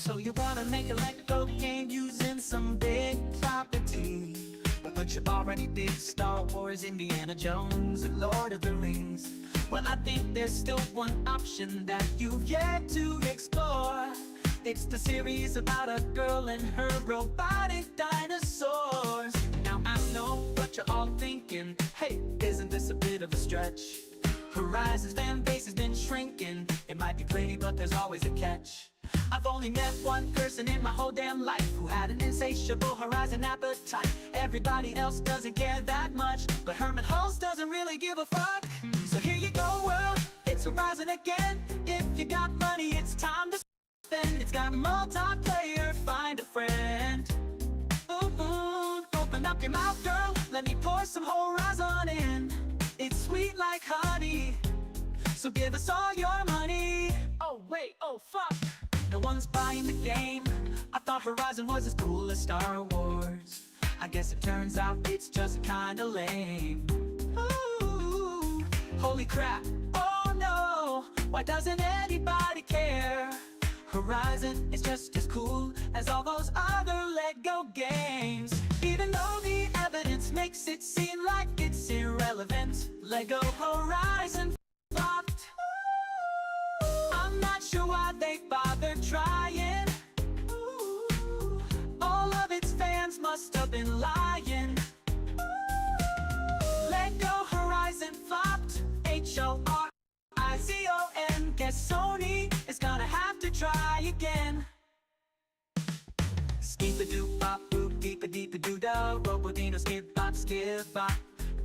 So you wanna make a Lego game using some big property, but you already did Star Wars, Indiana Jones, and Lord of the Rings. Well, I think there's still one option that you've yet to explore. It's the series about a girl and her robotic dinosaurs. Now I know what you're all thinking, hey, isn't this a bit of a stretch? Horizon's fan base has been shrinking. It might be pretty, but there's always a catch. I've only met one person in my whole damn life who had an insatiable Horizon appetite. Everybody else doesn't care that much, but Herman Hulse doesn't really give a fuck. So here you go, world, it's Horizon again. If you got money, it's time to spend. It's got multiplayer, find a friend. Open up your mouth, girl, let me pour some Horizon in. It's sweet like honey, so give us all your money. Oh wait, oh fuck, no one's buying the game. I thought Horizon was as cool as Star Wars. I guess it turns out it's just kinda lame. Ooh, holy crap, oh no, why doesn't anybody care? Horizon is just as cool as all those other Lego games. Even though the evidence makes it seem like it's irrelevant, Lego Horizon flopped. I'm not sure why they bothered trying. All of its fans must have been lying. Lego Horizon flopped, Horizon. Guess Sony is gonna have to try again. Skeep-a-doop-bop-boop, deep-a-deep-a-doo-da, Robo-dino, skip-bop, skip-bop,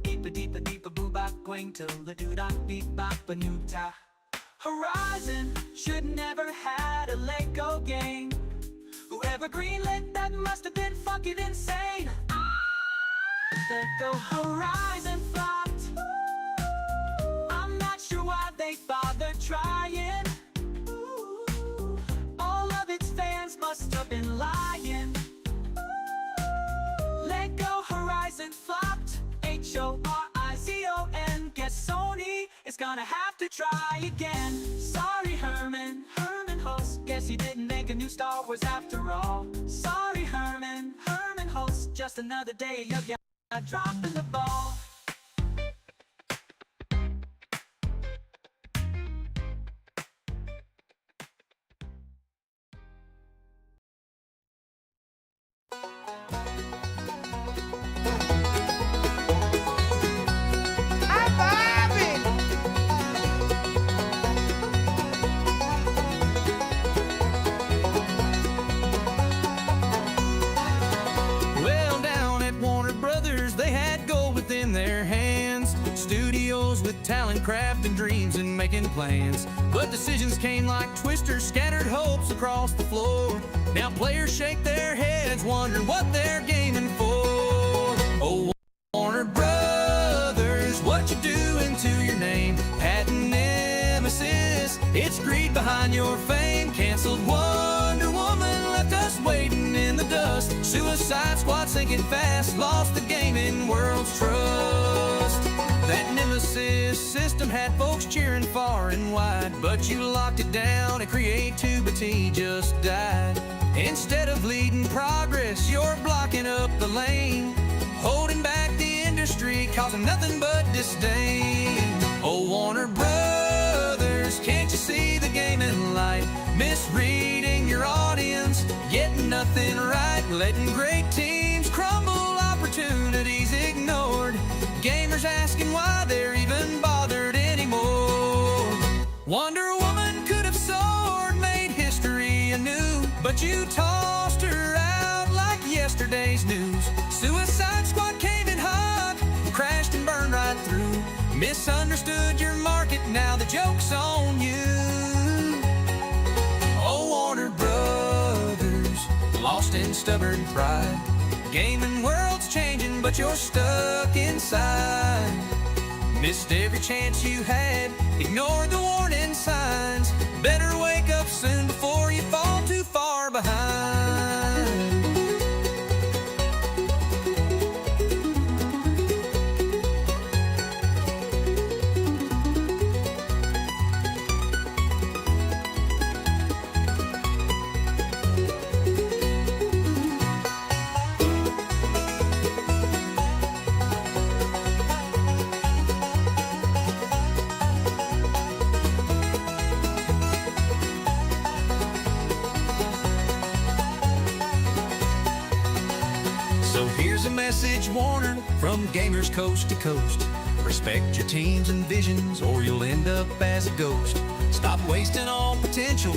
deep-a-deep-a-deep-a-boo-bop, going till the doo-da-beep-bop-a-noo-ta. Horizon should never had a Lego game. Whoever greenlit that must have been fucking insane. Lego Horizon flopped. I'm not sure why they bothered trying. All of its fans must have been lying. Lego Horizon flopped, Horizon. Guess Sony is gonna have to try again. Sorry Herman Hulse, guess he didn't make a new Star Wars after all. Sorry Herman Hulse, just another day of ya dropping the ball. With talent, craft, and dreams, and making plans. But decisions came like twisters, scattered hopes across the floor. Now players shake their heads, wondering what they're gaming for. Oh, Warner Brothers, what you doing to your name? Patent nemesis, it's greed behind your fame. Canceled Wonder Woman, left us waiting in the dust. Suicide Squad sinking fast, lost the gaming world's trust. That Nemesis system had folks cheering far and wide, but you locked it down and creativity just died. Instead of leading progress, you're blocking up the lane, holding back the industry, causing nothing but disdain. Oh, Warner Brothers, can't you see the gaming light? Misreading your audience, getting nothing right, letting great teams crumble, opportunities ignored. Gamers asking why they're even bothered anymore. Wonder Woman could have soared, made history anew, but you tossed her out like yesterday's news. Suicide Squad came in hot, crashed and burned right through. Misunderstood your market, now the joke's on you. Oh, Warner Brothers, lost in stubborn pride. Gaming world's changing, but you're stuck inside. Missed every chance you had, ignored the warning signs. Better wake up soon before you fall too far behind. So here's a message warning from gamers coast to coast. Respect your teams and visions or you'll end up as a ghost. Stop wasting all potential,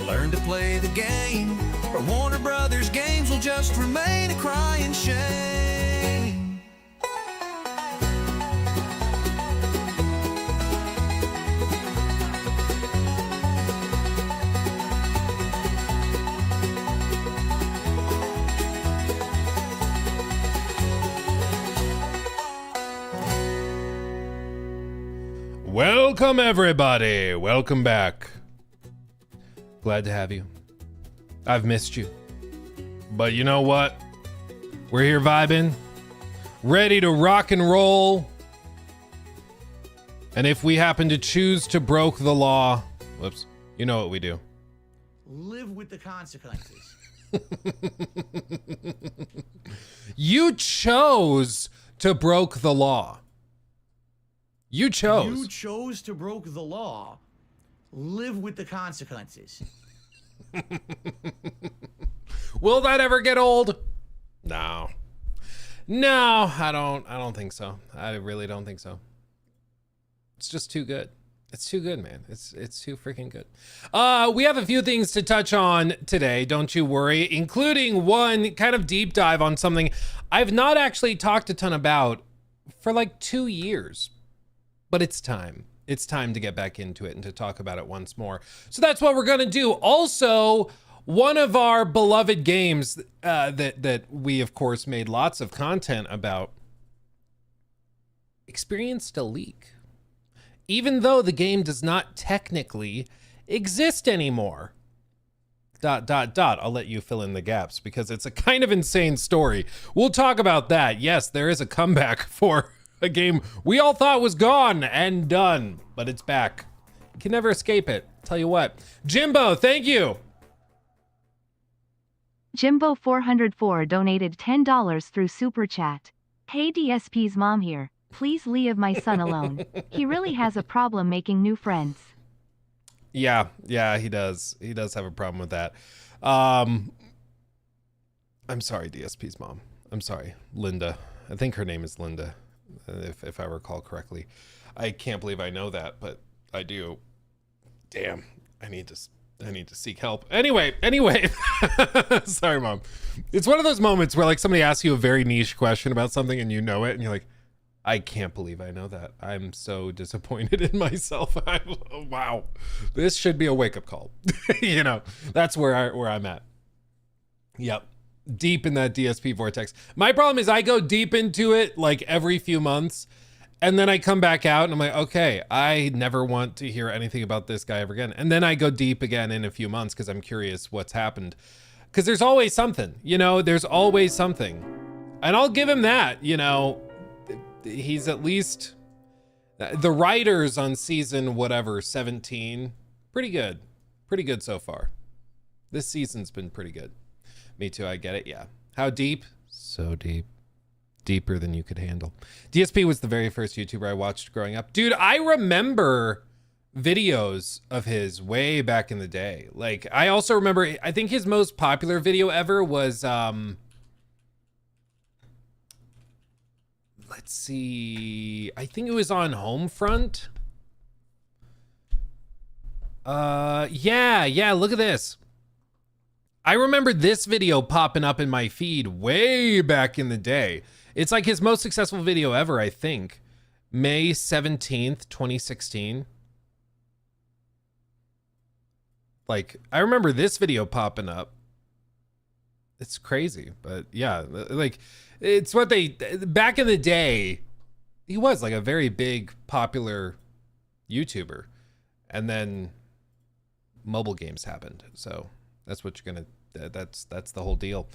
learn to play the game, or Warner Brothers games will just remain a crying shame. Welcome, everybody. Welcome back. Glad to have you. I've missed you. But you know what? We're here vibing, ready to rock and roll. And if we happen to choose to broke the law, whoops, you know what we do. Live with the consequences. You chose to broke the law. You chose. You chose to broke the law. Live with the consequences. Will that ever get old? No. No, I don't think so. I really don't think so. It's just too good. It's too good, man. It's too freaking good. We have a few things to touch on today, don't you worry, including one kind of deep dive on something I've not actually talked a ton about for like 2 years. But it's time. It's time to get back into it and to talk about it once more. So that's what we're gonna do. Also, one of our beloved games that we of course made lots of content about experienced a leak, even though the game does not technically exist anymore. ... I'll let you fill in the gaps because it's a kind of insane story. We'll talk about that. Yes, there is a comeback for a game we all thought was gone and done, but it's back. You can never escape it. Tell you what. Jimbo, thank you. Jimbo404 donated $10 through Super Chat. Hey DSP's mom here. Please leave my son alone. He really has a problem making new friends. Yeah, he does. He does have a problem with that. I'm sorry, DSP's mom. I'm sorry, Linda. I think her name is Linda, if I recall correctly. I can't believe I know that, but I do. Damn, I need to seek help. Anyway, sorry, Mom. It's one of those moments where like somebody asks you a very niche question about something and you know it and you're like, I can't believe I know that. I'm so disappointed in myself. Wow, this should be a wake-up call. You know, that's where I'm at. Yep, deep in that DSP vortex. My problem is I go deep into it like every few months, and then I come back out and I'm like, okay, I never want to hear anything about this guy ever again. And then I go deep again in a few months because I'm curious what's happened. Because there's always something, you know, there's always something. And I'll give him that, you know. He's at least, the writers on season whatever 17, pretty good so far. This season's been pretty good. Me too, I get it. Yeah, how deep? So deep, deeper than you could handle. DSP was the very first YouTuber I watched growing up. Dude, I remember videos of his way back in the day. Like, I also remember, I think his most popular video ever was let's see, I think it was on Homefront. Yeah, look at this. I remember this video popping up in my feed way back in the day. It's like his most successful video ever, I think. May 17th, 2016. Like, I remember this video popping up. It's crazy, but yeah, like, it's what they, back in the day, he was like a very big, popular YouTuber. And then mobile games happened. So that's what you're gonna, that's the whole deal.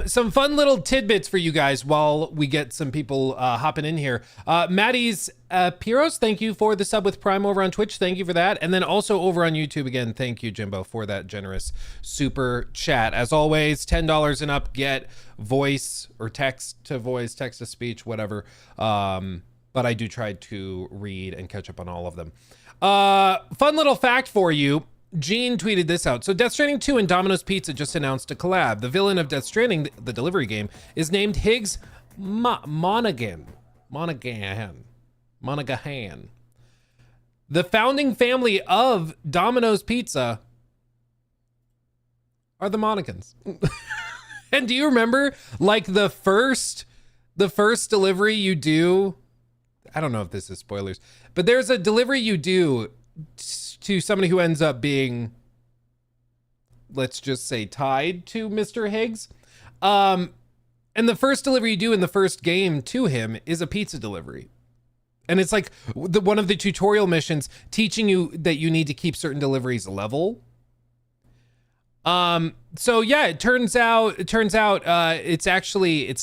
Some fun little tidbits for you guys while we get some people hopping in here. Maddie's Piros, thank you for the sub with Prime over on Twitch. Thank you for that. And then also over on YouTube again, thank you, Jimbo, for that generous super chat. As always, $10 and up, get voice or text to voice, text to speech, whatever. But I do try to read and catch up on all of them. Fun little fact for you. Gene tweeted this out. So Death Stranding 2 and Domino's Pizza just announced a collab. The villain of Death Stranding, the delivery game, is named Higgs Monaghan. The founding family of Domino's Pizza are the Monagans. And do you remember, like, the first delivery you do? I don't know if this is spoilers, but there's a delivery you do to somebody who ends up being, let's just say, tied to Mr. Higgs. And the first delivery you do in the first game to him is a pizza delivery. And it's like one of the tutorial missions teaching you that you need to keep certain deliveries level. So yeah, it turns out it's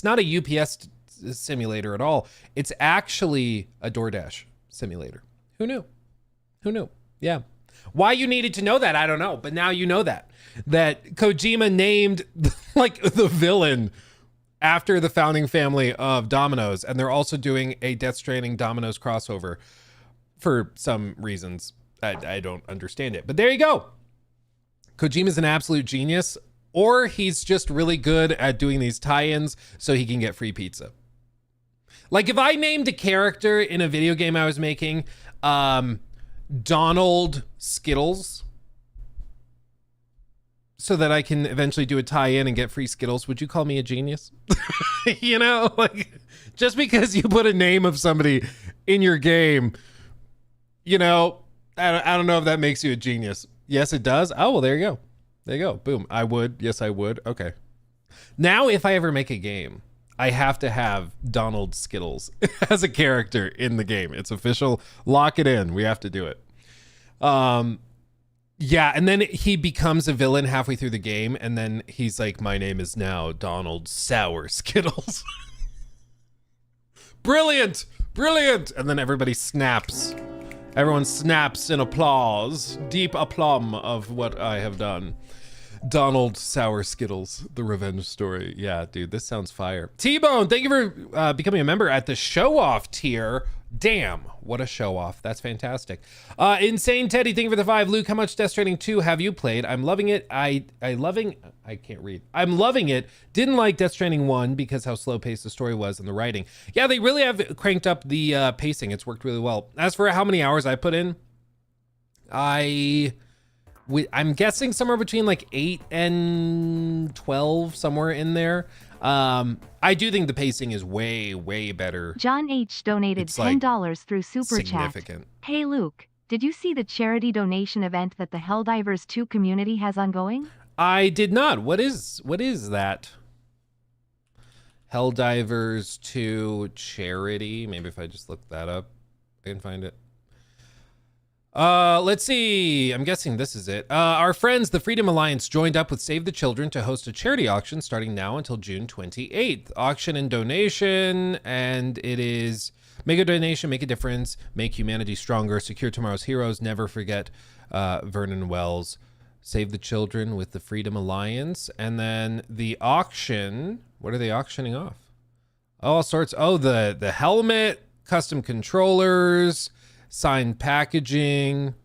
not a UPS simulator at all. It's actually a DoorDash simulator. Who knew? Yeah. Why you needed to know that, I don't know. But now you know that Kojima named like the villain after the founding family of Domino's, and they're also doing a Death Stranding Domino's crossover for some reasons. I don't understand it, but there you go. Kojima's an absolute genius, or he's just really good at doing these tie-ins so he can get free pizza. Like if I named a character in a video game I was making, Donald Skittles, so that I can eventually do a tie-in and get free Skittles, would you call me a genius? You know, like just because you put a name of somebody in your game, you know, I don't know if that makes you a genius. Yes, it does. Oh, well, there you go. There you go. Boom. I would. Yes, I would. Okay. Now, if I ever make a game, I have to have Donald Skittles as a character in the game. It's official. Lock it in. We have to do it. Yeah, and then he becomes a villain halfway through the game, and then he's like, my name is now Donald Sour Skittles. Brilliant! And then everybody snaps. Everyone snaps in applause. Deep aplomb of what I have done. Donald Sour Skittles, the revenge story. Yeah, dude, this sounds fire. T-Bone, thank you for becoming a member at the show-off tier. Damn, what a show-off. That's fantastic. Insane Teddy, thank you for the 5. Luke, how much Death Stranding 2 have you played? I'm loving it. I can't read. I'm loving it. Didn't like Death Stranding 1 because how slow-paced the story was and the writing. Yeah, they really have cranked up the pacing. It's worked really well. As for how many hours I put in, I'm guessing somewhere between like 8 and 12, somewhere in there. I do think the pacing is way, way better. John H. donated It's, like, $10 through Super Chat. significant. Hey Luke, did you see the charity donation event that the Helldivers 2 community has ongoing? I did not. What is that? Helldivers 2 charity. Maybe if I just look that up, I can find it. Let's see. I'm guessing this is it. Our friends, the Freedom Alliance, joined up with Save the Children to host a charity auction starting now until June 28th. Auction and donation, and it is make a donation, make a difference, make humanity stronger, secure tomorrow's heroes, never forget Vernon Wells. Save the Children with the Freedom Alliance. And then the auction, what are they auctioning off? All sorts. Oh, the helmet, custom controllers, signed packaging,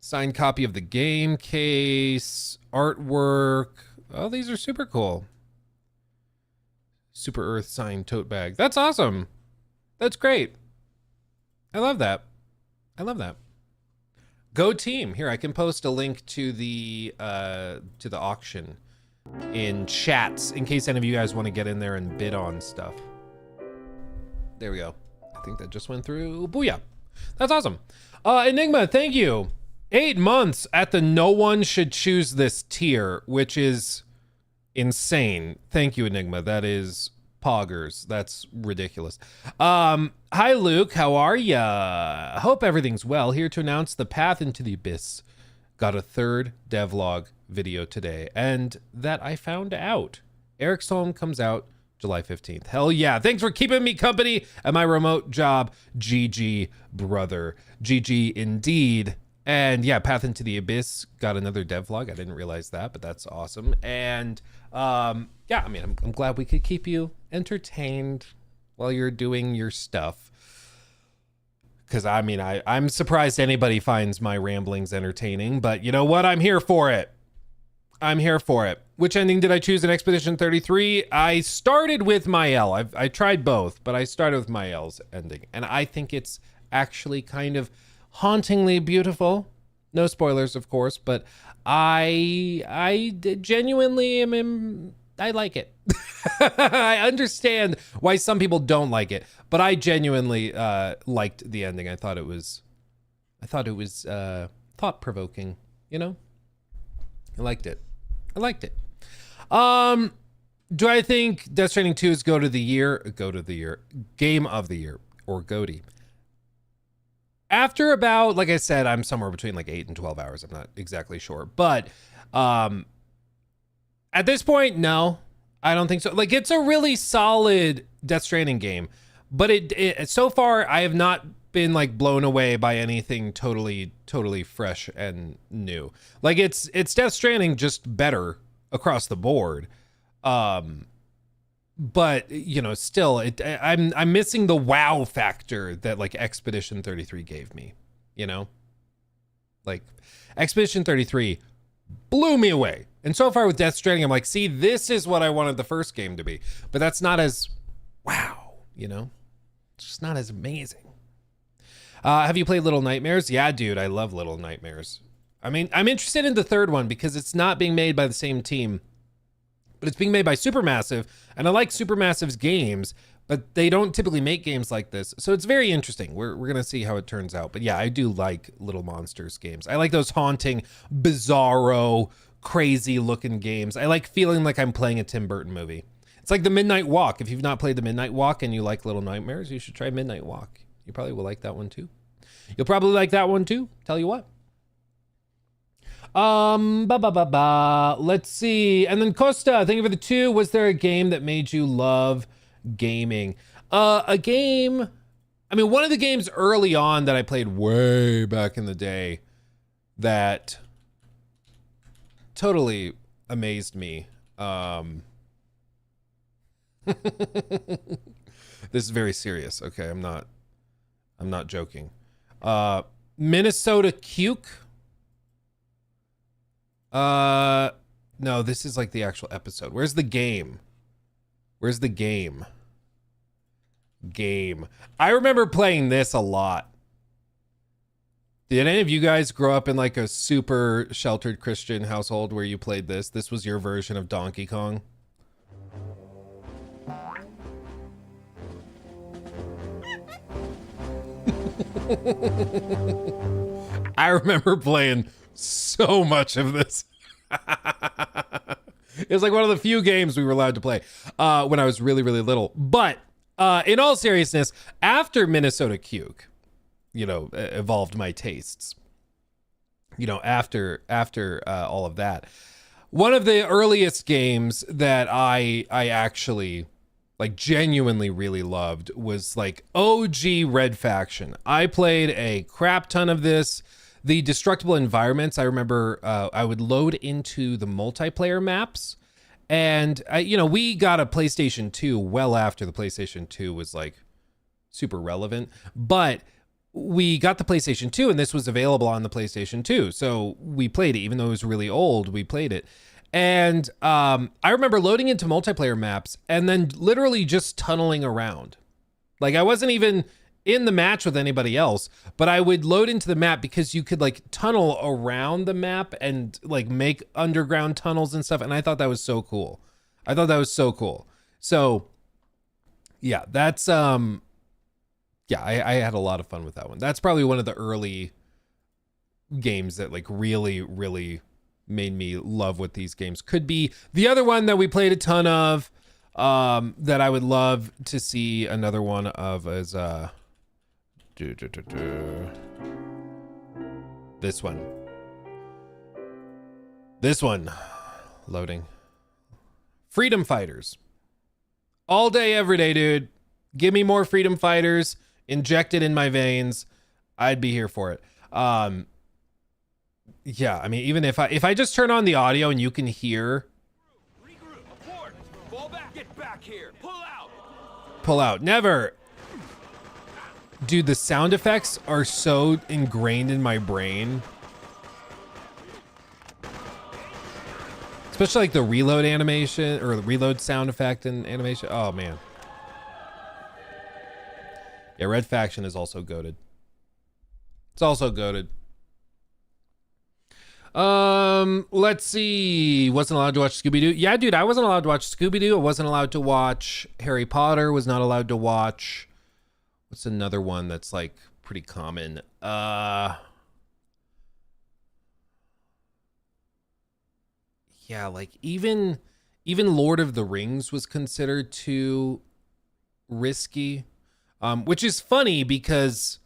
signed copy of the game case, artwork. Oh, these are super cool. Super Earth signed tote bag. That's awesome. That's great. I love that. Go team. Here, I can post a link to the auction in chats in case any of you guys want to get in there and bid on stuff. There we go. I think that just went through. Booyah. That's awesome. Enigma, thank you. 8 months at the no one should choose this tier, which is insane. Thank you, Enigma. That is poggers. That's ridiculous. Hi, Luke. How are ya? Hope everything's well. Here to announce The Path into the Abyss got a 3rd devlog video today, and that I found out. Eric's Home comes out July 15th. Hell yeah. Thanks for keeping me company at my remote job. GG, brother. GG indeed. And yeah, Path into the Abyss got another devlog. I didn't realize that, but that's awesome. And yeah, I mean, I'm glad we could keep you entertained while you're doing your stuff. because I mean, I'm surprised anybody finds my ramblings entertaining, but you know what? I'm here for it. I'm here for it. Which ending did I choose in Expedition 33? I started with Mael. I tried both, but I started with Mael's ending, and I think it's actually kind of hauntingly beautiful. No spoilers, of course, but I genuinely I like it. I understand why some people don't like it, but I genuinely liked the ending. I thought it was thought-provoking, you know? I liked it. Do I think Death Stranding 2 is Game of the Year, or GOTY? After about, like I said, I'm somewhere between like 8 and 12 hours. I'm not exactly sure, but at this point, no, I don't think so. Like, it's a really solid Death Stranding game, but it so far I have not been like blown away by anything totally fresh and new. Like, it's Death Stranding, just better across the board. But you know, still, I'm missing the wow factor that like Expedition 33 gave me. You know, like Expedition 33 blew me away, and so far with Death Stranding, I'm like, see, this is what I wanted the first game to be, but that's not as wow. You know, it's just not as amazing. Have you played Little Nightmares? Yeah, dude, I love Little Nightmares. I mean, I'm interested in the third one because it's not being made by the same team, but it's being made by Supermassive, and I like Supermassive's games, but they don't typically make games like this, so it's very interesting. We're gonna see how it turns out, but yeah, I do like Little Monsters games. I like those haunting, bizarro, crazy-looking games. I like feeling like I'm playing a Tim Burton movie. It's like The Midnight Walk. If you've not played The Midnight Walk and you like Little Nightmares, you should try Midnight Walk. You probably will like that one too. You'll probably like that one too. Tell you what. Let's see. And then Costa, thank you for the 2. Was there a game that made you love gaming? A game, I mean, one of the games early on that I played way back in the day that totally amazed me. This is very serious. Okay, I'm not joking. Minnesota Cuke. No, this is like the actual episode. Where's the game? Game. I remember playing this a lot. Did any of you guys grow up in like a super sheltered Christian household where you played this? This was your version of Donkey Kong? I remember playing so much of this. It was like one of the few games we were allowed to play when I was really little. But in all seriousness, after Minnesota Cuke, you know, evolved my tastes. You know, after all of that, one of the earliest games that I actually like genuinely really loved was like OG Red Faction. I played a crap ton of this. The destructible environments, I remember I would load into the multiplayer maps, and you know, we got a PlayStation 2 well after the PlayStation 2 was like super relevant, but we got the PlayStation 2 and this was available on the PlayStation 2. So we played it, even though it was really old, we played it. And I remember loading into multiplayer maps and then literally just tunneling around. Like, I wasn't even in the match with anybody else, but I would load into the map because you could like tunnel around the map and like make underground tunnels and stuff. And I thought that was so cool. So yeah, that's, yeah, I had a lot of fun with that one. That's probably one of the early games that like really made me love what these games could be. The other one that we played a ton of, that I would love to see another one of is this one loading. Freedom Fighters. All day, every day, dude. Give me more Freedom Fighters. Inject it in my veins. I'd be here for it. Yeah, I mean, even if I just turn on the audio and you can hear. Regroup. Abort. Fall back. Get back here. Pull out. Pull out. Never. Dude, the sound effects are so ingrained in my brain. Especially like the reload animation or the reload sound effect and animation. Oh man. Yeah, Red Faction is also goated. It's also goated. Let's see. Wasn't allowed to watch Scooby-Doo. Yeah, dude, I wasn't allowed to watch Scooby-Doo. I wasn't allowed to watch Harry Potter. Was not allowed to watch. What's another one that's like pretty common? Yeah, like even Lord of the Rings was considered too risky. Which is funny because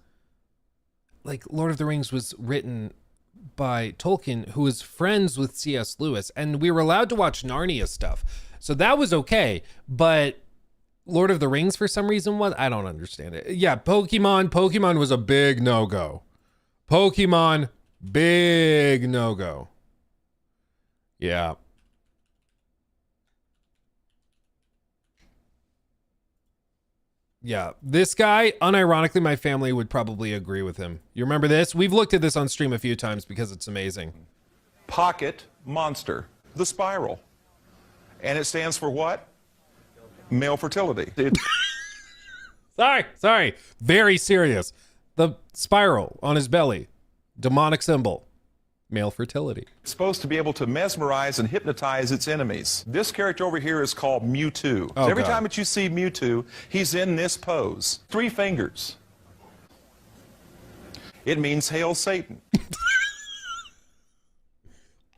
like Lord of the Rings was written by Tolkien, who was friends with C.S. Lewis, and we were allowed to watch Narnia stuff. So that was okay, but Lord of the Rings for some reason was, I don't understand it. Yeah, Pokemon was a big no-go. Pokemon, big no-go. Yeah. Yeah, this guy, unironically, my family would probably agree with him. You remember this? We've looked at this on stream a few times because it's amazing. Pocket Monster, the spiral. And it stands for what? Male fertility. Sorry. Very serious. The spiral on his belly. Demonic symbol. Male fertility. It's supposed to be able to mesmerize and hypnotize its enemies. This character over here is called Mewtwo. Oh, Every God. time that you see Mewtwo, he's in this pose. 3 fingers. It means hail Satan.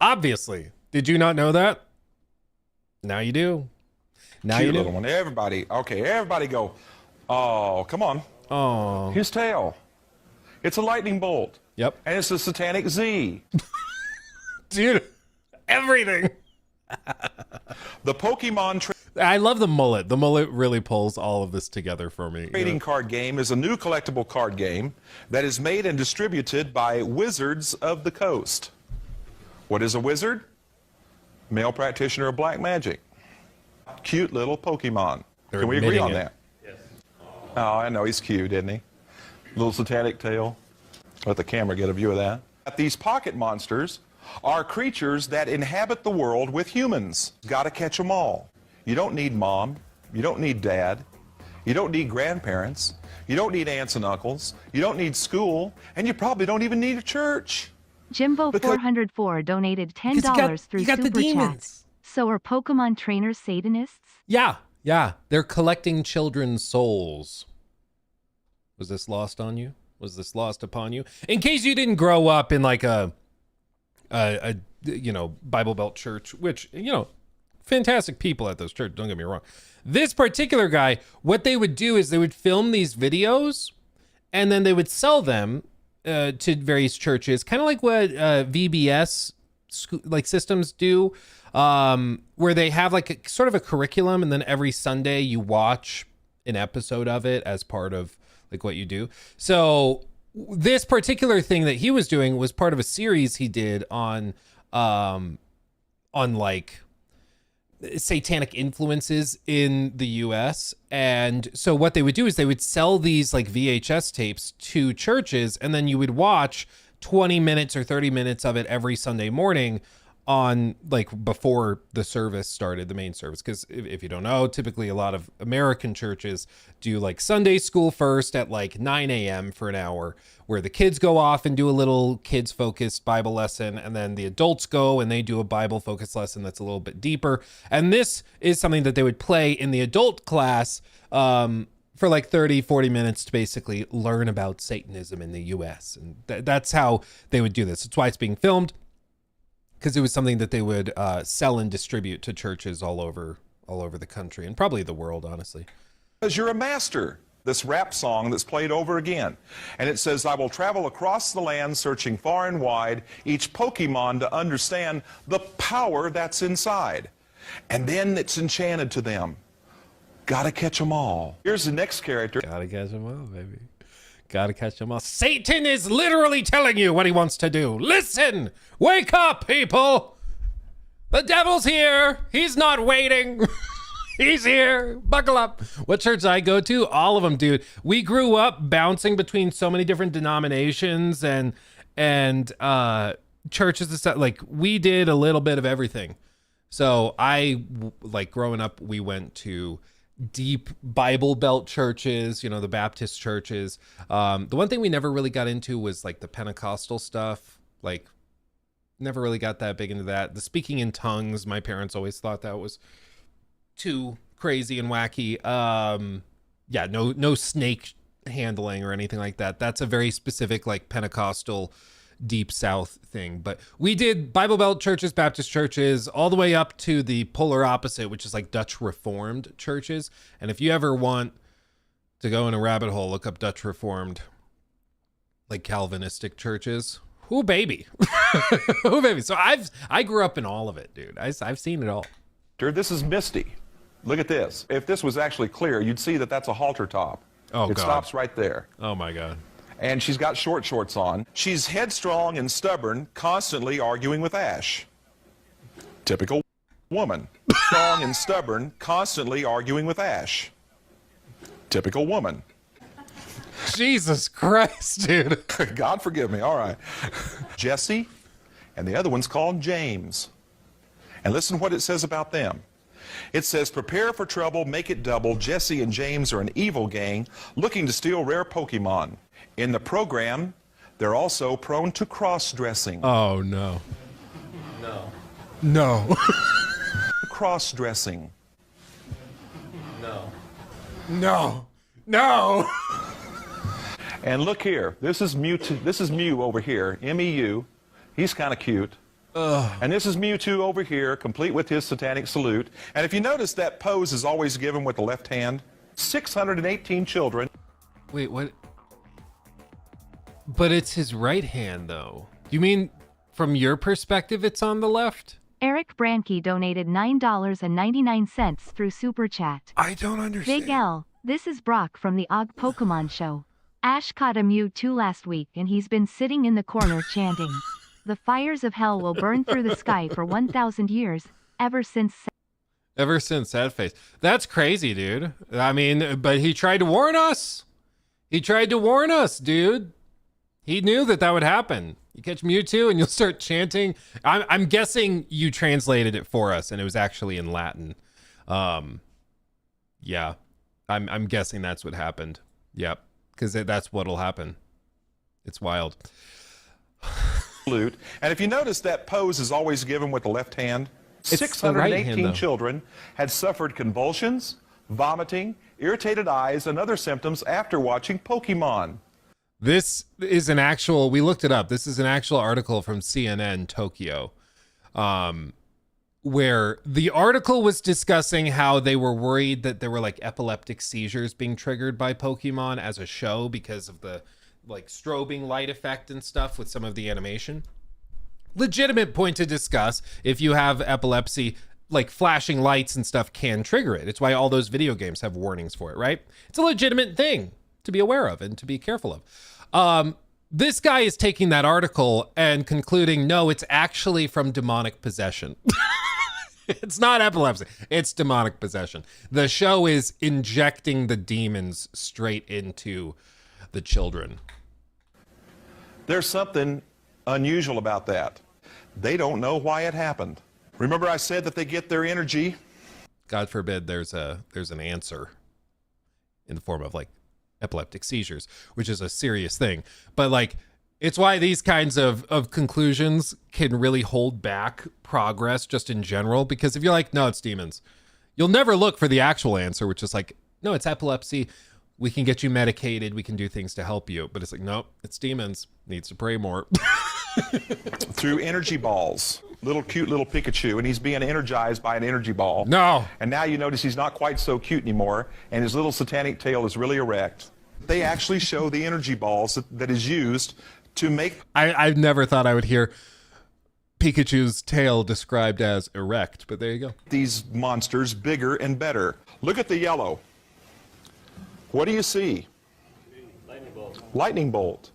Obviously. Did you not know that? Now you do. Now Cute you little do. one. Everybody, okay, everybody go, oh, come on. Oh. His tail. It's a lightning bolt. Yep. And it's a satanic Z. Dude, everything. The Pokemon I love the mullet. The mullet really pulls all of this together for me. trading card game is a new collectible card game that is made and distributed by Wizards of the Coast. What is a wizard? Male practitioner of black magic. Cute little Pokemon. They're Can we agree admitting on it. that? Yes. Oh, I know, he's cute, isn't he? Little satanic tail. Let the camera get a view of that. These pocket monsters are creatures that inhabit the world with humans. Gotta catch them all. You don't need mom. You don't need dad. You don't need grandparents. You don't need aunts and uncles. You don't need school. And you probably don't even need a church. Jimbo Because- 404 donated $10 Because you got- through you got the Super Chat. demons. So are Pokemon trainers Satanists? Yeah. They're collecting children's souls. Was this lost on you? Was this lost upon you? In case you didn't grow up in like a Bible Belt church, which, fantastic people at those churches, don't get me wrong. This particular guy, what they would do is they would film these videos and then they would sell them to various churches, kind of like what VBS systems do, where they have like a sort of a curriculum, and then every Sunday you watch an episode of it as part of like what you do. So this particular thing that he was doing was part of a series he did on like satanic influences in the US. And so what they would do is they would sell these like VHS tapes to churches, and then you would watch 20 minutes or 30 minutes of it every Sunday morning on like before the service started, the main service. Because if you don't know, typically a lot of American churches do like Sunday school first at like 9 a.m. for an hour, where the kids go off and do a little kids focused Bible lesson, and then the adults go and they do a Bible focused lesson that's a little bit deeper. And this is something that they would play in the adult class for like 30, 40 minutes to basically learn about Satanism in the US. And that's how they would do this. That's why it's being filmed, because it was something that they would sell and distribute to churches all over the country, and probably the world, honestly. Because you're a master. This rap song that's played over again. And it says, I will travel across the land searching far and wide each Pokemon to understand the power that's inside. And then it's enchanted to them. Gotta catch them all. Here's the next character. Gotta catch them all, baby. Gotta catch them all. Satan is literally telling you what he wants to do. Listen! Wake up, people! The devil's here! He's not waiting! He's here. Buckle up. What church I go to? All of them, dude. We grew up bouncing between so many different denominations and churches and stuff. Like, we did a little bit of everything. So like growing up, we went to deep Bible Belt churches, the Baptist churches. The one thing we never really got into was like the Pentecostal stuff. Like, never really got that big into that. The speaking in tongues, my parents always thought that was too crazy and wacky. Yeah, no snake handling or anything like that. That's a very specific like Pentecostal deep South thing. But we did Bible Belt churches, Baptist churches, all the way up to the polar opposite, which is like Dutch Reformed churches. And if you ever want to go in a rabbit hole, look up Dutch Reformed, like Calvinistic churches. Ooh, baby. Ooh, baby. So I grew up in all of it, dude. I've seen it all. This is Misty. Look at this. If this was actually clear, you'd see that that's a halter top. Oh, it God. stops right there. Oh, my God. And she's got short shorts on. She's headstrong and stubborn, constantly arguing with Ash. Typical woman. Strong and stubborn, constantly arguing with Ash. Typical woman. Jesus Christ, dude. God forgive me. All right. Jesse, and the other one's called James. And listen to what it says about them. It says, prepare for trouble, make it double. Jesse and James are an evil gang looking to steal rare Pokemon. In the program, they're also prone to cross-dressing. Oh, no. No. Cross-dressing. No. No. And look here, this is Mew over here, M-E-U. He's kind of cute. And this is Mewtwo over here, complete with his satanic salute. And if you notice, that pose is always given with the left hand. 618 children. Wait, what? But it's his right hand, though. You mean from your perspective, it's on the left? Eric Branke donated $9.99 through Super Chat. I don't understand. Big L, this is Brock from the Og Pokemon Show. Ash caught a Mewtwo last week and he's been sitting in the corner chanting, "The fires of hell will burn through the sky for 1,000 years, ever since Sad Face. That's crazy, dude. I mean, but he tried to warn us. He tried to warn us, dude. He knew that would happen. You catch Mewtwo and you'll start chanting. I'm guessing you translated it for us and it was actually in Latin. Yeah, I'm guessing that's what happened. Yep, because that's what'll happen. It's wild. And if you notice, that pose is always given with the left hand. It's the right hand, 618 though. children had suffered convulsions, vomiting, irritated eyes, and other symptoms after watching Pokemon. This is an actual, we looked it up. This is an actual article from CNN Tokyo, where the article was discussing how they were worried that there were like epileptic seizures being triggered by Pokemon as a show because of the like strobing light effect and stuff with some of the animation. Legitimate point to discuss. If you have epilepsy, like flashing lights and stuff can trigger it. It's why all those video games have warnings for it, right? It's a legitimate thing to be aware of and to be careful of. This guy is taking that article and concluding, no, it's actually from demonic possession. It's not epilepsy, it's demonic possession. The show is injecting the demons straight into the children. There's something unusual about that. They don't know why it happened. Remember I said that they get their energy? God forbid there's an answer in the form of like epileptic seizures, which is a serious thing. But like, it's why these kinds of conclusions can really hold back progress just in general. Because if you're like, no, it's demons, you'll never look for the actual answer, which is like, no, it's epilepsy. We can get you medicated. We can do things to help you. But it's like, nope, it's demons. Needs to pray more. Through energy balls. Cute little Pikachu, and he's being energized by an energy ball. No. And now you notice he's not quite so cute anymore, and his little satanic tail is really erect. They actually show the energy balls that is used to make... I've never thought I would hear Pikachu's tail described as erect, but there you go. These monsters bigger and better. Look at the yellow. What do you see? Lightning bolt. Lightning bolt.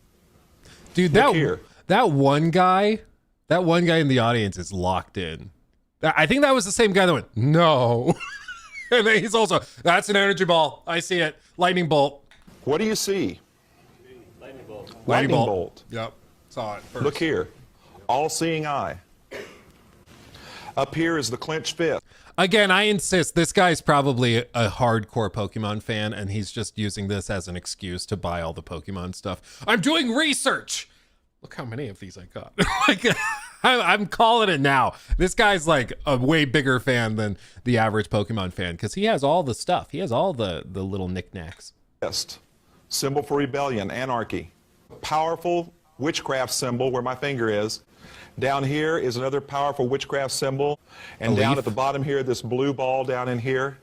Dude, that one guy in the audience is locked in. I think that was the same guy that went, no. And then he's also, that's an energy ball. I see it. Lightning bolt. What do you see? Lightning bolt. Lightning bolt. Yep. Saw it first. Look here. All-seeing eye. Up here is the clenched fist. Again, I insist this guy's probably a hardcore Pokemon fan, and he's just using this as an excuse to buy all the Pokemon stuff. I'm doing research. Look how many of these I got. Like, I'm calling it now. This guy's like a way bigger fan than the average Pokemon fan because he has all the stuff. He has all the little knickknacks. Fist. Symbol for rebellion, anarchy. Powerful witchcraft symbol where my finger is. Down here is another powerful witchcraft symbol. And down at the bottom here, this blue ball down in here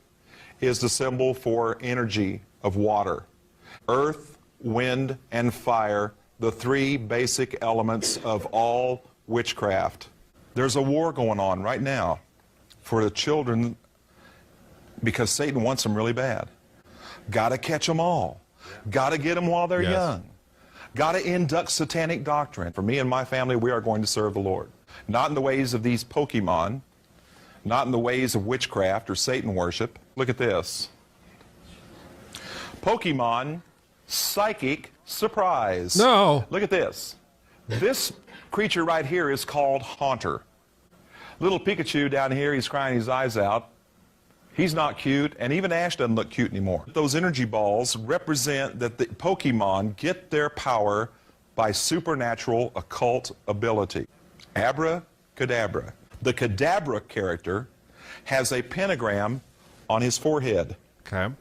is the symbol for energy of water. Earth, wind, and fire, the three basic elements of all witchcraft. There's a war going on right now for the children because Satan wants them really bad. Got to catch them all. Got to get them while they're young. Got to induct satanic doctrine. For me and my family, we are going to serve the Lord. Not in the ways of these Pokemon, not in the ways of witchcraft or Satan worship. Look at this. Pokemon Psychic Surprise. No. Look at this. This creature right here is called Haunter. Little Pikachu down here, he's crying his eyes out. He's not cute, and even Ash doesn't look cute anymore. Those energy balls represent that the Pokemon get their power by supernatural occult ability. Abracadabra. The Kadabra character has a pentagram on his forehead. Okay.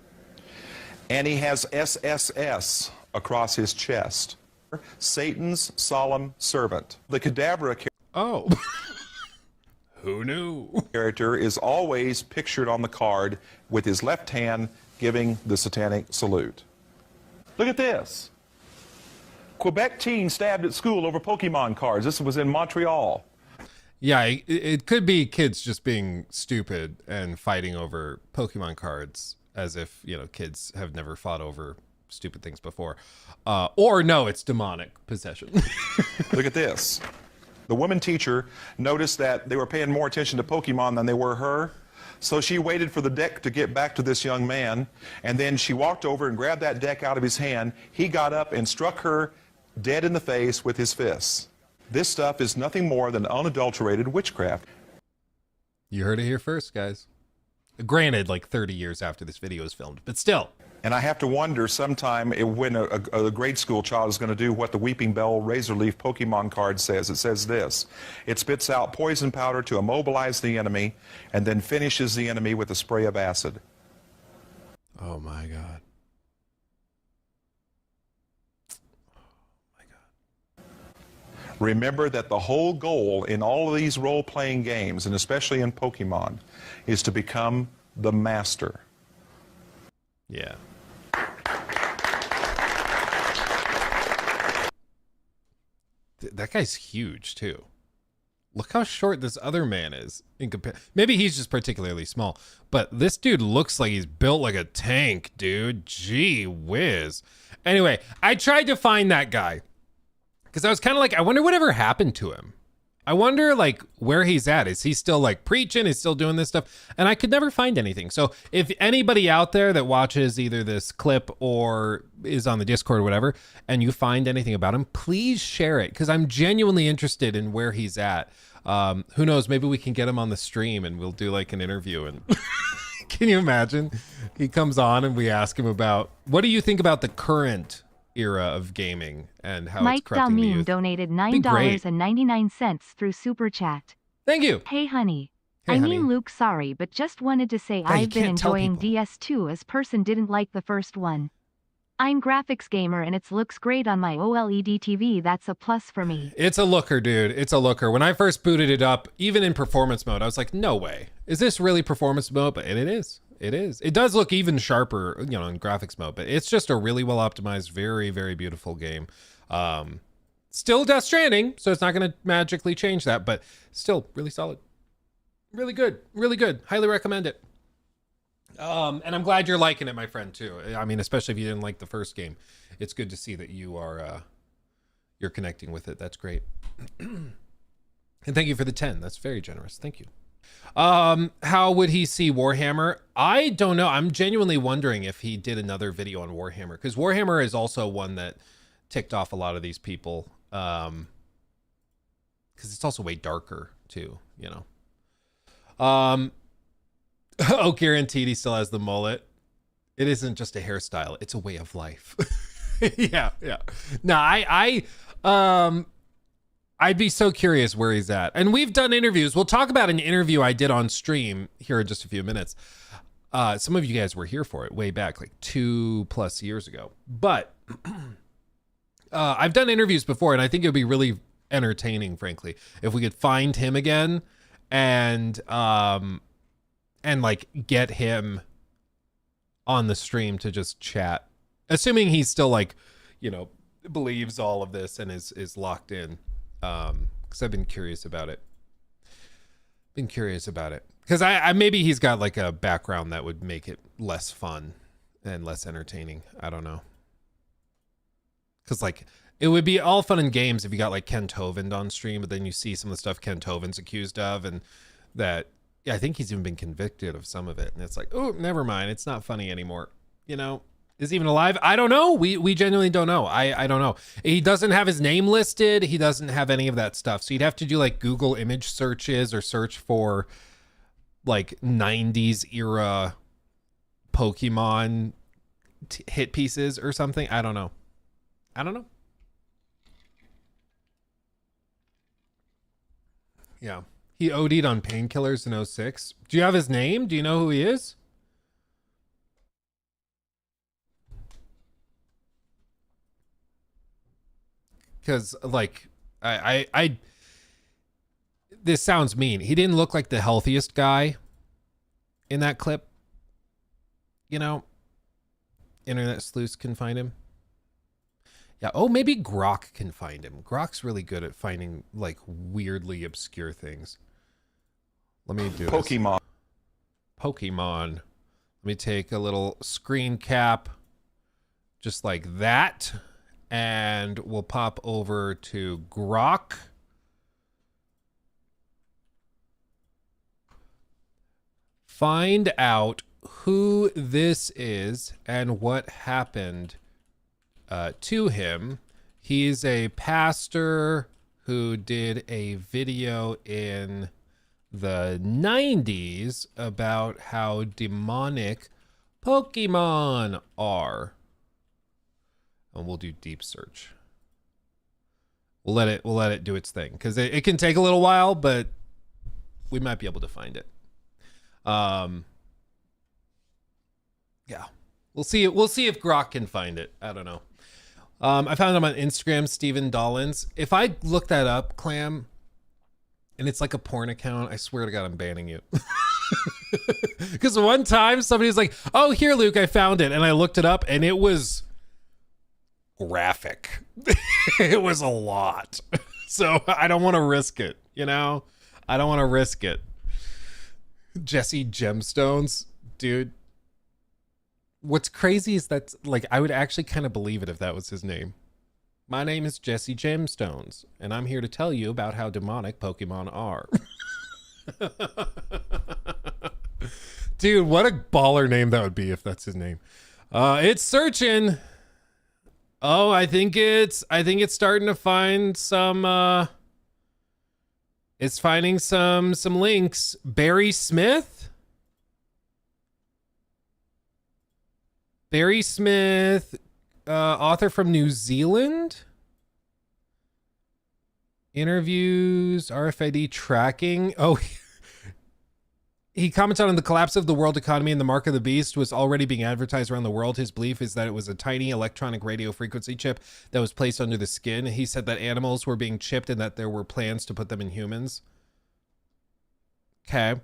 And he has SSS across his chest. Satan's solemn servant. The Kadabra Oh. Who knew? character is always pictured on the card with his left hand giving the satanic salute. Look at this. Quebec teen stabbed at school over Pokemon cards. This was in Montreal. Yeah, it could be kids just being stupid and fighting over Pokemon cards as if, you know, kids have never fought over stupid things before. Or no, it's demonic possession. Look at this. The woman teacher noticed that they were paying more attention to Pokemon than they were her. So she waited for the deck to get back to this young man, and then she walked over and grabbed that deck out of his hand. He got up and struck her dead in the face with his fists. This stuff is nothing more than unadulterated witchcraft. You heard it here first, guys. Granted, like 30 years after this video is filmed, but still. And I have to wonder sometime when a grade school child is going to do what the Weeping Bell Razor Leaf Pokemon card says. It says this. It spits out poison powder to immobilize the enemy and then finishes the enemy with a spray of acid. Oh my God. Remember that the whole goal in all of these role-playing games, and especially in Pokemon, is to become the master. Yeah. That guy's huge too. Look how short this other man is in maybe he's just particularly small, but this dude looks like he's built like a tank, dude. Gee whiz. Anyway, I tried to find that guy because I was kind of like, I wonder whatever happened to him. I wonder like where he's at. Is he still like preaching? Is still doing this stuff? And I could never find anything. So if anybody out there that watches either this clip or is on the Discord or whatever, and you find anything about him, please share it because I'm genuinely interested in where he's at. Who knows? Maybe we can get him on the stream and we'll do like an interview. And can you imagine? He comes on and we ask him about, what do you think about the current era of gaming and how it's Mike corrupting the Dalmine youth? donated great. $9.99 through Super Chat. Thank you. Hey honey. Hey, I honey. mean Luke, sorry, but just wanted to say you I've been can't tell enjoying people. DS2 as person didn't like the first one. I'm graphics gamer and it looks great on my OLED TV. That's a plus for me. It's a looker, dude. It's a looker. When I first booted it up, even in performance mode, I was like, no way. Is this really performance mode? And it is. It is. It does look even sharper, you know, in graphics mode, but it's just a really well optimized, very, very beautiful game. Still Death Stranding, so it's not going to magically change that, but still really solid. Really good. Really good. Highly recommend it. And I'm glad you're liking it, my friend, too. I mean, especially if you didn't like the first game. It's good to see that you are, you're connecting with it. That's great. And thank you for the 10. That's very generous. Thank you. How would he see Warhammer? I don't know. I'm genuinely wondering if he did another video on Warhammer, because Warhammer is also one that ticked off a lot of these people. Because it's also way darker too, you know. Oh, guaranteed he still has the mullet. It isn't just a hairstyle, it's a way of life. Yeah. No, I'd be so curious where he's at. And we've done interviews. We'll talk about an interview I did on stream here in just a few minutes. Some of you guys were here for it way back, like 2+ years ago. But I've done interviews before, and I think it would be really entertaining, frankly, if we could find him again and like get him on the stream to just chat, assuming he's still like, you know, believes all of this and is locked in. Because I've been curious about it. Because I maybe he's got like a background that would make it less fun and less entertaining. I don't know. Because like it would be all fun and games if you got like Ken Tovand on stream, but then you see some of the stuff Ken Tovand's accused of, and that I think he's even been convicted of some of it, and it's like, oh, never mind, it's not funny anymore. You know, is he even alive? I don't know. We genuinely don't know. I don't know. He doesn't have his name listed. He doesn't have any of that stuff. So you'd have to do like Google image searches or search for like 90s era Pokemon hit pieces or something. I don't know. Yeah. He OD'd on painkillers in 06. Do you have his name? Do you know who he is? Because like I this sounds mean. He didn't look like the healthiest guy in that clip. You know, internet sleuths can find him. Yeah. Oh, maybe Grok can find him. Grok's really good at finding like weirdly obscure things. Let me do Pokemon. This. Pokemon. Let me take a little screen cap just like that. And we'll pop over to Grok. Find out who this is and what happened to him. He's a pastor who did a video in the 90s about how demonic Pokemon are. And we'll do deep search. We'll let it do its thing, because it can take a little while, but we might be able to find it. Yeah, we'll see if Grok can find it. I don't know. I found him on Instagram, Steven Dollins. If I look that up, Clam, and it's like a porn account, I swear to God, I'm banning you. Because one time somebody's like, "Oh, here, Luke, I found it," and I looked it up, and it was graphic. It was a lot. So I don't want to risk it, you know? I don't want to risk it. Jesse Gemstones, dude. What's crazy is that, like, I would actually kind of believe it if that was his name. My name is Jesse Gemstones, and I'm here to tell you about how demonic Pokemon are. Dude, what a baller name that would be if that's his name. It's searching. Oh, I think it's starting to find some it's finding some links. Barry Smith? Barry Smith, author from New Zealand. Interviews, RFID tracking. Oh, he commented on the collapse of the world economy, and the mark of the beast was already being advertised around the world. His belief is that it was a tiny electronic radio frequency chip that was placed under the skin. He said that animals were being chipped and that there were plans to put them in humans. Okay.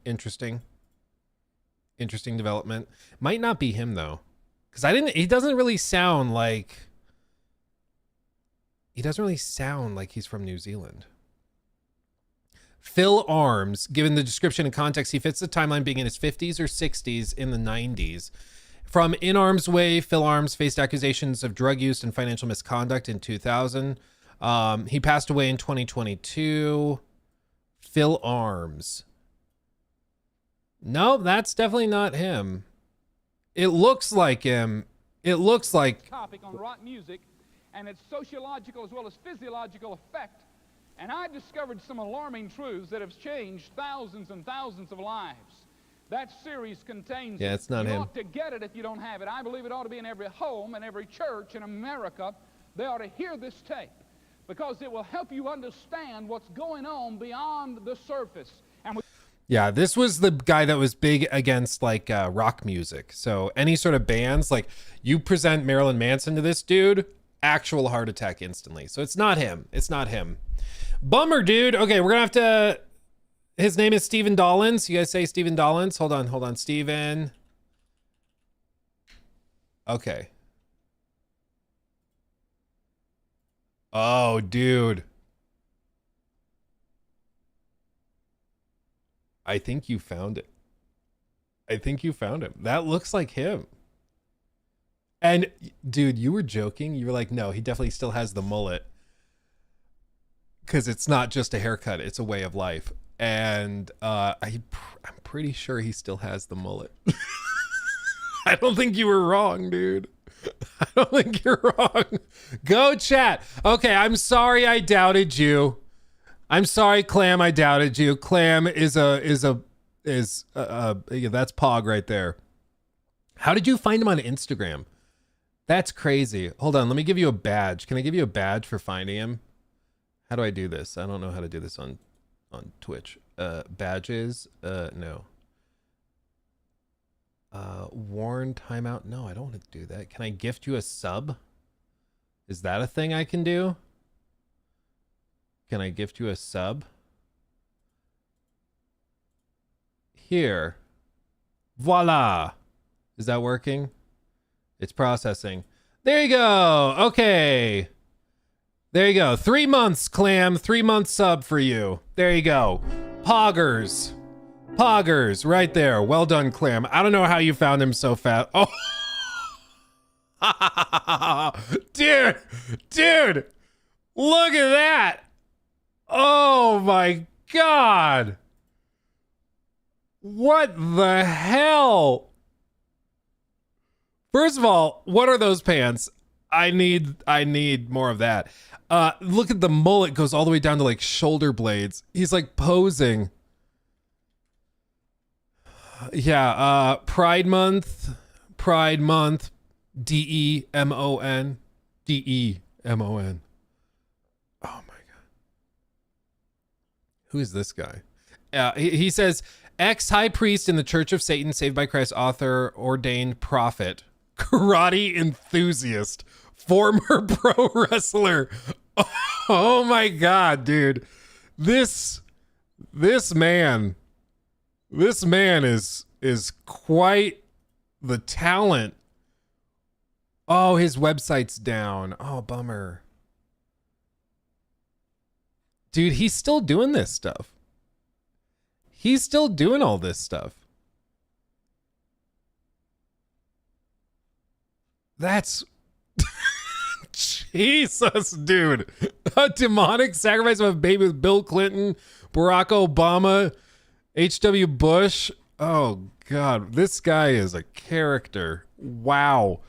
Interesting development. Might not be him though, because he doesn't really sound like he's from New Zealand. Phil Arms, given the description and context, he fits the timeline being in his 50s or 60s in the 90s. From In Arms Way, Phil Arms faced accusations of drug use and financial misconduct in 2000. He passed away in 2022. Phil Arms. No, that's definitely not him. It looks like him. It looks like... Topic on rock music and its sociological as well as physiological effect. And I discovered some alarming truths that have changed thousands and thousands of lives. That series contains... Yeah, it's not you him. ought to get it if you don't have it. I believe it ought to be in every home and every church in America. They ought to hear this tape because it will help you understand what's going on beyond the surface. And Yeah, this was the guy that was big against like rock music. So any sort of bands, like you present Marilyn Manson to this dude, actual heart attack instantly. So it's not him. It's not him. Bummer, dude. Okay, we're gonna have to... His name is Stephen Dollins. You guys say Stephen Dollins? Hold on, Stephen. Okay. Oh, dude. I think you found it. I think you found him. That looks like him. And dude, you were joking. You were like, no, he definitely still has the mullet. Because it's not just a haircut. It's a way of life. And I'm pretty sure he still has the mullet. I don't think you were wrong, dude. I don't think you're wrong. Go chat. Okay, I'm sorry I doubted you. I'm sorry, Clam, I doubted you. Clam is that's Pog right there. How did you find him on Instagram? That's crazy. Hold on, let me give you a badge. Can I give you a badge for finding him? How do I do this? I don't know how to do this on Twitch. Badges? No. Warn timeout? No, I don't want to do that. Can I gift you a sub? Is that a thing I can do? Can I gift you a sub? Here. Voila. Is that working? It's processing. There you go. Okay. There you go. 3 months, Clam. 3 month sub for you. There you go. Poggers. Poggers. Right there. Well done, Clam. I don't know how you found him so fast. Oh. Dude. Dude. Look at that. Oh my God. What the hell? First of all, what are those pants? I need more of that. Look at the mullet, goes all the way down to like shoulder blades. He's like posing. Yeah, Pride Month. DEMON. DEMON. Oh my God. Who is this guy? He says, ex-high priest in the Church of Satan, Saved by Christ, author, ordained prophet, karate enthusiast, former pro wrestler. Oh my God, dude. This man is quite the talent. Oh, his website's down. Oh, bummer. Dude, he's still doing this stuff. He's still doing all this stuff. That's... Jesus, dude. A demonic sacrifice of a baby with Bill Clinton, Barack Obama, H.W. Bush. Oh, God. This guy is a character. Wow.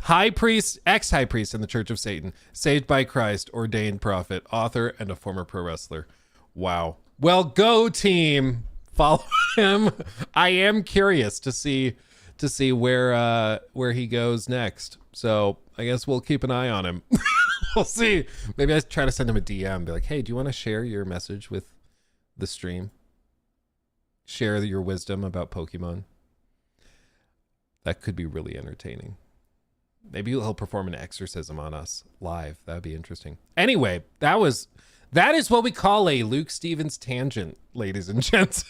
High priest, ex-high priest in the Church of Satan, Saved by Christ, ordained prophet, author, and a former pro wrestler. Wow. Well, go team. Follow him. I am curious to see where he goes next. So I guess we'll keep an eye on him. We'll see. Maybe I try to send him a DM. Be like, hey, do you want to share your message with the stream? Share your wisdom about Pokemon. That could be really entertaining. Maybe he'll perform an exorcism on us live. That'd be interesting. Anyway, that is what we call a Luke Stevens tangent, ladies and gents.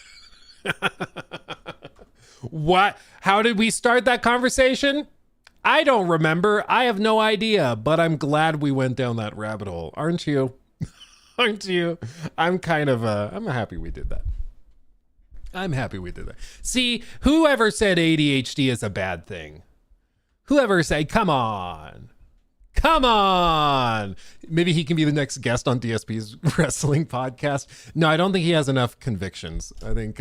What? How did we start that conversation? I don't remember. I have no idea, but I'm glad we went down that rabbit hole. Aren't you? Aren't you? I'm happy we did that. I'm happy we did that. See, whoever said ADHD is a bad thing? Whoever said, come on. Come on. Maybe he can be the next guest on DSP's wrestling podcast. No, I don't think he has enough convictions. I think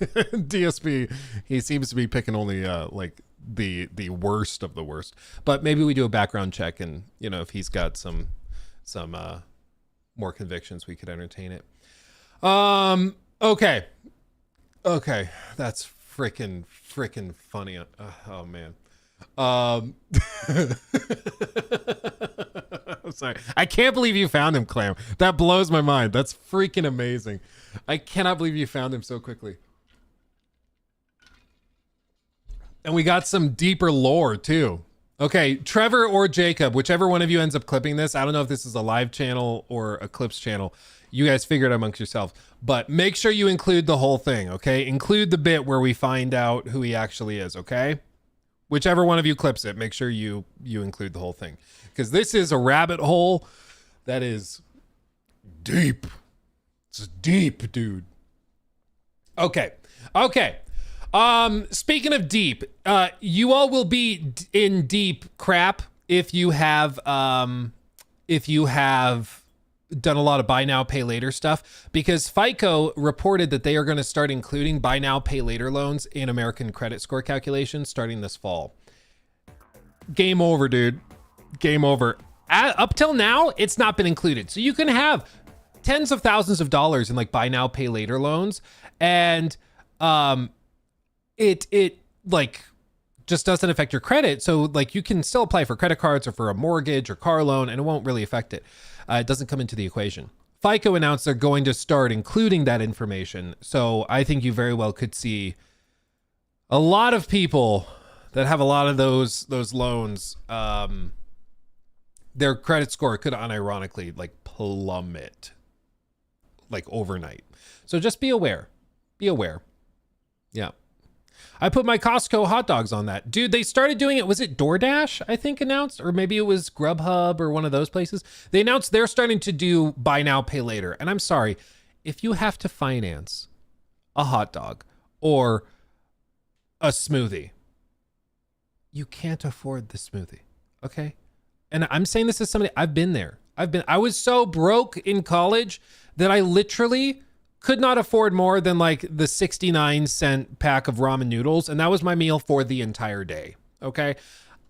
DSP, he seems to be picking only like the worst of the worst. But maybe we do a background check, and you know, if he's got some more convictions, we could entertain it. Okay, that's freaking funny. Oh man. I'm sorry. I can't believe you found him, Clam. That blows my mind. That's freaking amazing. I cannot believe you found him so quickly. And we got some deeper lore too. Okay, Trevor or Jacob, whichever one of you ends up clipping this. I don't know if this is a live channel or a clips channel. You guys figure it amongst yourselves. But make sure you include the whole thing, okay? Include the bit where we find out who he actually is, okay? Whichever one of you clips it, make sure you include the whole thing. Because this is a rabbit hole that is deep. It's deep, dude. Okay. Speaking of deep, you all will be in deep crap if you have done a lot of buy now, pay later stuff, because FICO reported that they are going to start including buy now, pay later loans in American credit score calculations starting this fall. Game over, dude. Game over. Up till now, it's not been included. So you can have tens of thousands of dollars in like buy now, pay later loans, and it like just doesn't affect your credit. So like you can still apply for credit cards or for a mortgage or car loan, and it won't really affect it. It doesn't come into the equation. FICO announced they're going to start including that information. So I think you very well could see a lot of people that have a lot of those loans, their credit score could unironically like plummet like overnight. So just be aware. Be aware. Yeah. I put my Costco hot dogs on that. Dude, they started doing it. Was it DoorDash, I think, announced? Or maybe it was Grubhub or one of those places. They announced they're starting to do buy now, pay later. And I'm sorry, if you have to finance a hot dog or a smoothie, you can't afford the smoothie, okay? And I'm saying this as somebody, I've been there. I was so broke in college that I literally could not afford more than like the 69-cent pack of ramen noodles. And that was my meal for the entire day. Okay.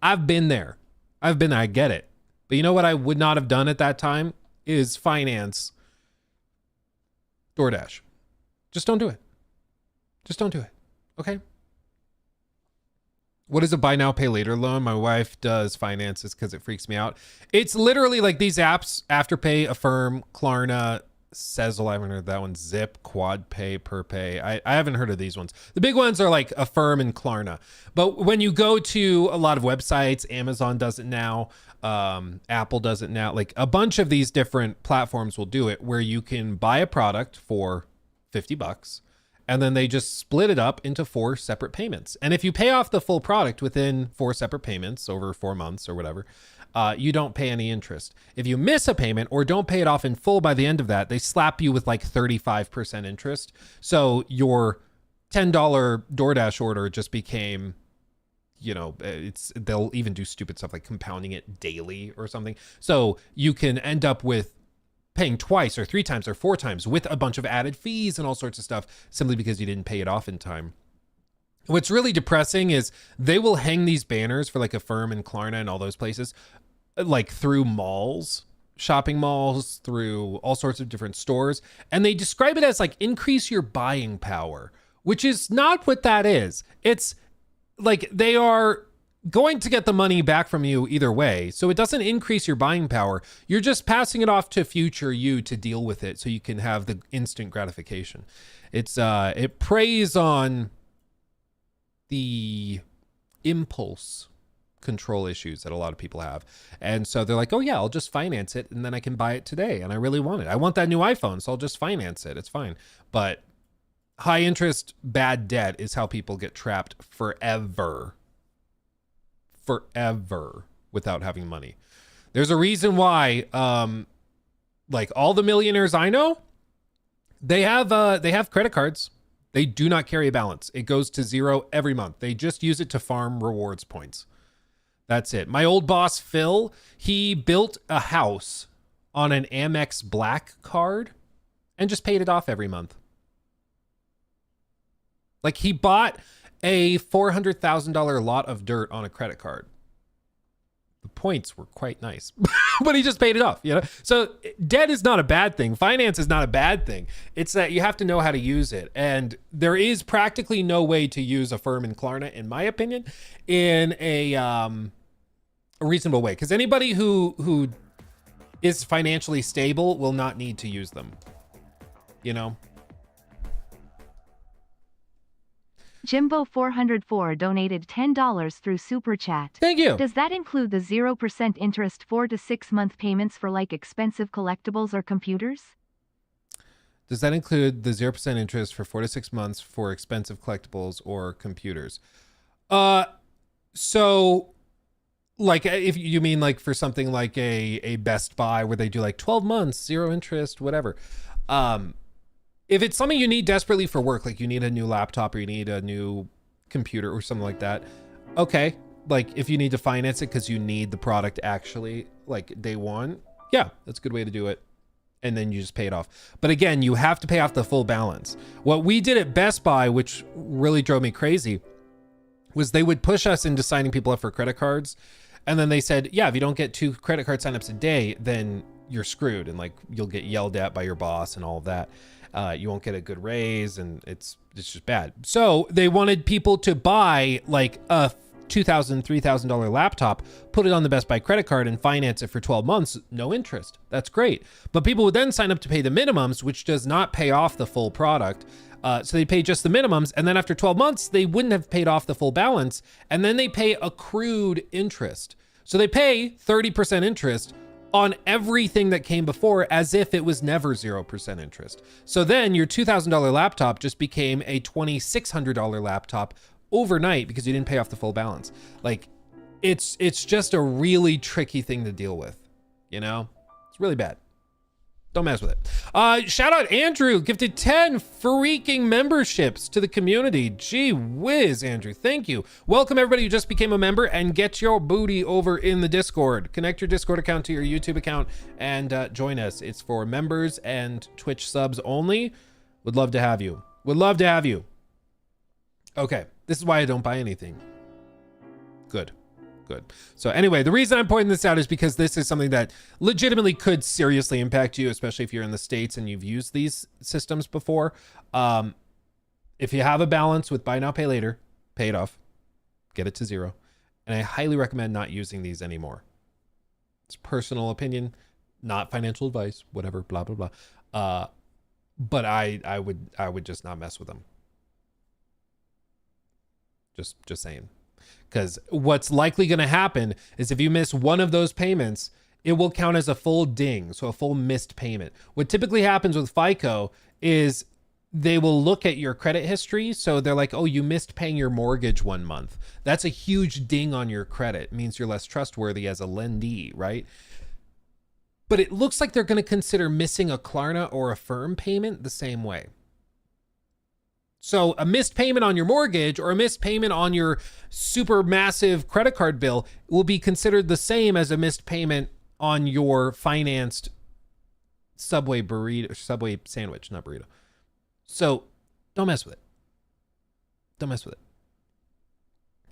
I've been there. I get it. But you know what I would not have done at that time is finance DoorDash. Just don't do it. Just don't do it. Okay. What is a buy now, pay later loan? My wife does finances because it freaks me out. It's literally like these apps, Afterpay, Affirm, Klarna, Sezzle, I haven't heard that one. Zip, QuadPay, PerPay. I haven't heard of these ones. The big ones are like Affirm and Klarna. But when you go to a lot of websites, Amazon does it now, Apple does it now. Like a bunch of these different platforms will do it where you can buy a product for $50 and then they just split it up into 4 separate payments. And if you pay off the full product within 4 separate payments over 4 months or whatever, you don't pay any interest. If you miss a payment or don't pay it off in full by the end of that, they slap you with like 35% interest. So your $10 DoorDash order just became, you know, they'll even do stupid stuff like compounding it daily or something. So you can end up with paying twice or 3 times or 4 times with a bunch of added fees and all sorts of stuff simply because you didn't pay it off in time. What's really depressing is they will hang these banners for like Affirm and Klarna and all those places, like through malls, shopping malls, through all sorts of different stores. And they describe it as like increase your buying power, which is not what that is. It's like they are going to get the money back from you either way. So it doesn't increase your buying power. You're just passing it off to future you to deal with it so you can have the instant gratification. It preys on the impulse control issues that a lot of people have. And so they're like, oh yeah, I'll just finance it and then I can buy it today. And I really want it. I want that new iPhone, so I'll just finance it. It's fine. But high interest, bad debt is how people get trapped forever without having money. There's a reason why, like all the millionaires I know, they have credit cards. They do not carry a balance. It goes to 0 every month. They just use it to farm rewards points. That's it. My old boss, Phil, he built a house on an Amex Black card and just paid it off every month. Like, he bought a $400,000 lot of dirt on a credit card. The points were quite nice, but he just paid it off, you know? So debt is not a bad thing. Finance is not a bad thing. It's that you have to know how to use it. And there is practically no way to use Affirm and Klarna, in my opinion, in a reasonable way. Because anybody who is financially stable will not need to use them, you know? Jimbo404 donated $10 through Super Chat. Thank you. Does that include the 0% interest 4 to 6 month payments for like expensive collectibles or computers? Does that include the 0% interest for 4 to 6 months for expensive collectibles or computers? So like, if you mean like for something like a Best Buy where they do like 12 months, 0 interest, whatever. If it's something you need desperately for work, like you need a new laptop or you need a new computer or something like that, okay. Like if you need to finance it because you need the product actually like day one, yeah, that's a good way to do it. And then you just pay it off. But again, you have to pay off the full balance. What we did at Best Buy, which really drove me crazy, was they would push us into signing people up for credit cards. And then they said, yeah, if you don't get 2 credit card signups a day, then you're screwed. And like, you'll get yelled at by your boss and all of that. You won't get a good raise and it's just bad. So they wanted people to buy like a $2,000, $3,000 laptop, put it on the Best Buy credit card and finance it for 12 months, no interest. That's great. But people would then sign up to pay the minimums, which does not pay off the full product. So they pay just the minimums. And then after 12 months, they wouldn't have paid off the full balance. And then they pay accrued interest. So they pay 30% interest on everything that came before as if it was never 0% interest. So then your $2,000 laptop just became a $2,600 laptop overnight because you didn't pay off the full balance. Like it's just a really tricky thing to deal with, you know? It's really bad. Don't mess with it. Shout out Andrew, gifted 10 freaking memberships to the community. Gee whiz, Andrew, thank you. Welcome everybody who just became a member and get your booty over in the Discord. Connect your Discord account to your YouTube account and join us. It's for members and Twitch subs only. Would love to have you. Would love to have you. Okay, this is why I don't buy anything. Good. So anyway, the reason I'm pointing this out is because this is something that legitimately could seriously impact you, especially if you're in the States and you've used these systems before. If you have a balance with buy now, pay later, pay it off, get it to 0. And I highly recommend not using these anymore. It's personal opinion, not financial advice, whatever, blah, blah, blah. But I would just not mess with them. Just saying. Because what's likely going to happen is if you miss one of those payments, it will count as a full ding, so a full missed payment. What typically happens with FICO is they will look at your credit history. So they're like, oh, you missed paying your mortgage 1 month. That's a huge ding on your credit. It means you're less trustworthy as a lendee, right? But it looks like they're going to consider missing a Klarna or Affirm payment the same way. So a missed payment on your mortgage or a missed payment on your super massive credit card bill will be considered the same as a missed payment on your financed Subway burrito, Subway sandwich, not burrito. So don't mess with it. Don't mess with it.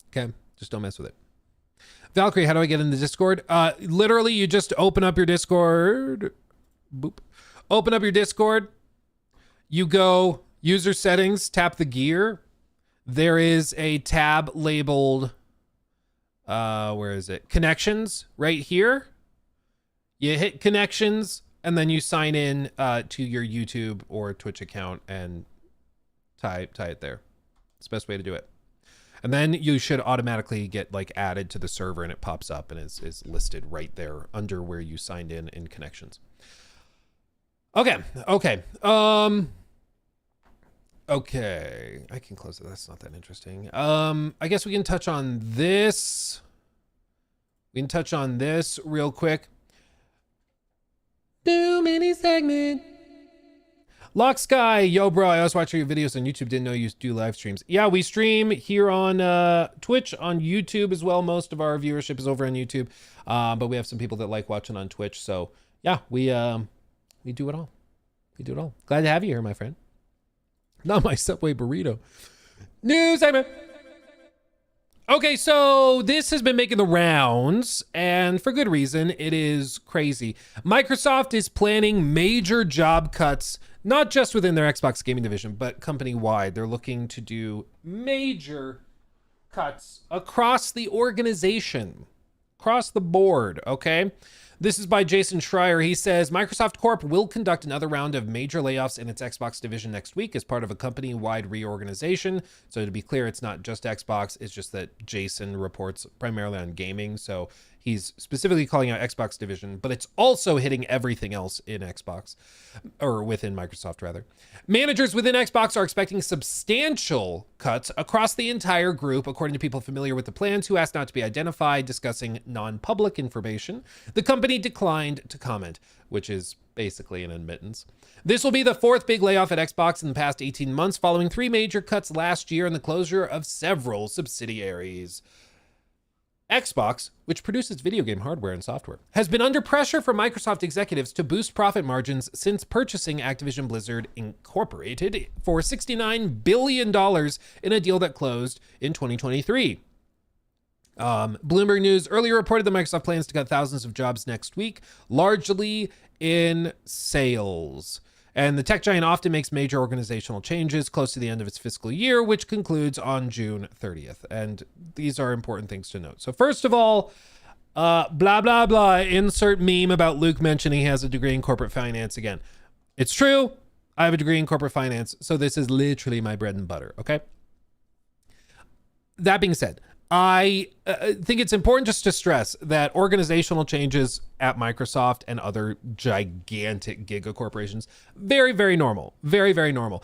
Okay? Just don't mess with it. Valkyrie, how do I get in the Discord? Literally, you just open up your Discord. Boop. Open up your Discord. You go user settings, tap the gear. There is a tab labeled, where is it? Connections right here. You hit connections and then you sign in to your YouTube or Twitch account and tie it there. It's the best way to do it. And then you should automatically get like added to the server and it pops up and is listed right there under where you signed in connections. Okay. Okay, I can close it. That's not that interesting. I guess we can touch on this. We can touch on this real quick. New mini segment. Lock Sky, yo bro, I always watch your videos on YouTube. Didn't know you do live streams. Yeah, we stream here on Twitch, on YouTube as well. Most of our viewership is over on YouTube, but we have some people that like watching on Twitch. So yeah, we do it all. We do it all. Glad to have you here, my friend. Not my Subway burrito. News segment. Okay, so this has been making the rounds, and for good reason. It is crazy. Microsoft is planning major job cuts, not just within their Xbox gaming division, but company-wide. They're looking to do major cuts across the organization, across the board, okay? This is by Jason Schreier. He says, Microsoft Corp will conduct another round of major layoffs in its Xbox division next week as part of a company-wide reorganization. So to be clear, it's not just Xbox. It's just that Jason reports primarily on gaming. So he's specifically calling out Xbox division, but it's also hitting everything else in Xbox, or within Microsoft rather. Managers within Xbox are expecting substantial cuts across the entire group, according to people familiar with the plans who asked not to be identified, discussing non-public information. The company declined to comment, which is basically an admittance. This will be the fourth big layoff at Xbox in the past 18 months, following 3 major cuts last year and the closure of several subsidiaries. Xbox, which produces video game hardware and software, has been under pressure from Microsoft executives to boost profit margins since purchasing Activision Blizzard Incorporated for $69 billion in a deal that closed in 2023. Bloomberg News earlier reported that Microsoft plans to cut thousands of jobs next week, largely in sales. And the tech giant often makes major organizational changes close to the end of its fiscal year, which concludes on June 30th. And these are important things to note. So first of all, blah, blah, blah, insert meme about Luke mentioning he has a degree in corporate finance again. It's true. I have a degree in corporate finance. So this is literally my bread and butter. Okay. That being said, I think it's important just to stress that organizational changes at Microsoft and other gigantic giga corporations, very, very normal. Very, very normal.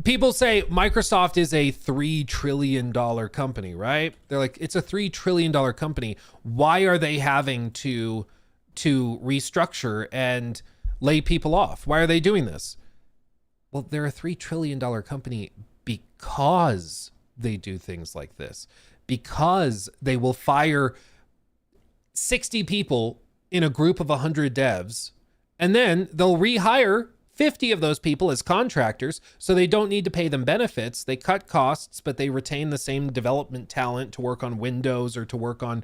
People say Microsoft is a $3 trillion company, right? They're like, it's a $3 trillion company. Why are they having to restructure and lay people off? Why are they doing this? Well, they're a $3 trillion company because they do things like this. Because they will fire 60 people in a group of 100 devs, and then they'll rehire 50 of those people as contractors, so they don't need to pay them benefits. They cut costs, but they retain the same development talent to work on Windows or to work on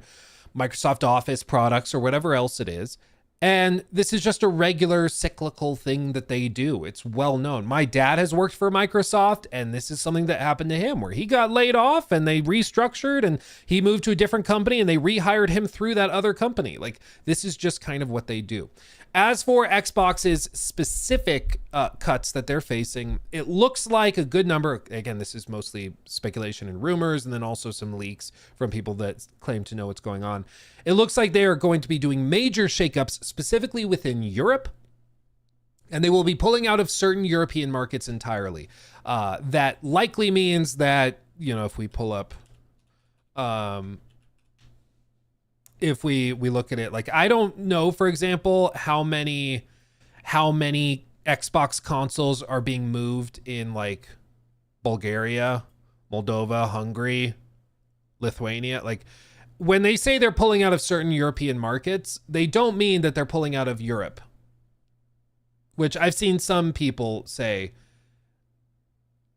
Microsoft Office products or whatever else it is. And this is just a regular cyclical thing that they do. It's well known. My dad has worked for Microsoft, and this is something that happened to him where he got laid off and they restructured and he moved to a different company and they rehired him through that other company. Like, this is just kind of what they do. As for Xbox's specific cuts that they're facing, it looks like a good number. Again, this is mostly speculation and rumors, and then also some leaks from people that claim to know what's going on. It looks like they are going to be doing major shakeups specifically within Europe, and they will be pulling out of certain European markets entirely. That likely means that, you know, if we pull up, if we look at it, like, I don't know, for example, how many Xbox consoles are being moved in like Bulgaria, Moldova, Hungary, Lithuania. Like, when they say they're pulling out of certain European markets, they don't mean that they're pulling out of Europe, which I've seen some people say,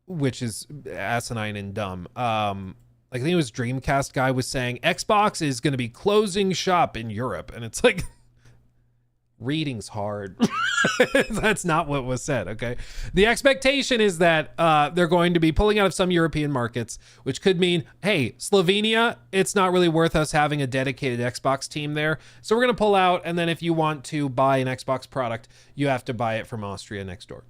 which is asinine and dumb. Like, I think it was Dreamcast guy was saying Xbox is going to be closing shop in Europe. And it's like, reading's hard. That's not what was said, okay? The expectation is that they're going to be pulling out of some European markets, which could mean, hey, Slovenia, it's not really worth us having a dedicated Xbox team there. So we're going to pull out. And then if you want to buy an Xbox product, you have to buy it from Austria next door.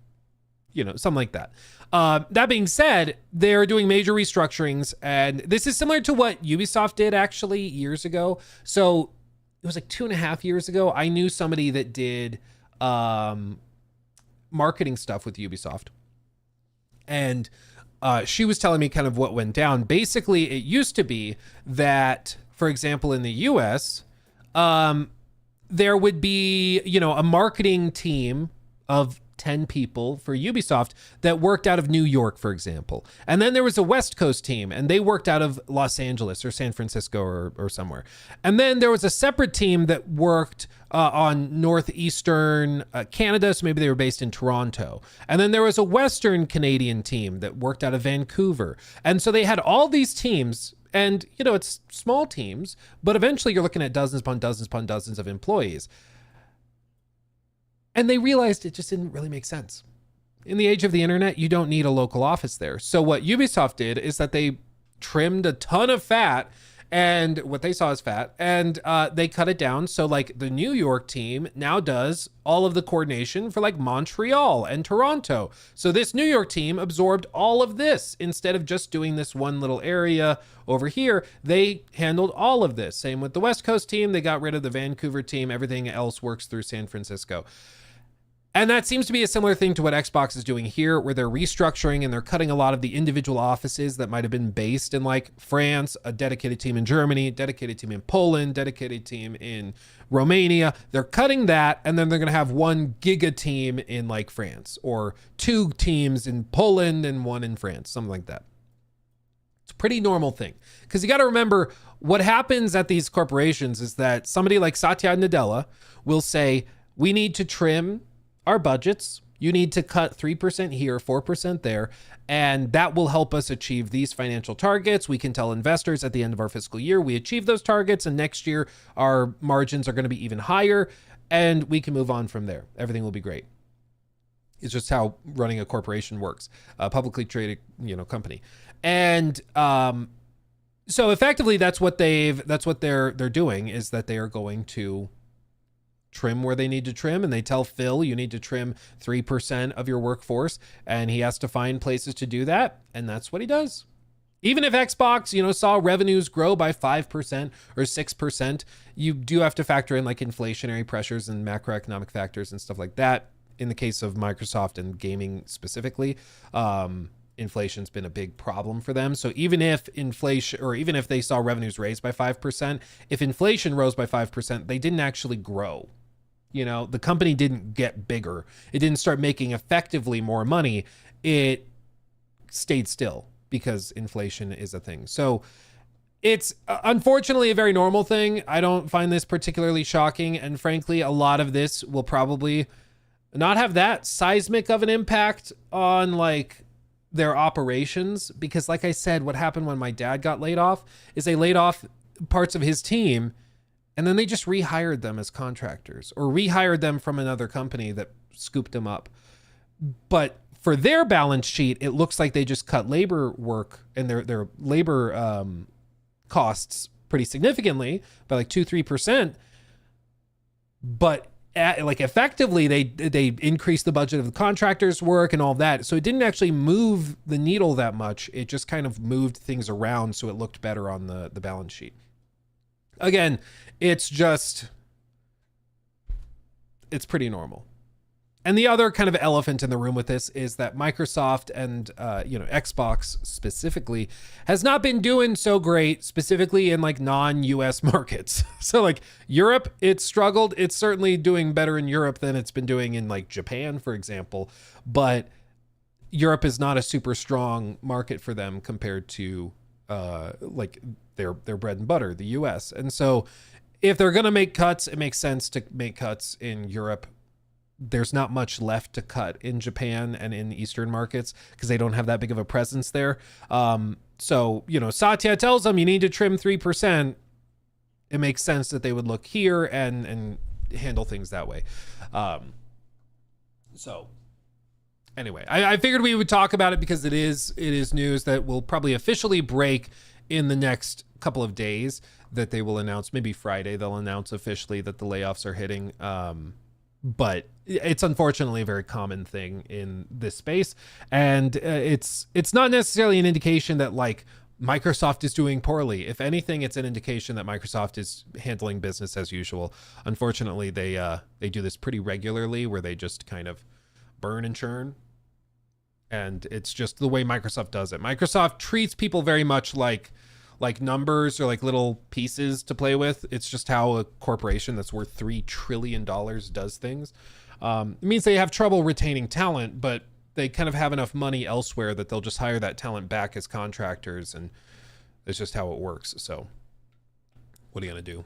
You know, something like that. That being said, they're doing major restructurings, and this is similar to what Ubisoft did actually years ago. So it was like 2.5 years ago. I knew somebody that did marketing stuff with Ubisoft, and she was telling me kind of what went down. Basically, it used to be that, for example, in the US, there would be, you know, a marketing team of 10 people for Ubisoft that worked out of New York, for example. And then there was a West Coast team, and they worked out of Los Angeles or San Francisco or somewhere. And then there was a separate team that worked on northeastern Canada, so maybe they were based in Toronto. And then there was a Western Canadian team that worked out of Vancouver. And so they had all these teams, and, you know, it's small teams, but eventually you're looking at dozens upon dozens upon dozens of employees. And they realized it just didn't really make sense. In the age of the internet, you don't need a local office there. So what Ubisoft did is that they trimmed a ton of fat, and what they saw as fat, and they cut it down. So like the New York team now does all of the coordination for like Montreal and Toronto. So this New York team absorbed all of this instead of just doing this one little area over here. They handled all of this. Same with the West Coast team. They got rid of the Vancouver team. Everything else works through San Francisco. And that seems to be a similar thing to what Xbox is doing here, where they're restructuring and they're cutting a lot of the individual offices that might have been based in like France, a dedicated team in Germany, dedicated team in Poland, dedicated team in Romania. They're cutting that, and then they're going to have one giga team in like France, or 2 teams in Poland and 1 in France, something like that. It's a pretty normal thing, because you got to remember what happens at these corporations is that somebody like Satya Nadella will say, we need to trim our budgets. You need to cut 3% here, 4% there, and that will help us achieve these financial targets. We can tell investors at the end of our fiscal year, we achieve those targets, and next year our margins are going to be even higher, and we can move on from there. Everything will be great. It's just how running a corporation works, a publicly traded, company. And so effectively that's what they're doing, is that they are going to trim where they need to trim, and they tell Phil, you need to trim 3% of your workforce, and he has to find places to do that, and that's what he does. Even if Xbox, saw revenues grow by 5% or 6%, you do have to factor in like inflationary pressures and macroeconomic factors and stuff like that. In the case of Microsoft and gaming specifically, inflation's been a big problem for them. So even if even if they saw revenues raised by 5%, if inflation rose by 5%, they didn't actually grow. The company didn't get bigger. It didn't start making effectively more money. It stayed still because inflation is a thing. So it's unfortunately a very normal thing. I don't find this particularly shocking. And frankly, a lot of this will probably not have that seismic of an impact on like their operations, because like I said, what happened when my dad got laid off is they laid off parts of his team, and then they just rehired them as contractors or rehired them from another company that scooped them up. But for their balance sheet, it looks like they just cut labor work and their labor costs pretty significantly by like 2-3%. But effectively, they increased the budget of the contractors' work and all that. So it didn't actually move the needle that much. It just kind of moved things around so it looked better on the balance sheet. Again, it's pretty normal. And the other kind of elephant in the room with this is that Microsoft and Xbox specifically has not been doing so great, specifically in like non-US markets. So like Europe, it's struggled. It's certainly doing better in Europe than it's been doing in like Japan, for example. But Europe is not a super strong market for them compared to like their bread and butter, the US. And so if they're going to make cuts, it makes sense to make cuts in Europe. There's not much left to cut in Japan and in Eastern markets because they don't have that big of a presence there. So, Satya tells them you need to trim 3%. It makes sense that they would look here and handle things that way. So anyway, I figured we would talk about it because it is news that will probably officially break in the next couple of days, that they will announce. Maybe Friday they'll announce officially that the layoffs are hitting. But it's unfortunately a very common thing in this space. And it's not necessarily an indication that like Microsoft is doing poorly. If anything, it's an indication that Microsoft is handling business as usual. Unfortunately, they do this pretty regularly, where they just kind of burn and churn. And it's just the way Microsoft does it. Microsoft treats people very much like numbers or like little pieces to play with. It's just how a corporation that's worth $3 trillion does things. It means they have trouble retaining talent, but they kind of have enough money elsewhere that they'll just hire that talent back as contractors, and it's just how it works. So what are you going to do?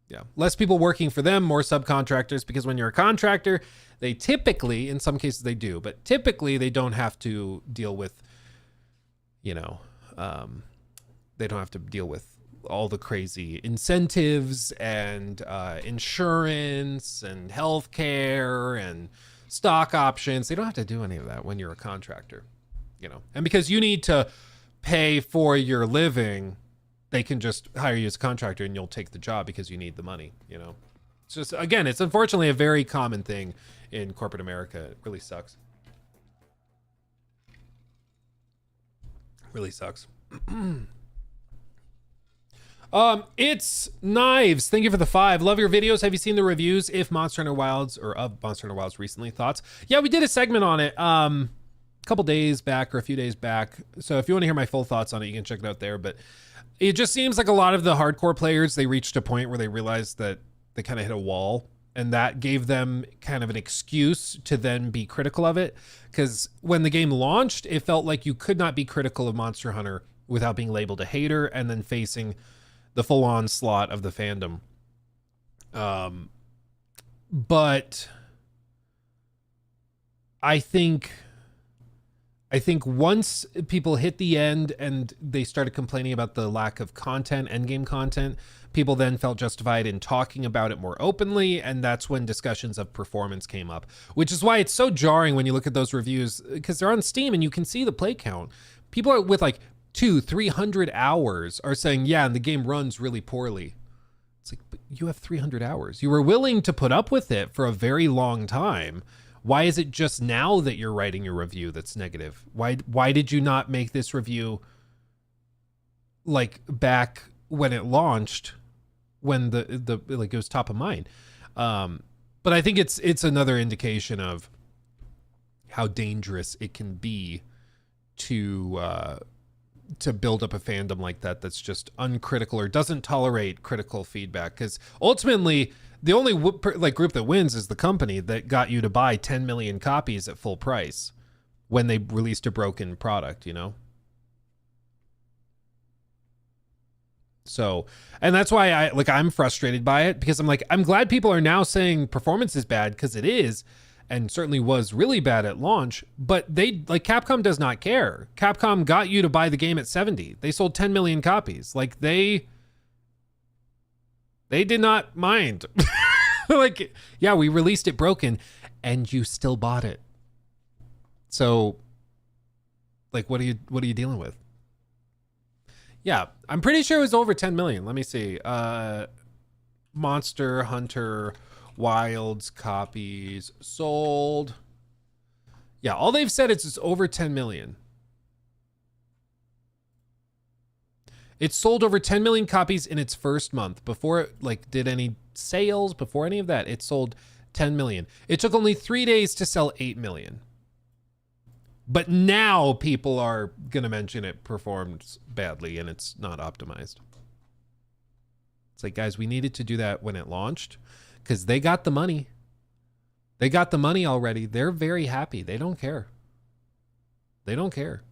Yeah. Less people working for them, more subcontractors, because when you're a contractor, they typically, in some cases they do, but typically they don't have to deal with, they don't have to deal with all the crazy incentives and insurance and healthcare and stock options. They don't have to do any of that when you're a contractor, and because you need to pay for your living, they can just hire you as a contractor and you'll take the job because you need the money. It's just, again, it's unfortunately a very common thing in corporate America. It really sucks. Really sucks. It's Knives. Thank you for the 5. Love your videos. Have you seen the reviews if Monster Hunter Wilds or of Monster Hunter Wilds recently? Thoughts? Yeah, we did a segment on it a couple days back or a few days back. So if you want to hear my full thoughts on it, you can check it out there. But it just seems like a lot of the hardcore players, they reached a point where they realized that they kind of hit a wall, and that gave them kind of an excuse to then be critical of it. Because when the game launched, it felt like you could not be critical of Monster Hunter without being labeled a hater and then facing the full onslaught of the fandom. But I think once people hit the end and they started complaining about the lack of content, endgame content, people then felt justified in talking about it more openly, and that's when discussions of performance came up, which is why it's so jarring when you look at those reviews, because they're on Steam and you can see the play count. People are with like 200-300 hours are saying, yeah, and the game runs really poorly. It's like, but you have 300 hours. You were willing to put up with it for a very long time. Why is it just now that you're writing your review that's negative? Why did you not make this review like back when it launched, when the like it was top of mind? But I think it's another indication of how dangerous it can be to build up a fandom like that that's just uncritical or doesn't tolerate critical feedback. Because ultimately, the only group that wins is the company that got you to buy 10 million copies at full price when they released a broken product, So, and that's why I'm frustrated by it, because I'm glad people are now saying performance is bad, because it is, and certainly was really bad at launch, but Capcom does not care. Capcom got you to buy the game at 70. They sold 10 million copies. They did not mind. Yeah, we released it broken and you still bought it. So what are you dealing with? Yeah, I'm pretty sure it was over 10 million. Let me see. Monster Hunter Wilds copies sold. Yeah, all they've said is it's over 10 million. It sold over 10 million copies in its first month before it did any sales, before any of that. It sold 10 million. It took only 3 days to sell 8 million. But now people are going to mention it performed badly and it's not optimized. It's like, guys, we needed to do that when it launched because they got the money. They got the money already. They're very happy. They don't care. They don't care.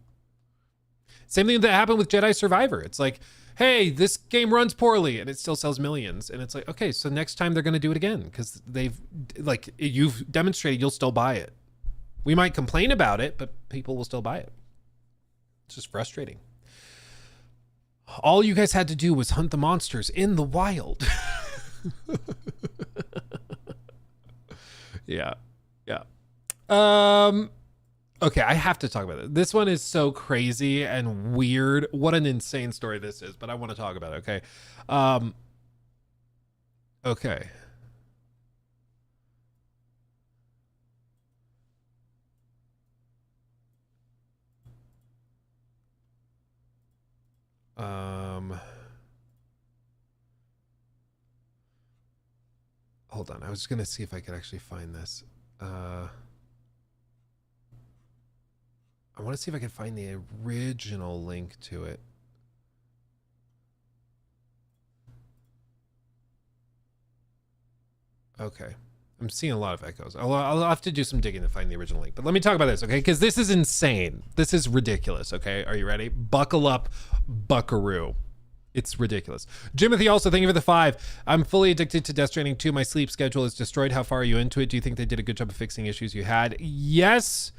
Same thing that happened with Jedi Survivor. It's like, hey, this game runs poorly and it still sells millions. And it's like, okay, so next time they're going to do it again because you've demonstrated you'll still buy it. We might complain about it, but people will still buy it. It's just frustrating. All you guys had to do was hunt the monsters in the wild. Yeah. Okay, I have to talk about it. This one is so crazy and weird. What an insane story this is, but I want to talk about it, okay? Okay. Hold on. I was going to see if I could actually find this. I want to see if I can find the original link to it. Okay. I'm seeing a lot of echoes. I'll have to do some digging to find the original link. But let me talk about this, okay? Because this is insane. This is ridiculous, okay? Are you ready? Buckle up, buckaroo. It's ridiculous. Jimothy also, thank you for the 5. I'm fully addicted to Death Stranding 2. My sleep schedule is destroyed. How far are you into it? Do you think they did a good job of fixing issues you had? Yes,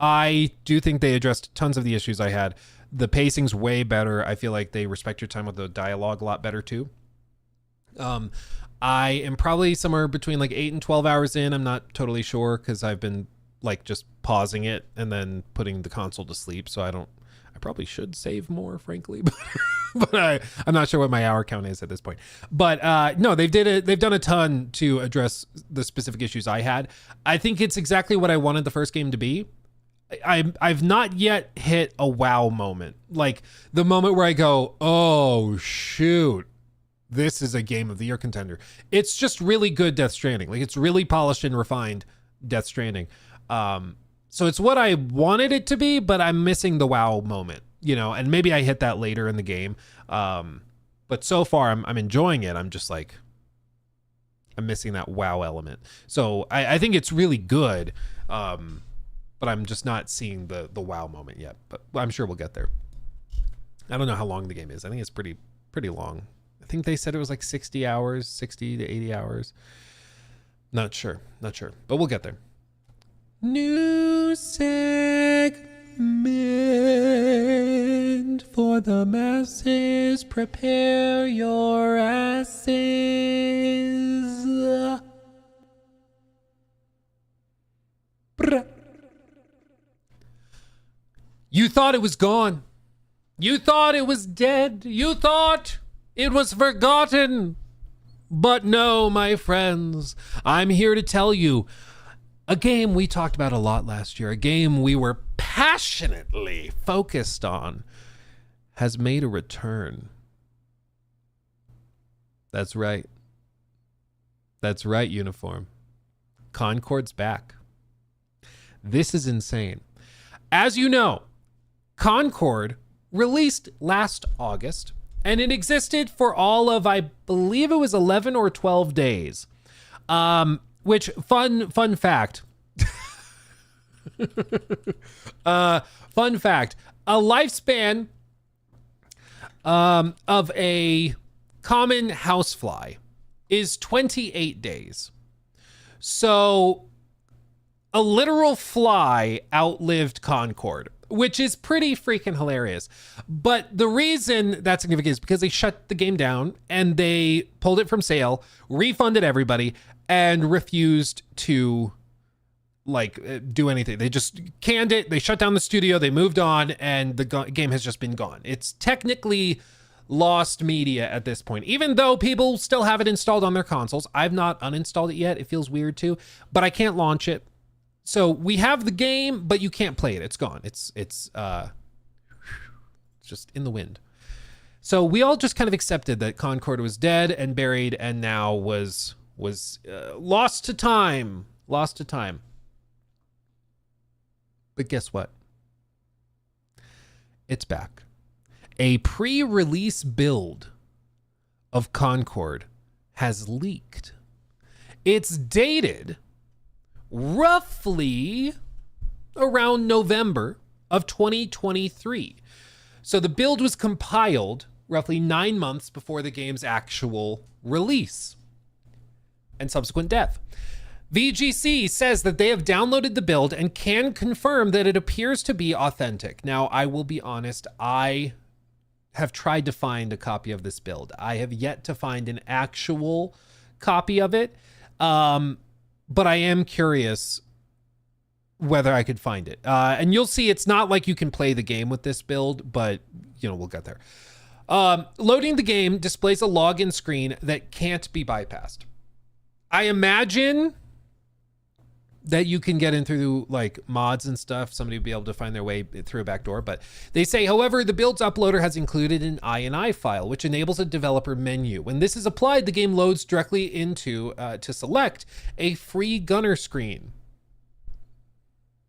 I do think they addressed tons of the issues I had. The pacing's way better. I feel like they respect your time with the dialogue a lot better too. I am probably somewhere between like 8 and 12 hours in. I'm not totally sure because I've been like just pausing it and then putting the console to sleep. So I probably should save more, frankly, but I'm not sure what my hour count is at this point. But no, they've done a ton to address the specific issues I had. I think it's exactly what I wanted the first game to be. I've not yet hit a wow moment, like the moment where I go, oh shoot, this is a game of the year contender. It's just really good Death Stranding. Like it's really polished and refined Death Stranding. So it's what I wanted it to be, but I'm missing the wow moment, you know, and maybe I hit that later in the game. But so far I'm enjoying it. I'm just like, I'm missing that wow element. So I think it's really good. But I'm just not seeing the wow moment yet, but I'm sure we'll get there. I don't know how long the game is. I think it's pretty long. I think they said it was like 60 hours, 60 to 80 hours. Not sure, but we'll get there. New segment for the masses. Prepare your asses. You thought it was gone. You thought it was dead. You thought it was forgotten. But no, my friends, I'm here to tell you, a game we talked about a lot last year, a game we were passionately focused on, has made a return. That's right. That's right, Uniform. Concord's back. This is insane. As you know, Concord released last August, and it existed for all of, I believe it was 11 or 12 days. Which, fun fact. Fun fact. A lifespan of a common housefly is 28 days. So a literal fly outlived Concord, which is pretty freaking hilarious. But the reason that's significant is because they shut the game down and they pulled it from sale, refunded everybody, and refused to do anything. They just canned it. They shut down the studio. They moved on, and the game has just been gone. It's technically lost media at this point, even though people still have it installed on their consoles. I've not uninstalled it yet. It feels weird too, but I can't launch it. So we have the game, but you can't play it. It's gone. It's just in the wind. So we all just kind of accepted that Concord was dead and buried, and now was lost to time. Lost to time. But guess what? It's back. A pre-release build of Concord has leaked. It's dated roughly around November of 2023. So the build was compiled roughly 9 months before the game's actual release and subsequent death. VGC says that they have downloaded the build and can confirm that it appears to be authentic. Now, I will be honest, I have tried to find a copy of this build. I have yet to find an actual copy of it. But I am curious whether I could find it. And you'll see it's not like you can play the game with this build, but we'll get there. Loading the game displays a login screen that can't be bypassed. I imagine that you can get in through mods and stuff. Somebody will be able to find their way through a back door. But they say, however, the build's uploader has included an INI file, which enables a developer menu. When this is applied, the game loads directly into to select a free gunner screen.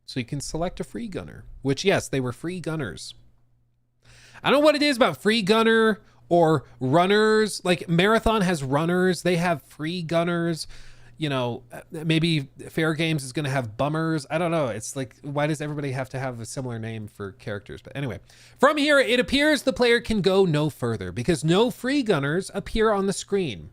So you can select a free gunner, which, yes, they were free gunners. I don't know what it is about free gunner or runners. Like Marathon has runners. They have free gunners. you know, maybe Fair Games is going to have bummers. I don't know. It's like, why does everybody have to have a similar name for characters? But anyway, from here, it appears the player can go no further because no free gunners appear on the screen,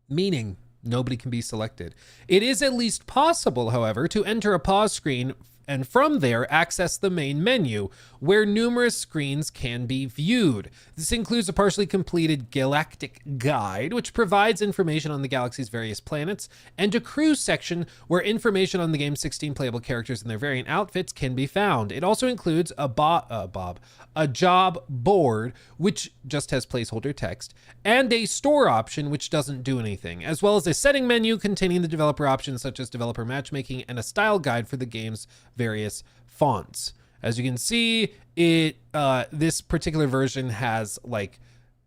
meaning nobody can be selected. It is at least possible, however, to enter a pause screen and from there access the main menu where numerous screens can be viewed. This includes a partially completed galactic guide, which provides information on the galaxy's various planets, and a crew section where information on the game's 16 playable characters and their variant outfits can be found. It also includes a job board, which just has placeholder text, and a store option, which doesn't do anything, as well as a setting menu containing the developer options such as developer matchmaking and a style guide for the game's various fonts. As you can see, this particular version has like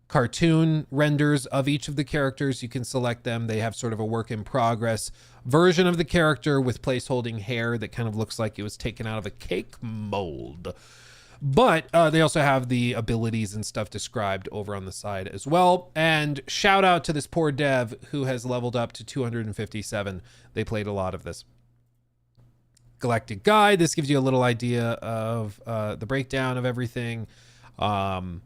cartoon renders of each of the characters. You can select them. They have sort of a work in progress version of the character with placeholding hair that kind of looks like it was taken out of a cake mold. But they also have the abilities and stuff described over on the side as well. And shout out to this poor dev who has leveled up to 257. They played a lot of this. Galactic Guide. This gives you a little idea of the breakdown of everything. I'm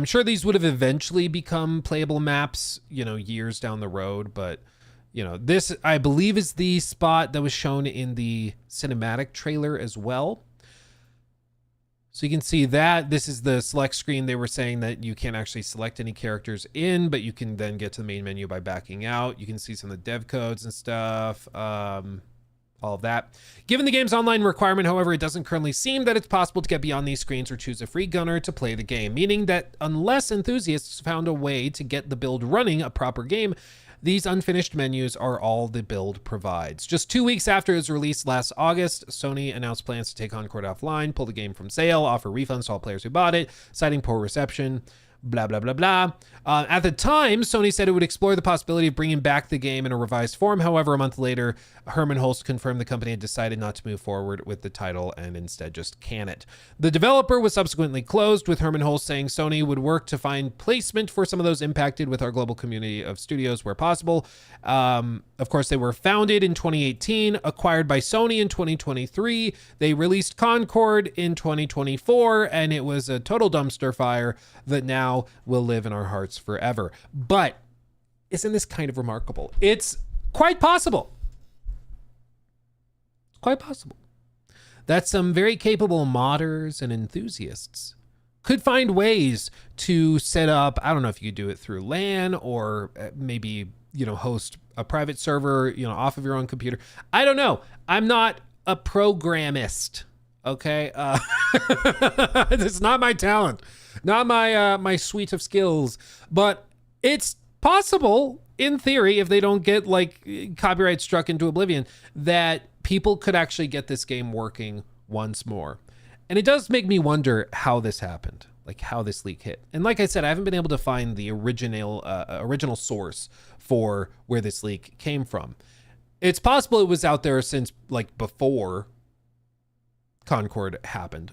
sure these would have eventually become playable maps, you know, years down the road. But, you know, this, I believe, is the spot that was shown in the cinematic trailer as well. So you can see that this is the select screen. They were saying that you can't actually select any characters in, but you can then get to the main menu by backing out. You can see some of the dev codes and stuff. All of that. Given the game's online requirement, however, it doesn't currently seem that it's possible to get beyond these screens or choose a free gunner to play the game, meaning that unless enthusiasts found a way to get the build running a proper game, these unfinished menus are all the build provides. Just 2 weeks after its release last August, Sony announced plans to take Concord offline, pull the game from sale, offer refunds to all players who bought it, citing poor reception. Blah, blah, blah, blah. At the time, Sony said it would explore the possibility of bringing back the game in a revised form. However, a month later, Hermen Hulst confirmed the company had decided not to move forward with the title and instead just can it. The developer was subsequently closed, with Hermen Hulst saying Sony would work to find placement for some of those impacted with our global community of studios where possible. Of course, they were founded in 2018, acquired by Sony in 2023. They released Concord in 2024, and it was a total dumpster fire that now will live in our hearts forever. But isn't this kind of remarkable? It's quite possible. Quite possible that some very capable modders and enthusiasts could find ways to set up, I don't know if you could do it through LAN or maybe, you know, host a private server, you know, off of your own computer. I don't know. I'm not a programmist. Okay. It's not my talent, not my suite of skills, but it's possible in theory, if they don't get like copyright struck into oblivion, that people could actually get this game working once more. And it does make me wonder how this happened, like how this leak hit. And like I said, I haven't been able to find the original source for where this leak came from. It's possible it was out there since like before Concord happened.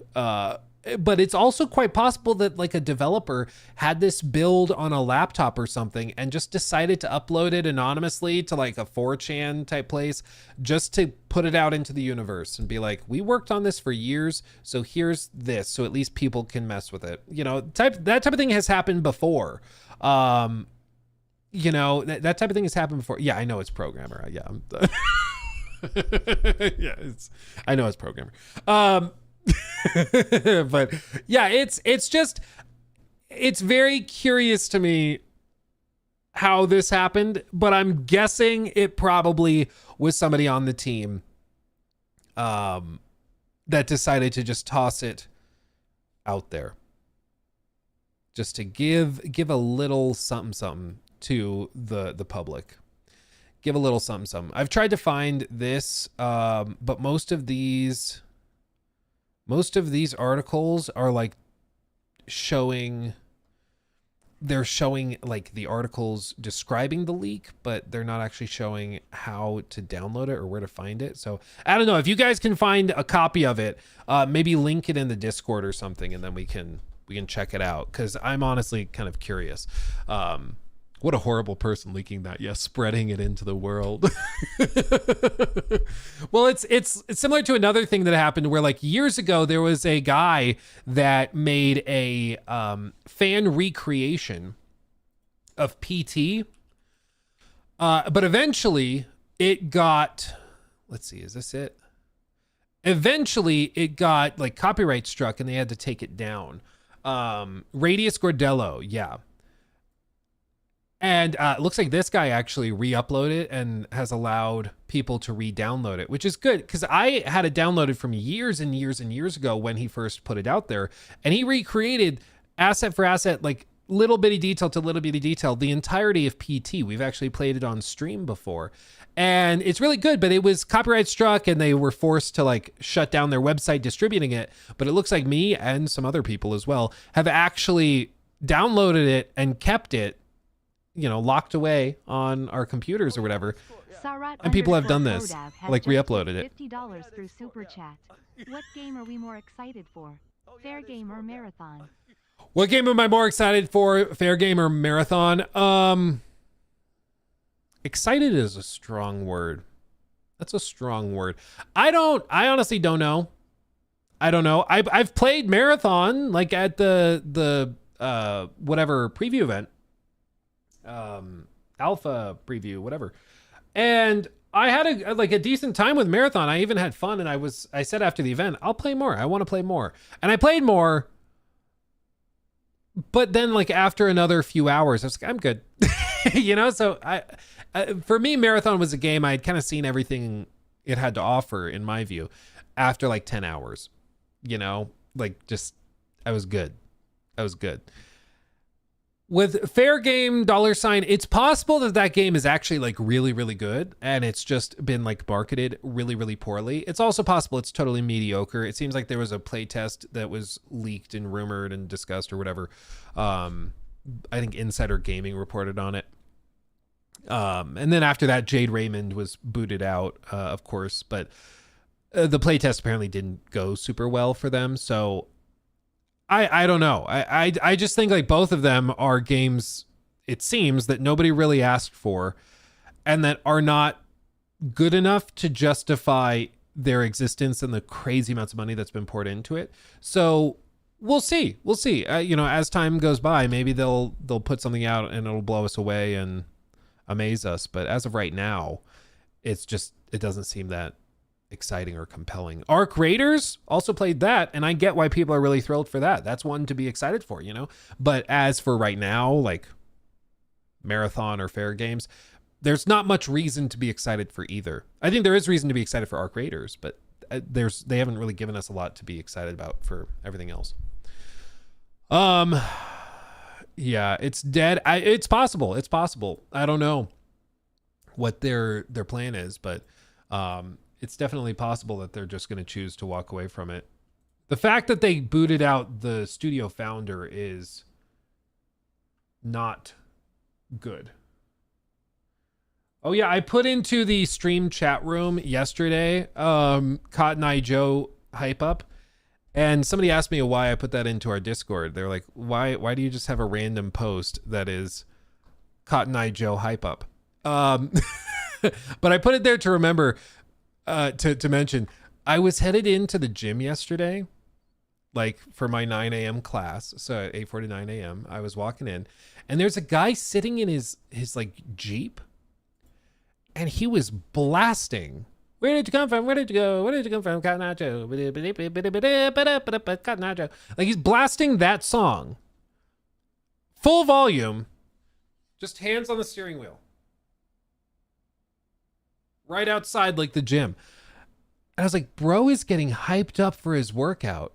But it's also quite possible that like a developer had this build on a laptop or something and just decided to upload it anonymously to like a 4chan type place just to put it out into the universe and be like, we worked on this for years, so here's this, so at least people can mess with it. You know, that type of thing has happened before. You know, that type of thing has happened before. Yeah, I know it's programmer. Yeah. Yeah, I know it's programmer. But yeah, it's very curious to me how this happened, but I'm guessing it probably was somebody on the team that decided to just toss it out there just to give a little something to the public. Give a little something. I've tried to find this, but most of these articles are like showing like the articles describing the leak, but they're not actually showing how to download it or where to find it. So I don't know if you guys can find a copy of it, maybe link it in the Discord or something, and then we can check it out, because I'm honestly kind of curious What a horrible person leaking that. Yes, spreading it into the world. Well, it's similar to another thing that happened where like years ago there was a guy that made a fan recreation of PT. But eventually it got, let's see, is this it? Eventually it got like copyright struck and they had to take it down. Radius Gordello, yeah. And it looks like this guy actually re-uploaded it and has allowed people to re-download it, which is good because I had it downloaded from years and years and years ago when he first put it out there. And he recreated asset for asset, like little bitty detail to little bitty detail, the entirety of PT. We've actually played it on stream before. And it's really good, but it was copyright struck and they were forced to like shut down their website distributing it. But it looks like me and some other people as well have actually downloaded it and kept it, you know, locked away on our computers or whatever. And people have done this, like re-uploaded it. $50 through Super Chat. What game are we more excited for? Fair Game or Marathon? What game am I more excited for? Fair Game or Marathon? Excited is a strong word. That's a strong word. I honestly don't know. I don't know. I've played Marathon like at the whatever preview event. Alpha preview, whatever. And I had a decent time with Marathon. I even had fun and I said after the event, I'll play more. I want to play more. And I played more. But then like after another few hours, I was like, I'm good. You know, so for me, Marathon was a game I had kind of seen everything it had to offer in my view after like 10 hours, you know, like just, I was good. With Fair Game $, it's possible that game is actually like really, really good and it's just been like marketed really, really poorly. It's also possible it's totally mediocre. It seems like there was a playtest that was leaked and rumored and discussed or whatever. I think Insider Gaming reported on it. And then after that, Jade Raymond was booted out, of course, but the playtest apparently didn't go super well for them. So I don't know. I just think like both of them are games, it seems, that nobody really asked for and that are not good enough to justify their existence and the crazy amounts of money that's been poured into it. So we'll see. You know, as time goes by, maybe they'll put something out and it'll blow us away and amaze us. But as of right now, it doesn't seem that exciting or compelling. Arc Raiders also played that, and I get why people are really thrilled for that. That's one to be excited for, you know. But as for right now, like Marathon or Fair Games, there's not much reason to be excited for either. I think there is reason to be excited for Arc Raiders, but they haven't really given us a lot to be excited about for everything else. Yeah, it's dead. It's possible. I don't know what their plan is, but it's definitely possible that they're just going to choose to walk away from it. The fact that they booted out the studio founder is not good. Oh yeah, I put into the stream chat room yesterday, Cotton Eye Joe hype up, and somebody asked me why I put that into our Discord. They're like, why do you just have a random post that is Cotton Eye Joe hype up? But I put it there to remember, to mention, I was headed into the gym yesterday, like for my 9 a.m. class. So at 8:49 a.m. I was walking in, and there's a guy sitting in his like Jeep, and he was blasting. Where did you come from? Where did you go? Where did you come from? Cotton Eye Joe. Cotton Eye Joe. Like he's blasting that song, full volume, just hands on the steering wheel, right outside like the gym. And I was like, bro is getting hyped up for his workout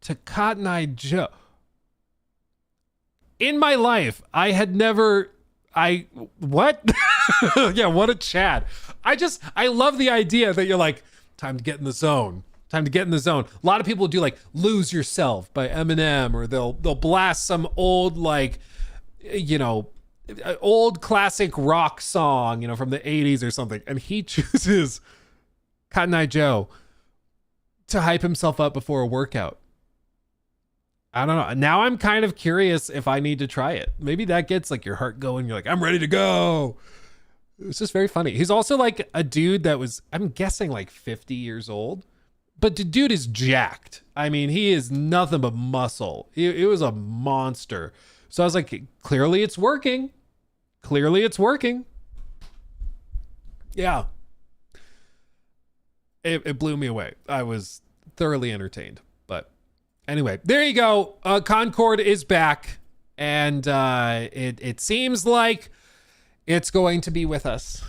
to Cotton Eye Joe. In my life, I had never, what? Yeah, what a Chad. I love the idea that you're like, time to get in the zone. Time to get in the zone. A lot of people do like Lose Yourself by Eminem, or they'll blast some old, like, you know, old classic rock song, you know, from the 80s or something. And he chooses Cotton Eye Joe to hype himself up before a workout. I don't know. Now I'm kind of curious if I need to try it. Maybe that gets like your heart going. You're like, I'm ready to go. It's just very funny. He's also like a dude that was, I'm guessing, like 50 years old. But the dude is jacked. I mean, he is nothing but muscle. It was a monster. So I was like, clearly it's working. Clearly it's working. Yeah. It blew me away. I was thoroughly entertained. But anyway, there you go. Concord is back. And it seems like it's going to be with us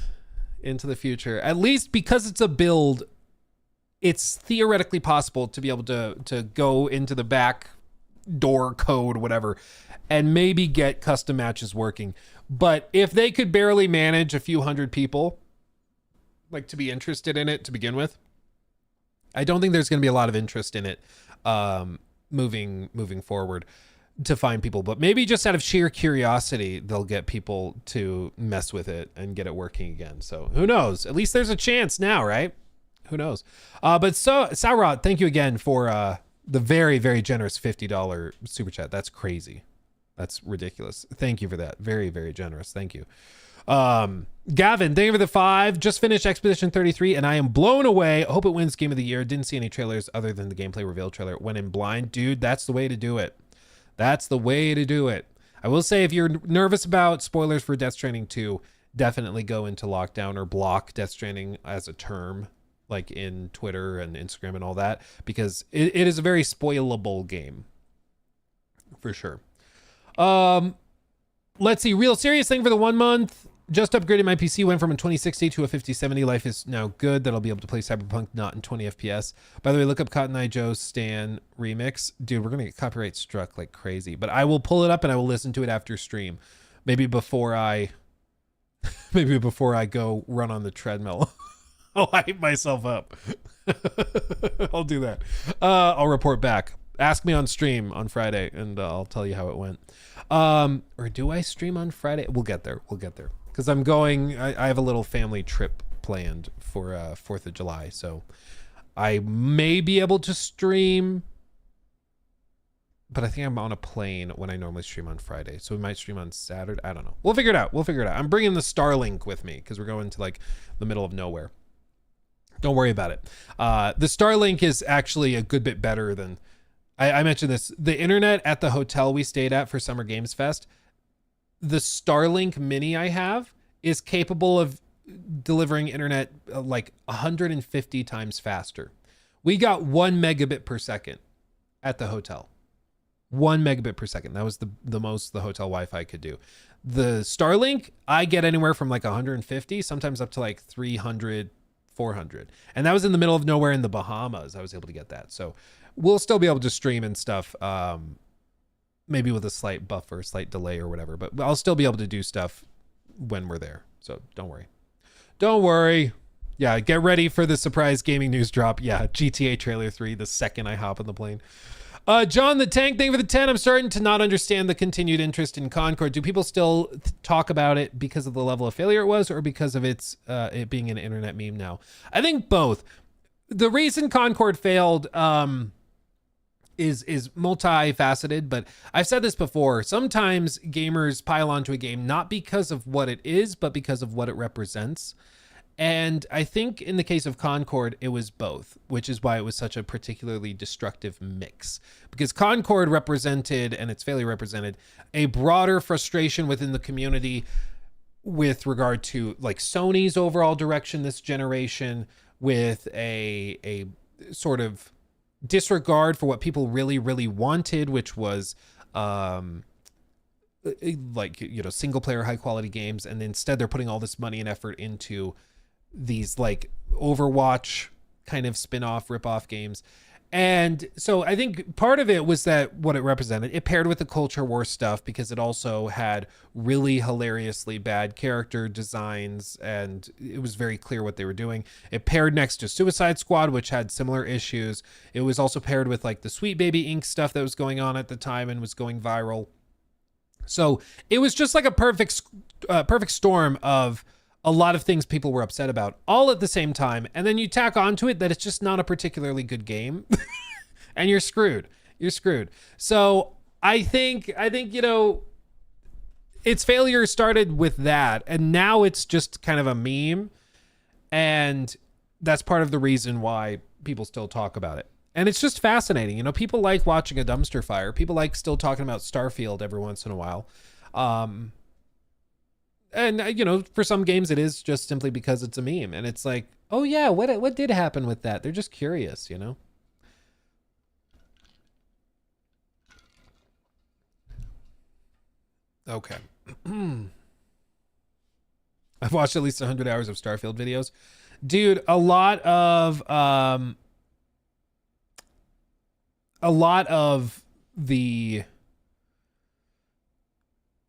into the future. At least because it's a build, it's theoretically possible to be able to go into the back door code, whatever, and maybe get custom matches working. But if they could barely manage a few hundred people, like, to be interested in it to begin with, I don't think there's going to be a lot of interest in it moving forward to find people. But maybe just out of sheer curiosity, they'll get people to mess with it and get it working again. So who knows? At least there's a chance now, right? Who knows? But so Saurod, thank you again for the very, very generous $50 super chat. That's crazy. That's ridiculous. Thank you for that. Very, very generous. Thank you. Gavin, thank you for the 5. Just finished Expedition 33 and I am blown away. I hope it wins Game of the Year. Didn't see any trailers other than the gameplay reveal trailer. Went in blind. Dude, that's the way to do it. That's the way to do it. I will say, if you're nervous about spoilers for Death Stranding 2, definitely go into lockdown or block Death Stranding as a term, like in Twitter and Instagram and all that, because it is a very spoilable game for sure. Let's see. Real serious thing for the 1 month. Just upgraded my PC. Went from a 2060 to a 5070. Life is now good. That'll be able to play Cyberpunk not in 20 FPS. By the way, look up Cotton Eye Joe's Stan remix. Dude, we're going to get copyright struck like crazy. But I will pull it up and I will listen to it after stream. Maybe before I go run on the treadmill. I'll hype myself up. I'll do that. I'll report back. Ask me on stream on Friday and I'll tell you how it went. Or do I stream on Friday? We'll get there. Because I'm going, I have a little family trip planned for 4th of July. So I may be able to stream, but I think I'm on a plane when I normally stream on Friday. So we might stream on Saturday. I don't know. We'll figure it out. I'm bringing the Starlink with me because we're going to like the middle of nowhere. Don't worry about it. The Starlink is actually a good bit better than, I mentioned this, the internet at the hotel we stayed at for Summer Games Fest. The Starlink Mini I have is capable of delivering internet like 150 times faster. We got 1 megabit per second at the hotel. 1 megabit per second. That was the most the hotel Wi-Fi could do. The Starlink, I get anywhere from like 150, sometimes up to like 300, 400. And that was in the middle of nowhere in the Bahamas. I was able to get that. So we'll still be able to stream and stuff. Maybe with a slight buffer, slight delay or whatever, but I'll still be able to do stuff when we're there. So don't worry. Yeah, get ready for the surprise gaming news drop. Yeah, GTA trailer 3 the second I hop on the plane. John the Tank, thank you for the 10. I'm starting to not understand the continued interest in Concord. Do people still talk about it because of the level of failure it was, or because of it being an internet meme now? I think both. The reason Concord failed is multifaceted, but I've said this before. Sometimes gamers pile onto a game not because of what it is, but because of what it represents. And I think in the case of Concord, it was both, which is why it was such a particularly destructive mix. Because Concord represented, and its failure represented, a broader frustration within the community with regard to like Sony's overall direction this generation, with a sort of disregard for what people really, really wanted, which was like, you know, single player high quality games. And instead they're putting all this money and effort into these like Overwatch kind of spin-off, rip-off games. And so I think part of it was that what it represented, it paired with the culture war stuff because it also had really hilariously bad character designs and it was very clear what they were doing. It paired next to Suicide Squad, which had similar issues. It was also paired with like the Sweet Baby Inc. stuff that was going on at the time and was going viral. So it was just like a perfect storm of a lot of things people were upset about all at the same time. And then you tack onto it that it's just not a particularly good game and you're screwed. you're screwed. So I think, you know, its failure started with that, and now it's just kind of a meme, and that's part of the reason why people still talk about it. And it's just fascinating. You know, people like watching a dumpster fire. People like still talking about Starfield every once in a while. And, you know, for some games it is just simply because it's a meme. And it's like, oh yeah, what did happen with that? They're just curious, you know? Okay. I've watched at least 100 hours of Starfield videos. Dude, a lot of the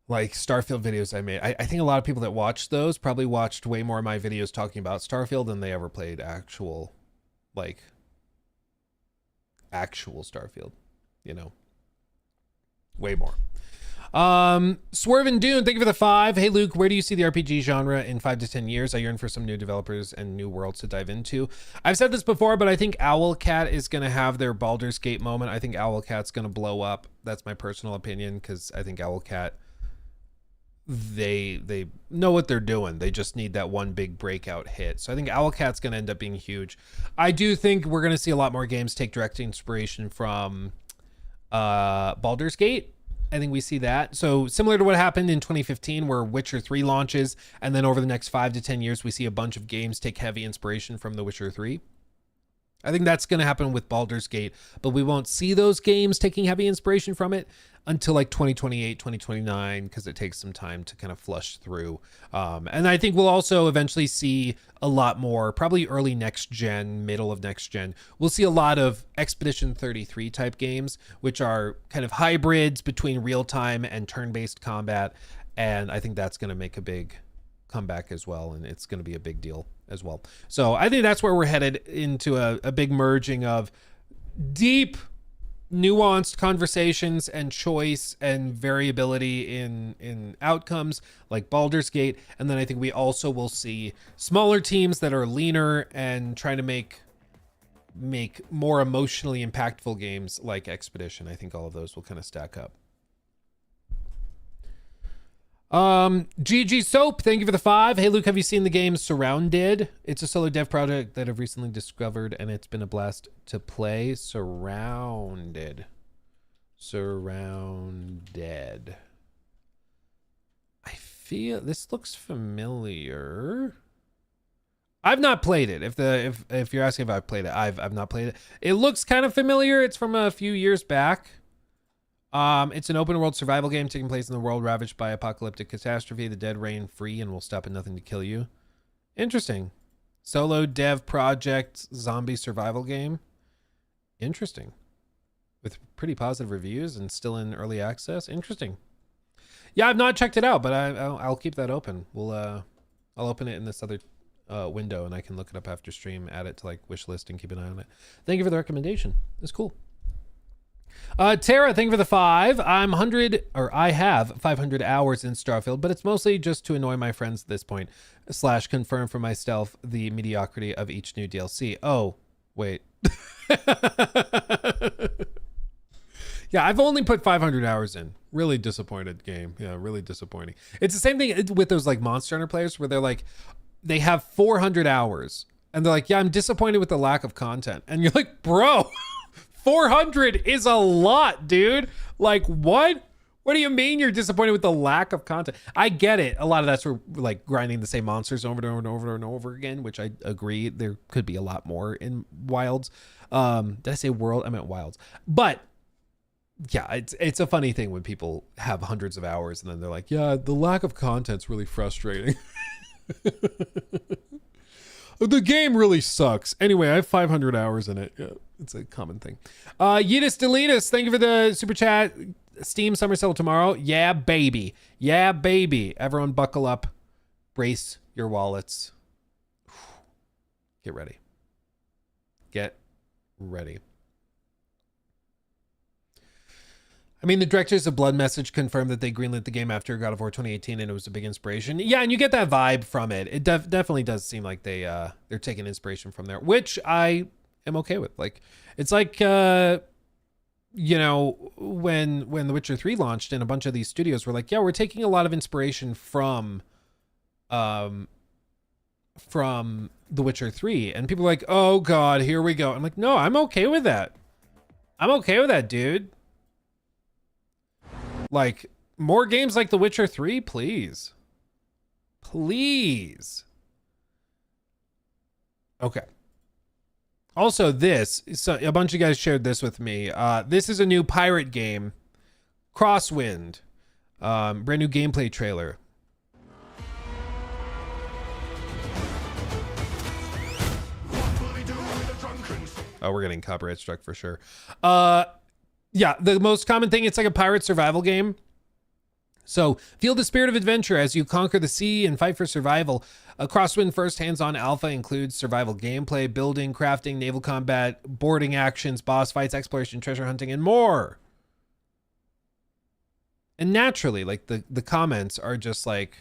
like Starfield videos I made, I think a lot of people that watched those probably watched way more of my videos talking about Starfield than they ever played actual Starfield, you know, way more. Swervin' Dune, thank you for the 5. Hey Luke, where do you see the RPG genre in 5 to 10 years? I yearn for some new developers and new worlds to dive into. I've said this before, but I think Owlcat is going to have their Baldur's Gate moment. I think Owlcat's going to blow up. That's my personal opinion, because I think Owlcat, they know what they're doing. They just need that one big breakout hit. So I think Owlcat's going to end up being huge. I do think we're going to see a lot more games take direct inspiration from Baldur's Gate. I think we see that. So similar to what happened in 2015 where Witcher 3 launches, and then over the next 5 to 10 years we see a bunch of games take heavy inspiration from The Witcher 3. I think that's going to happen with Baldur's Gate, but we won't see those games taking heavy inspiration from it until like 2028, 2029, because it takes some time to kind of flush through. And I think we'll also eventually see a lot more, probably early next gen, middle of next gen. We'll see a lot of Expedition 33 type games, which are kind of hybrids between real-time and turn-based combat. And I think that's going to make a big comeback as well, and it's going to be a big deal as well. So I think that's where we're headed, into a big merging of deep, nuanced conversations and choice and variability in outcomes like Baldur's Gate. And then I think we also will see smaller teams that are leaner and trying to make more emotionally impactful games like Expedition. I think all of those will kind of stack up. GG Soap, thank you for the 5. Hey Luke, have you seen the game Surrounded? It's a solo dev project that I've recently discovered, and it's been a blast to play. Surrounded. I feel this looks familiar. I've not played it. If you're asking if I've played it, I've not played it. It looks kind of familiar. It's from a few years back. It's an open world survival game taking place in the world ravaged by apocalyptic catastrophe. The dead reign free and will stop at nothing to kill you. Interesting. Solo dev project zombie survival game. Interesting. With pretty positive reviews and still in early access. Interesting. Yeah, I've not checked it out, but I'll keep that open. I'll open it in this other window and I can look it up after stream, add it to like wish list and keep an eye on it. Thank you for the recommendation. It's cool. Tara, thank you for the 5. I have 500 hours in Starfield, but it's mostly just to annoy my friends at this point, / confirm for myself the mediocrity of each new DLC. Oh, wait. Yeah, I've only put 500 hours in. Really disappointed game. Yeah, really disappointing. It's the same thing with those like Monster Hunter players where they're like, they have 400 hours and they're like, yeah, I'm disappointed with the lack of content. And you're like, bro, 400 is a lot, dude. Like, what? What do you mean you're disappointed with the lack of content? I get it. A lot of that's for like grinding the same monsters over and over and over and over again, which I agree. There could be a lot more in Wilds. Did I say World? I meant Wilds. But yeah, it's a funny thing when people have hundreds of hours and then they're like, yeah, the lack of content's really frustrating. The game really sucks. Anyway, I have 500 hours in it. Yeah, it's a common thing. Yeetus Deletus, thank you for the super chat. Steam Summer Sale tomorrow. Yeah, baby. Yeah, baby. Everyone buckle up. Brace your wallets. Get ready. Get ready. I mean, the directors of Blood Message confirmed that they greenlit the game after God of War 2018, and it was a big inspiration. Yeah, and you get that vibe from it. It definitely does seem like they're taking inspiration from there, which I am okay with. Like, it's like, you know, when The Witcher 3 launched and a bunch of these studios were like, yeah, we're taking a lot of inspiration from The Witcher 3. And people are like, oh God, here we go. I'm like, no, I'm okay with that. I'm okay with that, dude. Like, more games like The Witcher 3, please. Please. Okay. Also, so a bunch of guys shared this with me. This is a new pirate game, Crosswind. Brand new gameplay trailer. Oh, we're getting copyright struck for sure. Yeah, the most common thing, it's like a pirate survival game. So feel the spirit of adventure as you conquer the sea and fight for survival. A Crosswind first hands-on alpha includes survival gameplay, building, crafting, naval combat, boarding actions, boss fights, exploration, treasure hunting, and more. And naturally, like the comments are just like,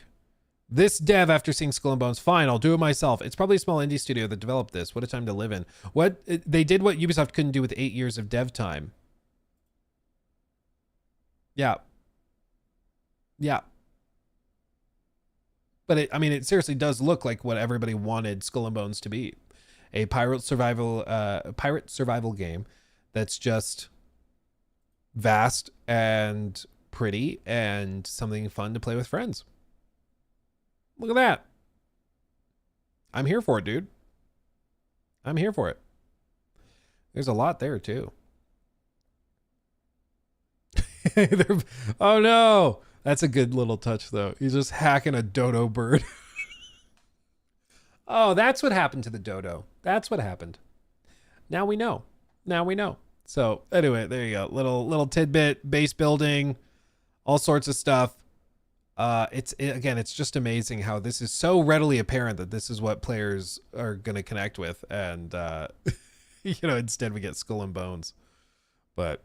this dev, after seeing Skull and Bones, fine, I'll do it myself. It's probably a small indie studio that developed this. What a time to live in. They did what Ubisoft couldn't do with 8 years of dev time. Yeah. Yeah. But it seriously does look like what everybody wanted Skull and Bones to be. A pirate survival game that's just vast and pretty and something fun to play with friends. Look at that. I'm here for it, dude. I'm here for it. There's a lot there too. Oh no. That's a good little touch, though. He's just hacking a dodo bird. Oh, that's what happened to the dodo. That's what happened. Now we know. Now we know. So anyway, there you go. Little tidbit, base building, all sorts of stuff. Again, it's just amazing how this is so readily apparent that this is what players are going to connect with. And, instead we get Skull and Bones. But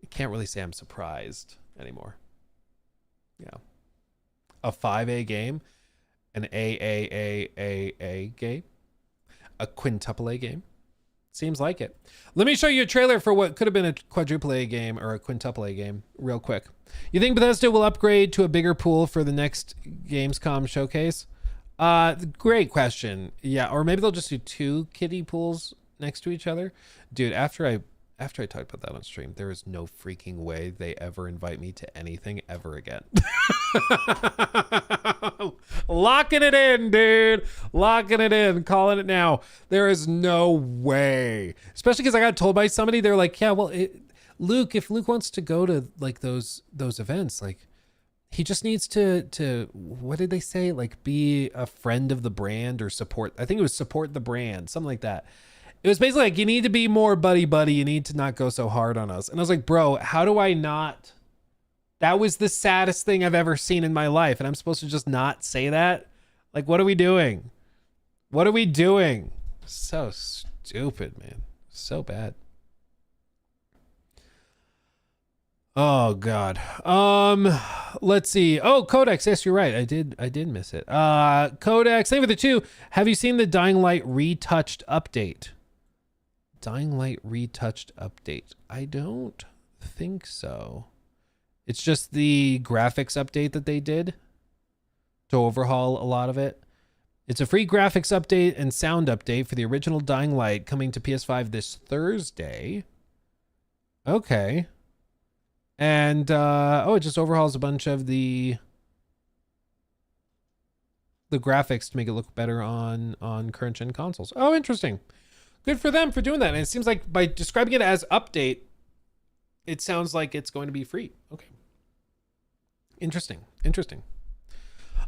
I can't really say I'm surprised anymore. Yeah. A 5A game, an AAAAA game, a quintuple A game. Seems like it. Let me show you a trailer for what could have been a quadruple A game or a quintuple A game real quick. You think Bethesda will upgrade to a bigger pool for the next Gamescom showcase? Great question. Yeah, or maybe they'll just do 2 kiddie pools next to each other. Dude, after I talked about that on stream, there is no freaking way they ever invite me to anything ever again. Locking it in, dude. Locking it in. Calling it now. There is no way. Especially because I got told by somebody, they're like, yeah, well, Luke, if Luke wants to go to like those events, like he just needs to what did they say? Like be a friend of the brand or support. I think it was support the brand, something like that. It was basically like, you need to be more buddy. You need to not go so hard on us. And I was like, bro, how do I not? That was the saddest thing I've ever seen in my life. And I'm supposed to just not say that? Like, what are we doing? What are we doing? So stupid, man. So bad. Oh God. Let's see. Oh, Codex. Yes, you're right. I did miss it. Codex. Thank you for the 2. Have you seen the Dying Light retouched update? Dying Light retouched update. I don't think so. It's just the graphics update that they did to overhaul a lot of it. It's a free graphics update and sound update for the original Dying Light coming to PS5 this Thursday. Okay. And it just overhauls a bunch of the graphics to make it look better on current gen consoles. Oh, interesting. Good for them for doing that. And it seems like by describing it as update, it sounds like it's going to be free. Okay. Interesting.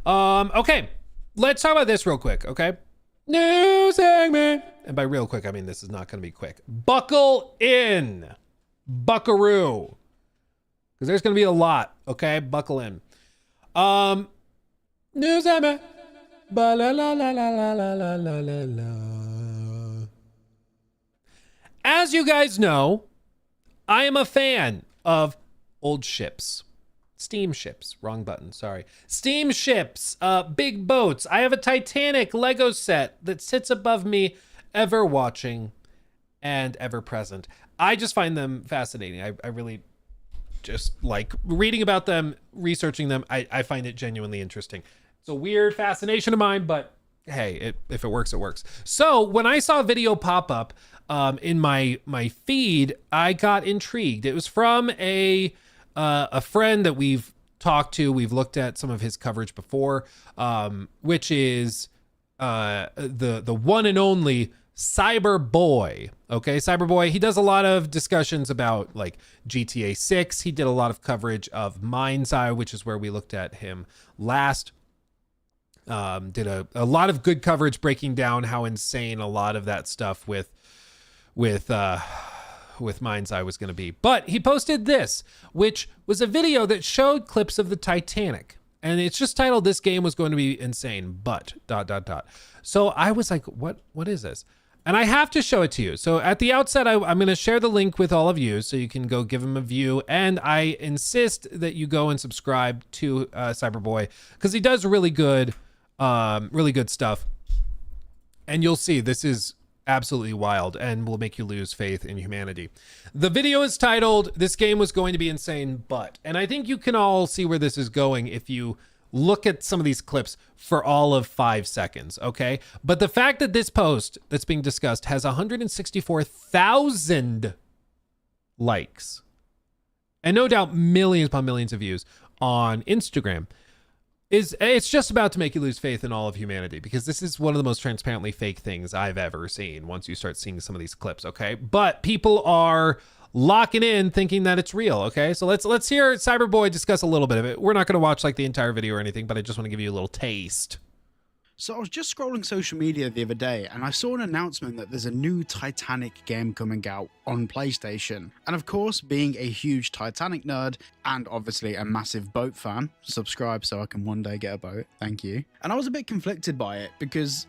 Okay. Let's talk about this real quick, okay? New segment. And by real quick, I mean this is not going to be quick. Buckle in. Buckaroo. Because there's going to be a lot, okay? Buckle in. New segment. Ba la la la la la la la la la la. As you guys know, I am a fan of old ships. Steamships. Wrong button, sorry. Steamships, big boats. I have a Titanic Lego set that sits above me, ever watching and ever present. I just find them fascinating. I really just like reading about them, researching them. I find it genuinely interesting. It's a weird fascination of mine, but hey, if it works, it works. So when I saw a video pop up in my feed, I got intrigued. It was from a friend that we've talked to. We've looked at some of his coverage before, which is the one and only Cyberboy. Okay, Cyberboy, he does a lot of discussions about like GTA 6. He did a lot of coverage of Mind's Eye, which is where we looked at him last. Did a lot of good coverage breaking down how insane a lot of that stuff with Mind's Eye was going to be. But he posted this, which was a video that showed clips of the Titanic. And it's just titled, "This game was going to be insane, but ... So I was like, what is this? And I have to show it to you. So at the outset, I'm going to share the link with all of you so you can go give him a view. And I insist that you go and subscribe to Cyberboy because he does really good stuff. And you'll see this is absolutely wild and will make you lose faith in humanity. The video is titled, "This game was going to be insane, but..." And I think you can all see where this is going if you look at some of these clips for all of 5 seconds, okay? But the fact that this post that's being discussed has 164,000 likes and no doubt millions upon millions of views on Instagram it's just about to make you lose faith in all of humanity, because this is one of the most transparently fake things I've ever seen once you start seeing some of these clips, okay? But people are locking in thinking that it's real, okay? So let's hear Cyberboy discuss a little bit of it. We're not going to watch like the entire video or anything, but I just want to give you a little taste. So I was just scrolling social media the other day and I saw an announcement that there's a new Titanic game coming out on PlayStation. And of course, being a huge Titanic nerd and obviously a massive boat fan, subscribe so I can one day get a boat, thank you. And I was a bit conflicted by it because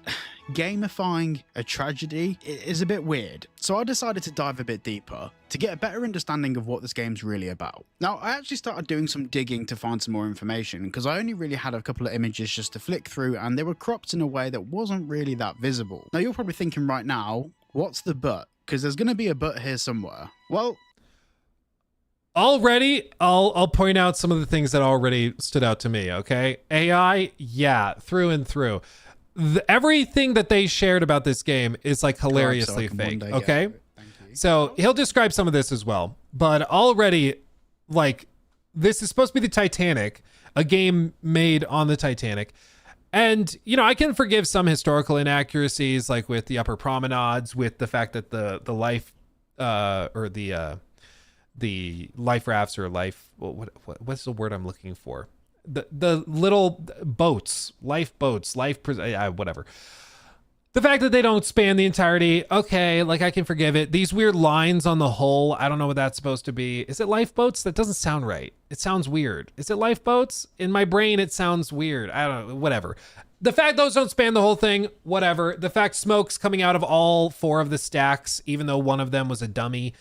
gamifying a tragedy is a bit weird. So I decided to dive a bit deeper to get a better understanding of what this game's really about. Now, I actually started doing some digging to find some more information because I only really had a couple of images just to flick through and they were cropped in a way that wasn't really that visible. Now, you're probably thinking right now, what's the but? Because there's going to be a but here somewhere. Well, already, I'll point out some of the things that already stood out to me, okay? AI, yeah, through and through. Everything that they shared about this game is like hilariously fake, okay? So he'll describe some of this as well, but already, like, this is supposed to be the Titanic, a game made on the Titanic. And, you know, I can forgive some historical inaccuracies, like with the upper promenades, with the fact that the life, or the life rafts or life, what's the word I'm looking for? The little boats, whatever. The fact that they don't span the entirety, okay, like I can forgive it. These weird lines on the hull, I don't know what that's supposed to be. Is it lifeboats? That doesn't sound right. It sounds weird. Is it lifeboats? In my brain, it sounds weird. I don't know, whatever. The fact those don't span the whole thing, whatever. The fact smoke's coming out of all 4 of the stacks, even though one of them was a dummy,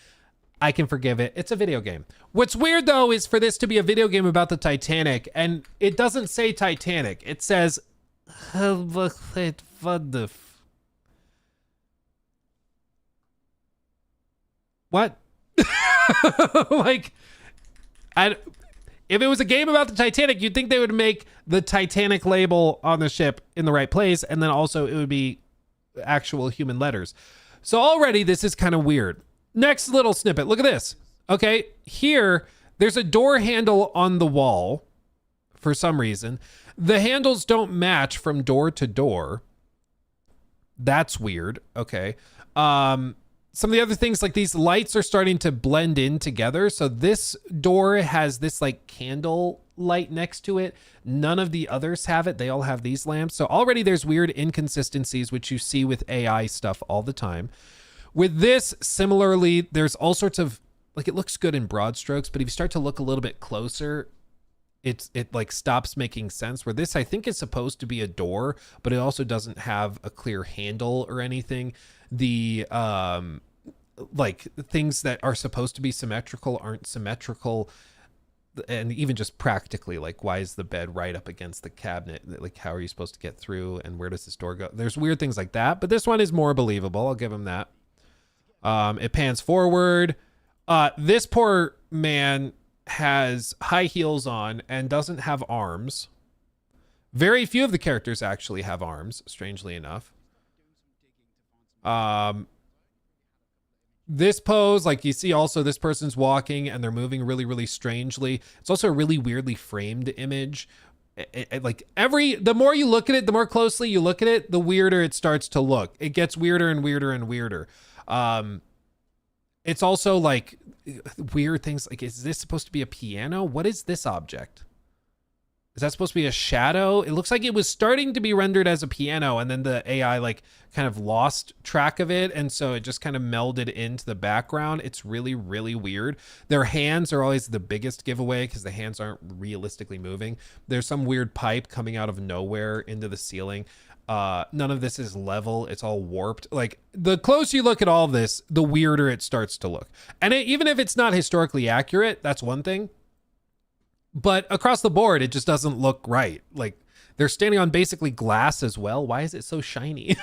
I can forgive it. It's a video game. What's weird, though, is for this to be a video game about the Titanic, and it doesn't say Titanic. It says... What? Like, if it was a game about the Titanic, you'd think they would make the Titanic label on the ship in the right place, and then also it would be actual human letters. So already this is kind of weird. Next little snippet. Look at this. Okay, here there's a door handle on the wall for some reason. The handles don't match from door to door. That's weird. Okay. Some of the other things, like these lights are starting to blend in together. So this door has this like candle light next to it. None of the others have it. They all have these lamps. So already there's weird inconsistencies, which you see with AI stuff all the time. With this, similarly, there's all sorts of, like, it looks good in broad strokes, but if you start to look a little bit closer, it like stops making sense. Where this, I think, is supposed to be a door, but it also doesn't have a clear handle or anything. The like things that are supposed to be symmetrical aren't symmetrical. And even just practically, like, why is the bed right up against the cabinet? Like, how are you supposed to get through, and where does this door go? There's weird things like that, but this one is more believable. I'll give him that. It pans forward. This poor man has high heels on and doesn't have arms. Very few of the characters actually have arms, strangely enough. This pose, like you see also this person's walking and they're moving really, really strangely. It's also a really weirdly framed image. The more you look at it, the more closely you look at it, the weirder it starts to look. It gets weirder and weirder and weirder. It's also like weird things like, is this supposed to be a piano? What is this object? Is that supposed to be a shadow? It looks like it was starting to be rendered as a piano, and then the AI like kind of lost track of it, and so it just kind of melded into the background. It's really, really weird. Their hands are always the biggest giveaway because the hands aren't realistically moving. There's some weird pipe coming out of nowhere into the ceiling. None of this is level. It's all warped. Like, the closer you look at all of this, the weirder it starts to look. And even if it's not historically accurate, that's one thing. But across the board, it just doesn't look right. Like, they're standing on basically glass as well. Why is it so shiny?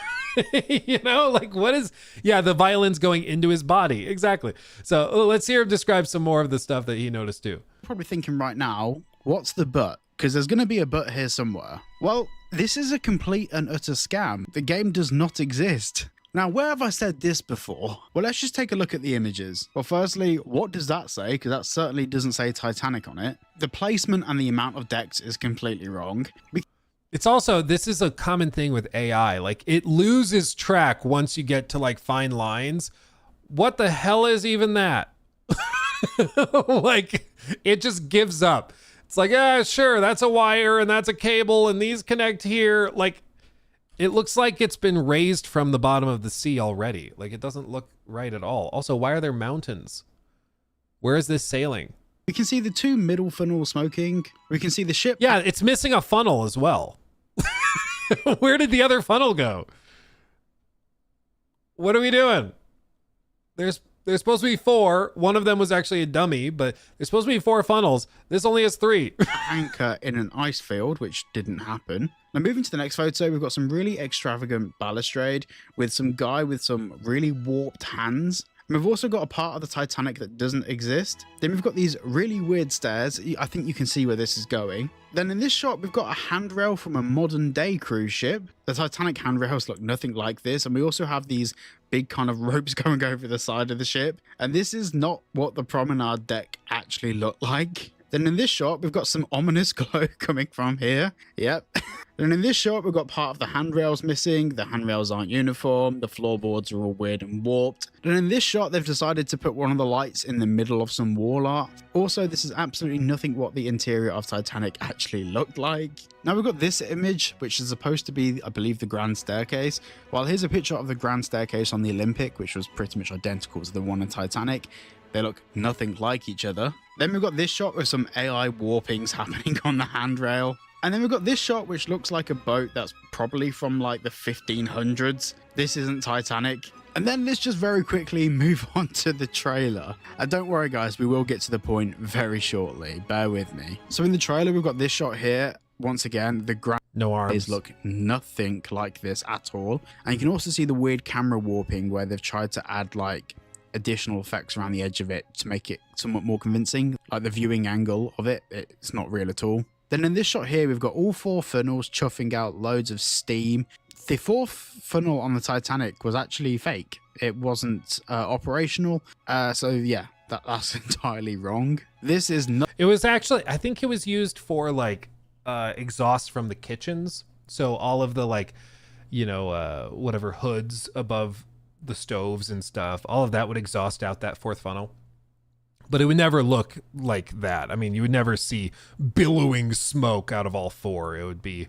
You know, like, what is... Yeah, the violin's going into his body. Exactly. So let's hear him describe some more of the stuff that he noticed too. Probably thinking right now, what's the but? Because there's going to be a but here somewhere. Well, this is a complete and utter scam. The game does not exist. Now, where have I said this before? Well, let's just take a look at the images. Well, firstly, what does that say? Because that certainly doesn't say Titanic on it. The placement and the amount of decks is completely wrong. It's also, this is a common thing with AI. Like, it loses track once you get to like fine lines. What the hell is even that? Like, it just gives up. It's like, yeah, sure, that's a wire and that's a cable and these connect here. Like, it looks like it's been raised from the bottom of the sea already. Like, it doesn't look right at all. Also, why are there mountains? Where is this sailing? We can see the two middle funnels smoking. We can see the ship. Yeah, it's missing a funnel as well. Where did the other funnel go? What are we doing? There's supposed to be 4. One of them was actually a dummy, but there's supposed to be 4 funnels. This only has 3. Anchor in an ice field, which didn't happen. Now, moving to the next photo, we've got some really extravagant balustrade with some guy with some really warped hands. And we've also got a part of the Titanic that doesn't exist. Then we've got these really weird stairs. I think you can see where this is going. Then in this shot, we've got a handrail from a modern day cruise ship. The Titanic handrails look nothing like this. And we also have these big kind of ropes going over the side of the ship. And this is not what the promenade deck actually looked like. Then in this shot, we've got some ominous glow coming from here. Yep. Then in this shot, we've got part of the handrails missing. The handrails aren't uniform. The floorboards are all weird and warped. And in this shot, they've decided to put one of the lights in the middle of some wall art. Also, this is absolutely nothing what the interior of Titanic actually looked like. Now we've got this image, which is supposed to be, I believe, the Grand Staircase. Well, here's a picture of the Grand Staircase on the Olympic, which was pretty much identical to the one in Titanic. They look nothing like each other. Then we've got this shot with some AI warpings happening on the handrail. And then we've got this shot, which looks like a boat that's probably from like the 1500s. This isn't Titanic. And then let's just very quickly move on to the trailer. And don't worry, guys, we will get to the point very shortly. Bear with me. So in the trailer, we've got this shot here. Once again, the ground No arms. look nothing like this at all. And you can also see the weird camera warping where they've tried to add like additional effects around the edge of it to make it somewhat more convincing. Like the viewing angle of it, it's not real at all. Then in this shot here, we've got all 4 funnels chuffing out loads of steam. The 4th funnel on the Titanic was actually fake. It wasn't operational. So yeah, that's entirely wrong. This is not... It was actually, I think it was used for like exhaust from the kitchens. So all of the like, you know, whatever hoods above the stoves and stuff, all of that would exhaust out that 4th funnel. But it would never look like that. I mean, you would never see billowing smoke out of all 4. It would be,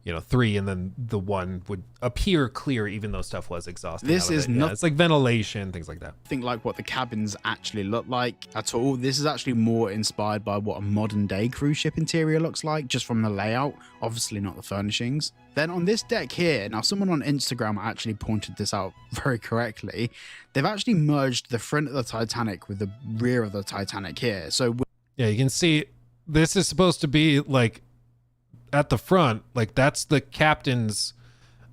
you know, 3, and then the 1 would appear clear even though stuff was exhausting. This is not... It's like ventilation, things like that. Think like what the cabins actually look like at all. This is actually more inspired by what a modern day cruise ship interior looks like, just from the layout, obviously not the furnishings. Then on this deck here, now someone on Instagram actually pointed this out very correctly. They've actually merged the front of the Titanic with the rear of the Titanic here. So yeah, you can see this is supposed to be like at the front, like that's the captain's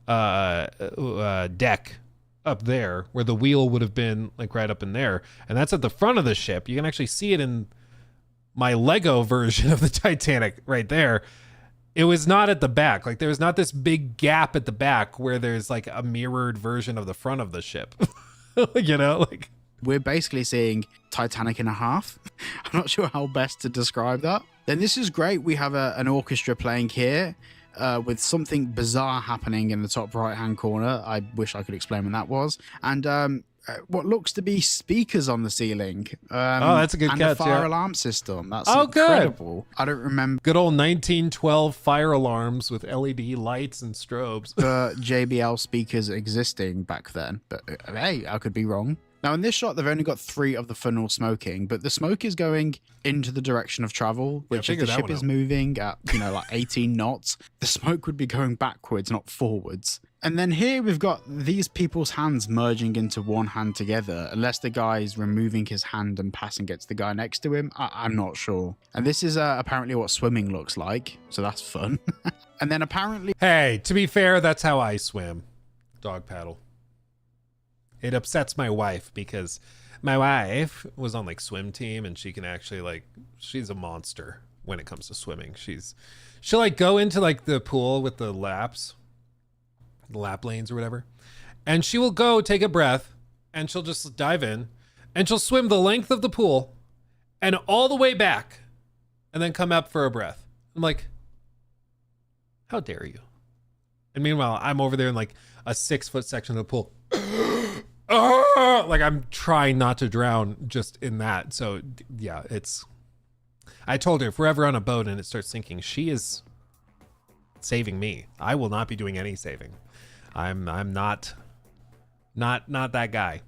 deck up there where the wheel would have been like right up in there. And that's at the front of the ship. You can actually see it in my Lego version of the Titanic right there. It was not at the back. Like there was not this big gap at the back where there's like a mirrored version of the front of the ship. You know, like we're basically seeing Titanic in a half. I'm not sure how best to describe that. Then this is great. We have an orchestra playing here with something bizarre happening in the top right-hand corner. I wish I could explain what that was. And what looks to be speakers on the ceiling. Oh, that's a good and catch. a fire Yeah. alarm system. That's Oh, good. incredible. I don't remember Good old 1912 fire alarms with LED lights and strobes. JBL speakers existing back then, but hey, I could be wrong. Now in this shot, they've only got 3 of the funnel smoking, but the smoke is going into the direction of travel, which if figure the that ship one is out. moving at, like 18 knots, the smoke would be going backwards, not forwards. And then here we've got these people's hands merging into one hand together, unless the guy's removing his hand and passing it to the guy next to him. I'm not sure. And this is apparently what swimming looks like, so that's fun. And then apparently Hey, to be fair, that's how I swim. Dog paddle. It upsets my wife because my wife was on like swim team and she can actually like, she's a monster when it comes to swimming. She'll like go into like the pool with the laps, the lap lanes or whatever. And she will go take a breath and she'll just dive in and she'll swim the length of the pool and all the way back and then come up for a breath. I'm like, how dare you? And meanwhile, I'm over there in like a 6-foot section of the pool. Like I'm trying not to drown just in that. So yeah, I told her if we're ever on a boat and it starts sinking, she is saving me. I will not be doing any saving. I'm not that guy.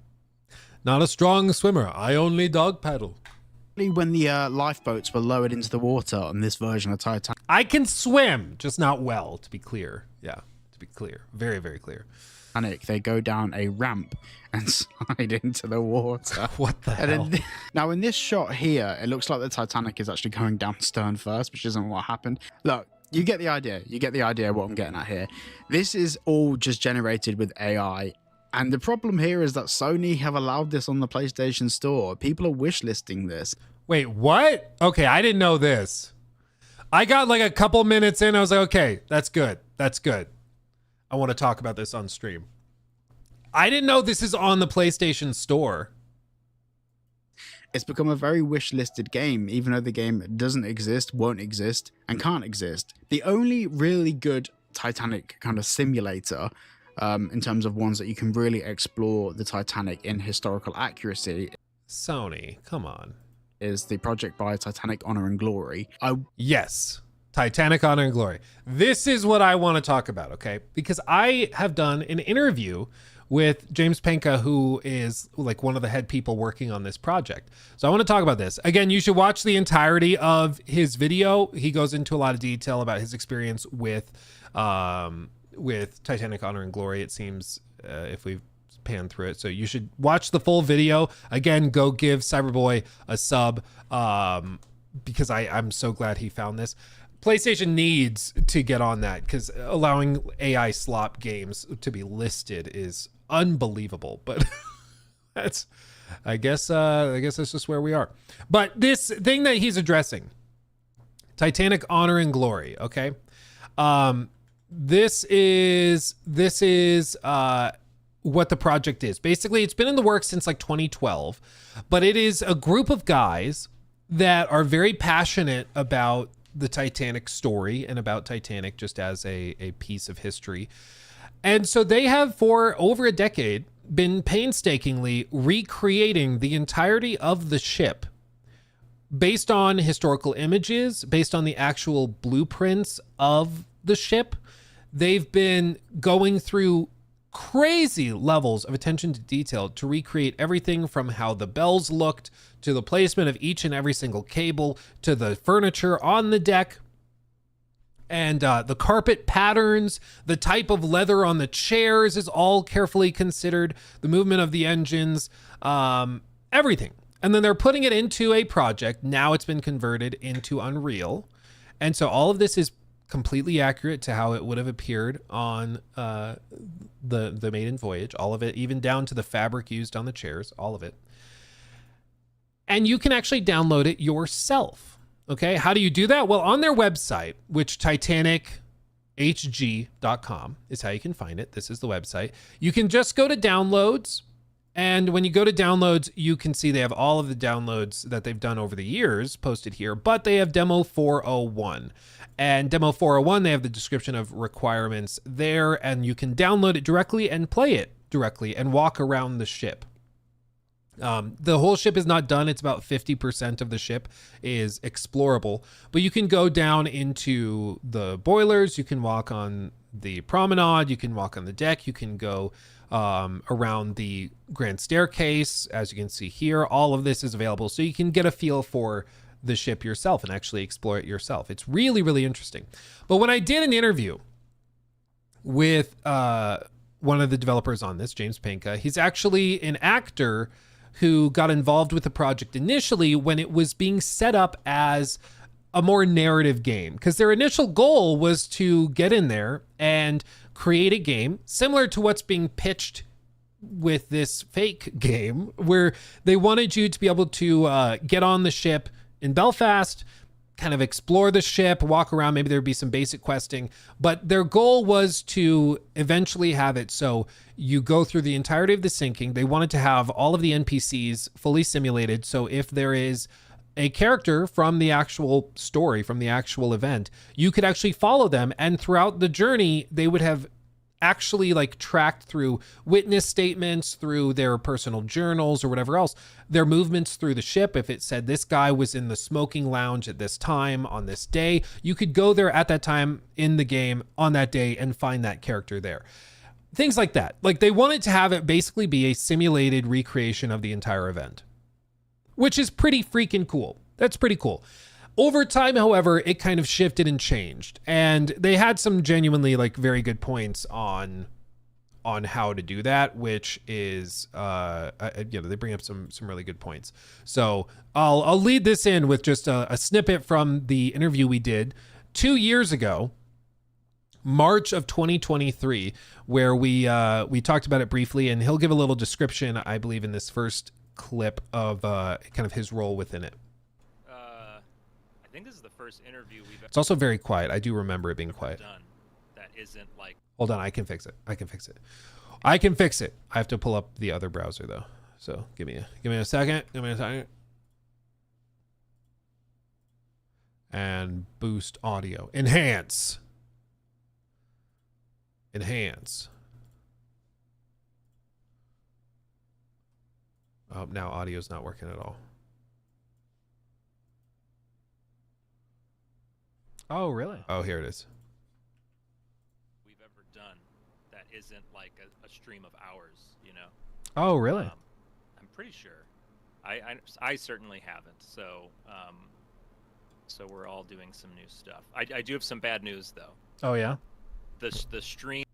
Not a strong swimmer. I only dog paddle. when the lifeboats were lowered into the water on this version of Titanic, I can swim, just not well, to be clear. Yeah, to be clear. Very, very clear. they go down a ramp and slide into the water. What the And hell? then, now in this shot here, it looks like the Titanic is actually going down stern first, which isn't what happened. Look, you get the idea. You get the idea of what I'm getting at here. This is all just generated with AI. And the problem here is that Sony have allowed this on the PlayStation Store. People are wishlisting this. Wait, what? Okay, I didn't know this. I got like a couple minutes in. I was like, okay, that's good. That's good. I want to talk about this on stream. I didn't know this is on the PlayStation Store. It's become a very wish-listed game, even though the game doesn't exist, won't exist, and can't exist. The only really good Titanic kind of simulator, in terms of ones that you can really explore the Titanic in historical accuracy, Sony, come on. is the project by Titanic Honor and Glory. Yes. Titanic Honor and Glory. This is what I want to talk about, okay? Because I have done an interview with James Penka, who is like one of the head people working on this project. So I want to talk about this. Again, you should watch the entirety of his video. He goes into a lot of detail about his experience with Titanic Honor and Glory, it seems, if we pan through it. So you should watch the full video. Again, go give Cyberboy a sub, because I'm so glad he found this. PlayStation needs to get on that, because allowing AI slop games to be listed is unbelievable. But I guess that's just where we are. But this thing that he's addressing, Titanic Honor and Glory, okay? This is what the project is. Basically, it's been in the works since like 2012, but it is a group of guys that are very passionate about the Titanic story and about Titanic just as a piece of history. And so they have, for over a decade, been painstakingly recreating the entirety of the ship based on historical images, based on the actual blueprints of the ship. They've been going through crazy levels of attention to detail to recreate everything from how the bells looked to the placement of each and every single cable to the furniture on the deck and the carpet patterns, the type of leather on the chairs is all carefully considered, the movement of the engines, everything. And then they're putting it into a project. Now it's been converted into Unreal. And so all of this is completely accurate to how it would have appeared on the maiden voyage, all of it, even down to the fabric used on the chairs, all of it. And you can actually download it yourself. Okay, how do you do that? Well, on their website, which TitanicHG.com is how you can find it. This is the website. You can just go to downloads. And when you go to downloads, you can see they have all of the downloads that they've done over the years posted here, but they have demo 401. And demo 401, they have the description of requirements there, and you can download it directly and play it directly and walk around the ship. The whole ship is not done. It's about 50% of the ship is explorable, but you can go down into the boilers. You can walk on the promenade. You can walk on the deck. You can go around the grand staircase. As you can see here, all of this is available. So you can get a feel for the ship yourself and actually explore it yourself. It's really, really interesting. But when I did an interview with one of the developers on this, James Panka, he's actually an actor who got involved with the project initially when it was being set up as a more narrative game, because their initial goal was to get in there and create a game similar to what's being pitched with this fake game, where they wanted you to be able to get on the ship in Belfast, kind of explore the ship, walk around, maybe there'd be some basic questing, but their goal was to eventually have it so you go through the entirety of the sinking. They wanted to have all of the NPCs fully simulated, so if there is a character from the actual story, from the actual event, you could actually follow them, and throughout the journey, they would have actually like tracked through witness statements, through their personal journals or whatever else, their movements through the ship. If it said this guy was in the smoking lounge at this time on this day, you could go there at that time in the game on that day and find that character there. Things like that. Like, they wanted to have it basically be a simulated recreation of the entire event, which is pretty freaking cool. That's pretty cool. Over time, however, it kind of shifted and changed, and they had some genuinely like very good points on how to do that, which is they bring up some really good points. So I'll lead this in with just a snippet from the interview we did 2 years ago, March of 2023, where we talked about it briefly, and he'll give a little description, I believe, in this first clip of kind of his role within it. I think this is the first interview we've It's also very quiet. I do remember it being quiet. done that isn't like. Hold on, I can fix it. I can fix it. I have to pull up the other browser though. So give me a second. And boost audio. Enhance. Oh, now audio's not working at all. Oh, really? Oh, here it is. We've ever done that isn't like a stream of hours, you know. Oh, really? I'm pretty sure. I certainly haven't. So so we're all doing some new stuff. I do have some bad news though. Oh yeah. The stream.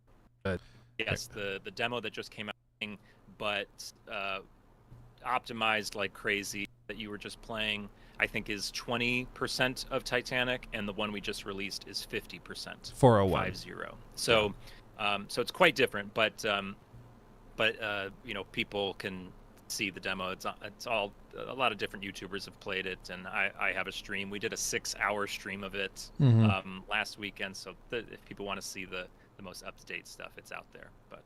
Yes, the demo that just came out, but optimized like crazy that you were just playing, I think is 20% of Titanic, and the one we just released is 50%. 401. 50. So, so it's quite different, but you know, people can see the demo. It's all, a lot of different YouTubers have played it, and I have a stream. We did a 6-hour stream of it last weekend. So if people want to see the most up-to-date stuff, it's out there. But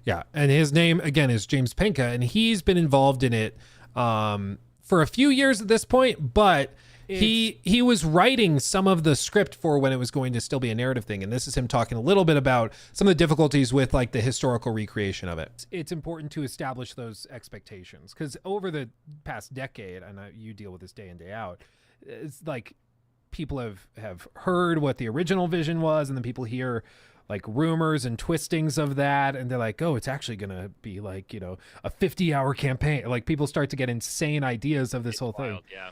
yeah, and his name again is James Panka, and he's been involved in it for a few years at this point, but he was writing some of the script for when it was going to still be a narrative thing, and this is him talking a little bit about some of the difficulties with like the historical recreation of it. It's important to establish those expectations, because over the past decade, and you deal with this day in, day out, it's like people have heard what the original vision was, and then people hear like rumors and twistings of that, and they're like, oh, it's actually gonna be like, you know, a 50-hour campaign. Like, people start to get insane ideas of this whole thing. yeah.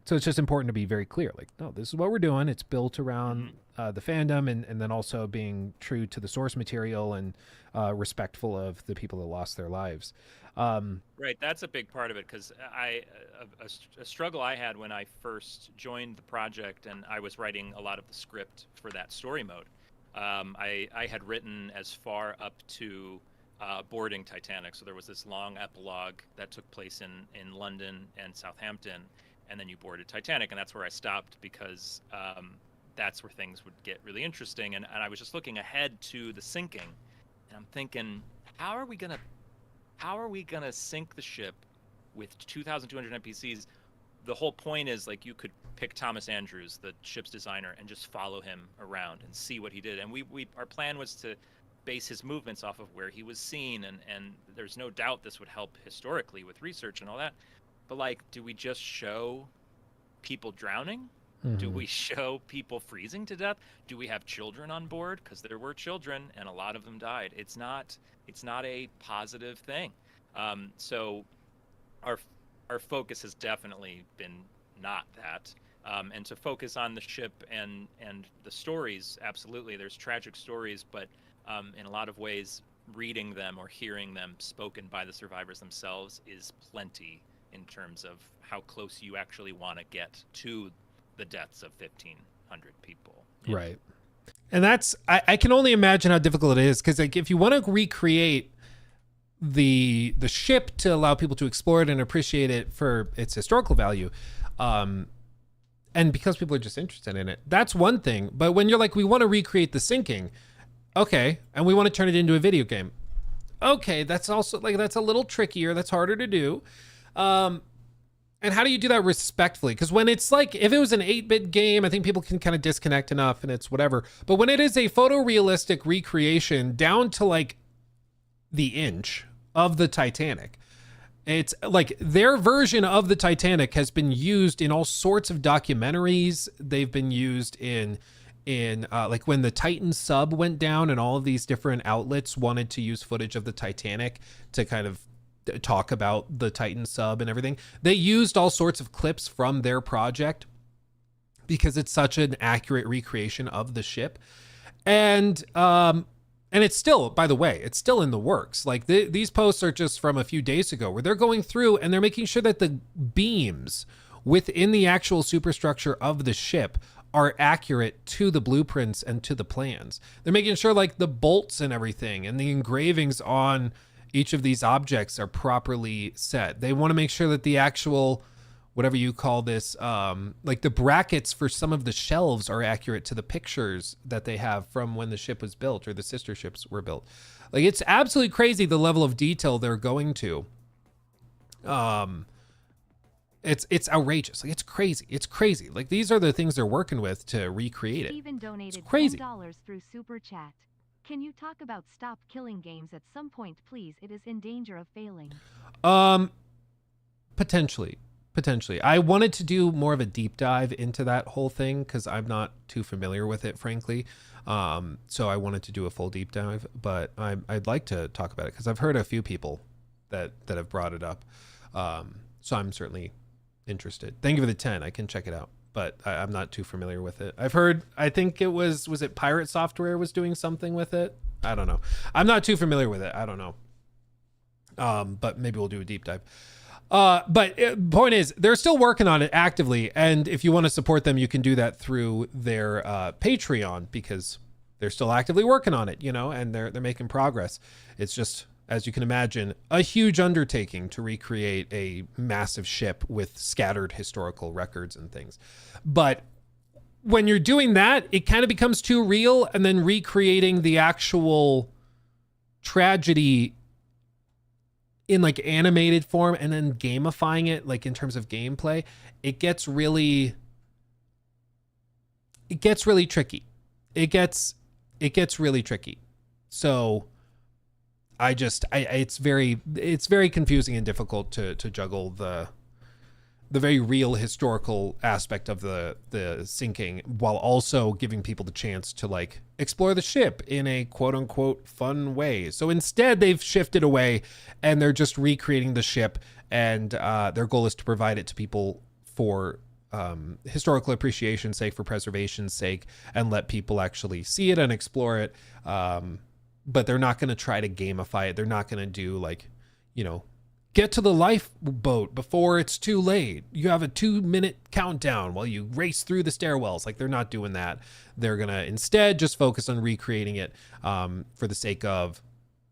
So it's just important to be very clear, like, no, this is what we're doing. It's built around the fandom, and then also being true to the source material and respectful of the people that lost their lives. Right, that's a big part of it because a struggle I had when I first joined the project and I was writing a lot of the script for that story mode. I had written as far up to boarding Titanic, so there was this long epilogue that took place in London and Southampton, and then you boarded Titanic, and that's where I stopped because that's where things would get really interesting. And I was just looking ahead to the sinking, and I'm thinking, how are we gonna sink the ship with 2,200 NPCs? The whole point is like you could pick Thomas Andrews, the ship's designer, and just follow him around and see what he did. And our plan was to base his movements off of where he was seen, and there's no doubt this would help historically with research and all that. But like, do we just show people drowning? Do we show people freezing to death? Do we have children on board? Because there were children, and a lot of them died. It's not a positive thing. So our focus has definitely been not that. And to focus on the ship and the stories, absolutely. There's tragic stories, but in a lot of ways, reading them or hearing them spoken by the survivors themselves is plenty in terms of how close you actually want to get to the deaths of 1,500 people. Right. And that's, I can only imagine how difficult it is, because like if you want to recreate the ship to allow people to explore it and appreciate it for its historical value, and because people are just interested in it, that's one thing. But when you're like, we want to recreate the sinking, okay, and we want to turn it into a video game, okay, that's also like, that's a little trickier, that's harder to do. And how do you do that respectfully? Because when it's like, if it was an 8-bit game, I think people can kind of disconnect enough and it's whatever. But when it is a photorealistic recreation down to like the inch of the Titanic, it's like their version of the Titanic has been used in all sorts of documentaries. They've been used in like when the Titan sub went down, and all of these different outlets wanted to use footage of the Titanic to kind of talk about the Titan sub and everything. They used all sorts of clips from their project because it's such an accurate recreation of the ship. And it's still, by the way, it's still in the works. Like these posts are just from a few days ago, where they're going through and they're making sure that the beams within the actual superstructure of the ship are accurate to the blueprints and to the plans. They're making sure like the bolts and everything and the engravings on each of these objects are properly set. They want to make sure that the actual, whatever you call this, like the brackets for some of the shelves are accurate to the pictures that they have from when the ship was built or the sister ships were built. Like, it's absolutely crazy the level of detail they're going to. It's outrageous. Like, it's crazy. It's crazy. Like, these are the things they're working with to recreate it. Steven donated It's crazy. $10 through Super Chat. Can you talk about Stop Killing Games at some point, please? It is in danger of failing. Potentially. I wanted to do more of a deep dive into that whole thing because I'm not too familiar with it, frankly. So I wanted to do a full deep dive, but I'd like to talk about it because I've heard a few people that have brought it up. So I'm certainly interested. Thank you for the 10. I can check it out, but I'm not too familiar with it. I've heard, I think it was it Pirate Software was doing something with it? I don't know. I'm not too familiar with it. I don't know. But maybe we'll do a deep dive. But point is, they're still working on it actively. And if you want to support them, you can do that through their Patreon because they're still actively working on it, you know, and they're making progress. It's just, as you can imagine, a huge undertaking to recreate a massive ship with scattered historical records and things. But when you're doing that, it kind of becomes too real, and then recreating the actual tragedy in like animated form and then gamifying it, like in terms of gameplay, it gets really tricky. It gets really tricky. So it's very confusing and difficult to juggle the very real historical aspect of the sinking while also giving people the chance to like explore the ship in a quote unquote fun way. So instead they've shifted away and they're just recreating the ship, and their goal is to provide it to people for historical appreciation's sake, for preservation's sake, and let people actually see it and explore it. But they're not going to try to gamify it. They're not going to do like, you know, get to the lifeboat before it's too late. You have a 2-minute countdown while you race through the stairwells. Like, they're not doing that. They're going to instead just focus on recreating it for the sake of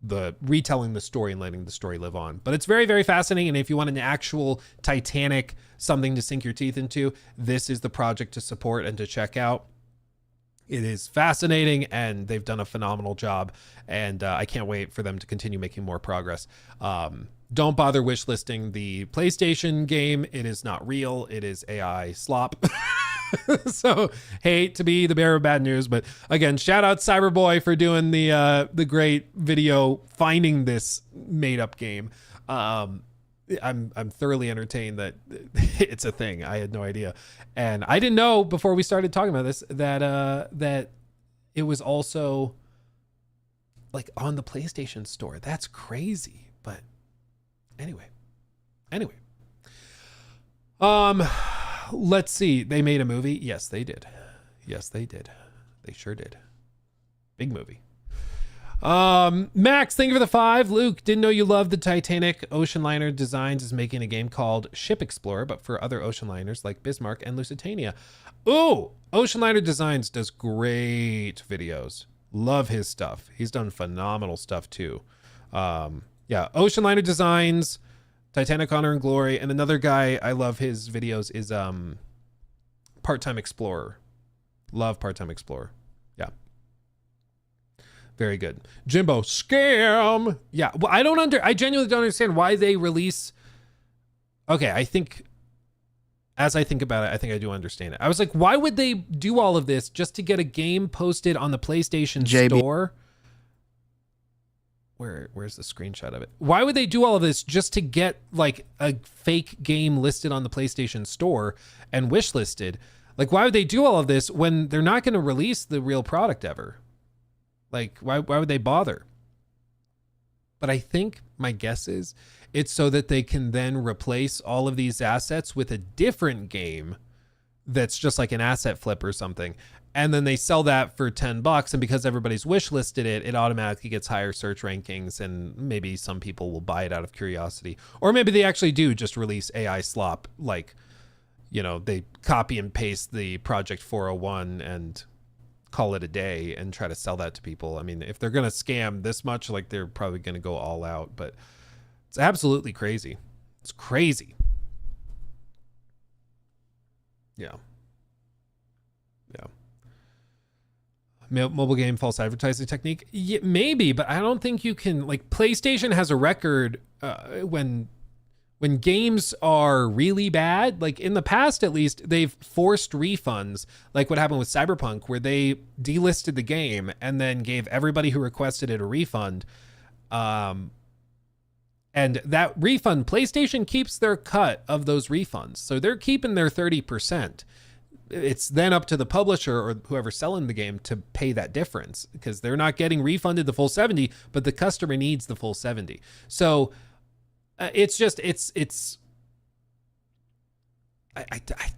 the retelling the story and letting the story live on. But it's very, very fascinating. And if you want an actual Titanic, something to sink your teeth into, this is the project to support and to check out. It is fascinating, and they've done a phenomenal job. And I can't wait for them to continue making more progress. Don't bother wishlisting the PlayStation game. It is not real. It is AI slop. So, hate to be the bearer of bad news, but again, shout out Cyberboy for doing the great video finding this made up game. I'm thoroughly entertained that it's a thing. I had no idea, and I didn't know before we started talking about this that it was also like on the PlayStation Store. That's crazy. But anyway. Let's see. They made a movie. Yes, they did. They sure did. Big movie. Max, thank you for the 5. Luke, didn't know you loved the Titanic. Ocean Liner Designs is making a game called Ship Explorer, but for other ocean liners like Bismarck and Lusitania. Ooh, Ocean Liner Designs does great videos. Love his stuff. He's done phenomenal stuff too. Yeah, Ocean Liner Designs, Titanic Honor and Glory, and another guy I love his videos is Part-Time Explorer. Love Part-Time Explorer. Yeah. Very good. Jimbo, scam. Yeah, well, I genuinely don't understand why they release. Okay, as I think about it, I think I do understand it. I was like, why would they do all of this just to get a game posted on the PlayStation Store? Where's the screenshot of it? Why would they do all of this just to get like a fake game listed on the PlayStation Store and wishlisted? Like, why would they do all of this when they're not going to release the real product ever? Like, why would they bother? But I think my guess is it's so that they can then replace all of these assets with a different game that's just like an asset flip or something. And then they sell that for $10, and because everybody's wish listed it, it automatically gets higher search rankings, and maybe some people will buy it out of curiosity. Or maybe they actually do just release AI slop, like, you know, they copy and paste the Project 401 and call it a day and try to sell that to people. I mean, if they're going to scam this much, like, they're probably going to go all out, but it's absolutely crazy. It's crazy. Yeah. Mobile game false advertising technique? Yeah, maybe, but I don't think you can. Like, PlayStation has a record when games are really bad. Like, in the past, at least, they've forced refunds, like what happened with Cyberpunk, where they delisted the game and then gave everybody who requested it a refund. And that refund, PlayStation keeps their cut of those refunds, so they're keeping their 30%. It's then up to the publisher or whoever's selling the game to pay that difference, because they're not getting refunded the full 70, but the customer needs the full 70. So it's just, I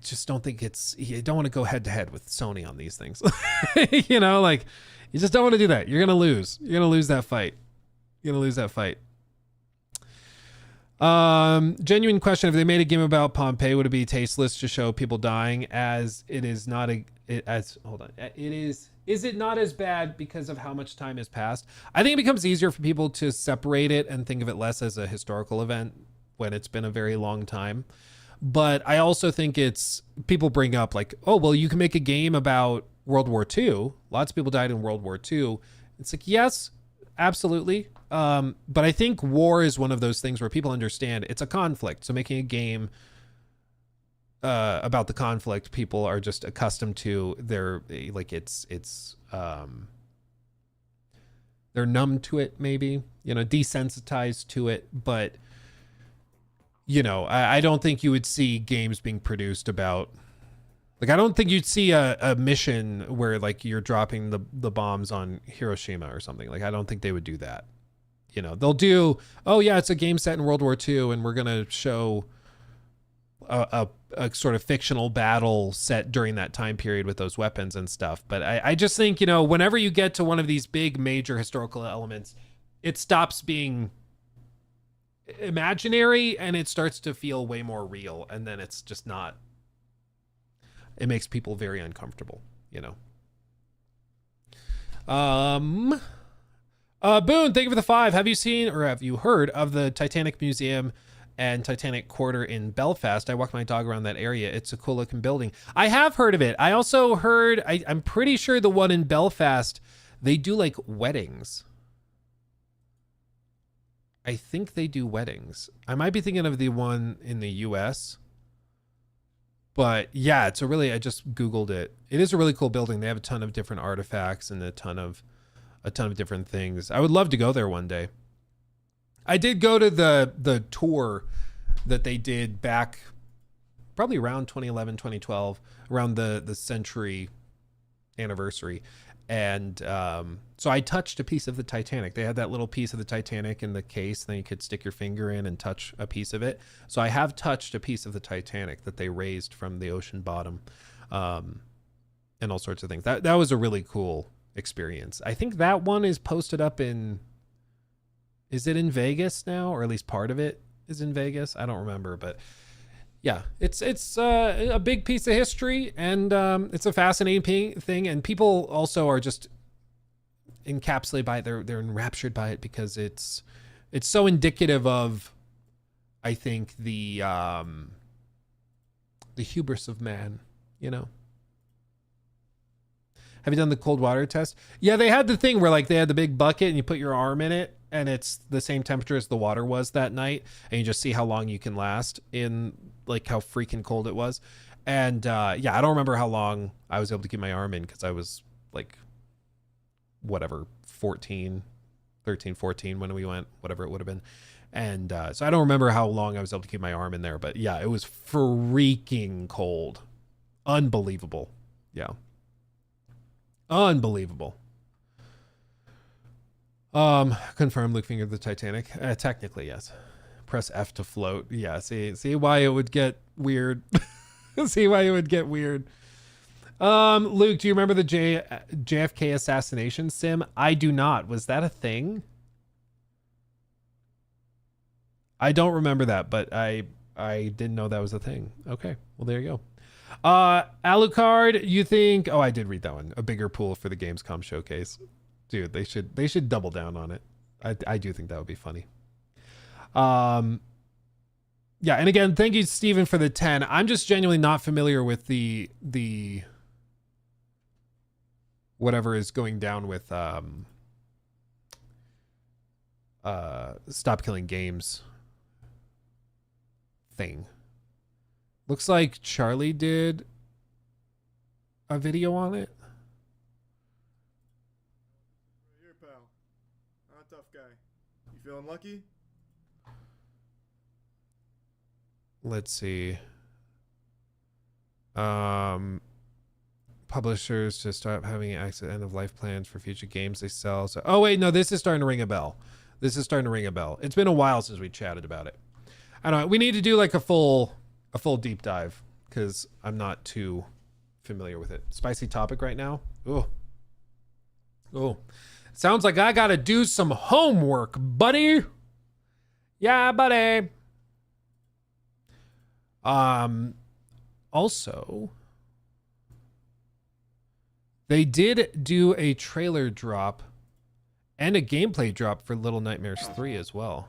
just don't think you don't want to go head to head with Sony on these things. You know, like, you just don't want to do that. You're going to lose. You're going to lose that fight. Genuine question: if they made a game about Pompeii, would it be tasteless to show people dying? As it is not is it not as bad because of how much time has passed? I think it becomes easier for people to separate it and think of it less as a historical event when it's been a very long time. But I also think people bring up like, oh, well, you can make a game about World War II. Lots of people died in World War II. It's like, yes, absolutely. But I think war is one of those things where people understand it's a conflict. So making a game about the conflict, people are just accustomed to. They're numb to it, maybe, desensitized to it. But I don't think you would see games being produced about. Like, I don't think you'd see a mission where like you're dropping the bombs on Hiroshima or something. Like, I don't think they would do that. They'll do, oh yeah, it's a game set in World War II, and we're going to show a sort of fictional battle set during that time period with those weapons and stuff. But I just think, whenever you get to one of these big major historical elements, it stops being imaginary and it starts to feel way more real, and then it's just not. It makes people very uncomfortable, you know. Boone, thank you for the 5. Have you seen or have you heard of the Titanic Museum and Titanic Quarter in Belfast? I walked my dog around that area. It's a cool looking building. I have heard of it. I also heard, I'm pretty sure the one in Belfast, they do like weddings. I think they do weddings. I might be thinking of the one in the US. But yeah, it's a really, I just Googled it. It is a really cool building. They have a ton of different artifacts and a ton of different things. I would love to go there one day. I did go to the tour that they did back probably around 2011, 2012, around the century anniversary. And so I touched a piece of the Titanic. They had that little piece of the Titanic in the case, then you could stick your finger in and touch a piece of it. So I have touched a piece of the Titanic that they raised from the ocean bottom, and all sorts of things. That was a really cool experience. I think that one is posted up in, is it in Vegas now, or at least part of it is in Vegas? I don't remember, but yeah, it's a big piece of history, and it's a fascinating thing, and people also are just encapsulated by it. They're enraptured by it because it's so indicative of, I think, the hubris of man, you know. Have you done the cold water test? Yeah, they had the thing where like they had the big bucket and you put your arm in it and it's the same temperature as the water was that night, and you just see how long you can last in like how freaking cold it was. And yeah, I don't remember how long I was able to keep my arm in because I was like whatever 13, 14 when we went, whatever it would have been. And so I don't remember how long I was able to keep my arm in there, but yeah, it was freaking cold. Unbelievable. Yeah. Unbelievable. Confirm Luke fingered the Titanic. Technically, yes. Press F to float. Yeah, see why it would get weird. See why it would get weird. Luke, do you remember the JFK assassination sim? I do not. Was that a thing? I don't remember that, but I didn't know that was a thing. Okay, well there you go. Alucard, you think? Oh, I did read that one. A bigger pool for the Gamescom showcase, dude. They should double down on it. I do think that would be funny. Yeah, and again, thank you, Steven, for the 10. I'm just genuinely not familiar with the whatever is going down with Stop Killing Games thing. Looks like Charlie did a video on it. Here, pal. I'm a tough guy. You feeling lucky? Let's see. Publishers to start having access to end-of-life plans for future games they sell. So, oh wait, no, this is starting to ring a bell. This is starting to ring a bell. It's been a while since we chatted about it. I don't know. We need to do like a full deep dive because I'm not too familiar with it. Spicy topic right now. Oh, sounds like I gotta do some homework, buddy. Yeah, buddy. Also, they did do a trailer drop and a gameplay drop for Little Nightmares 3 as well.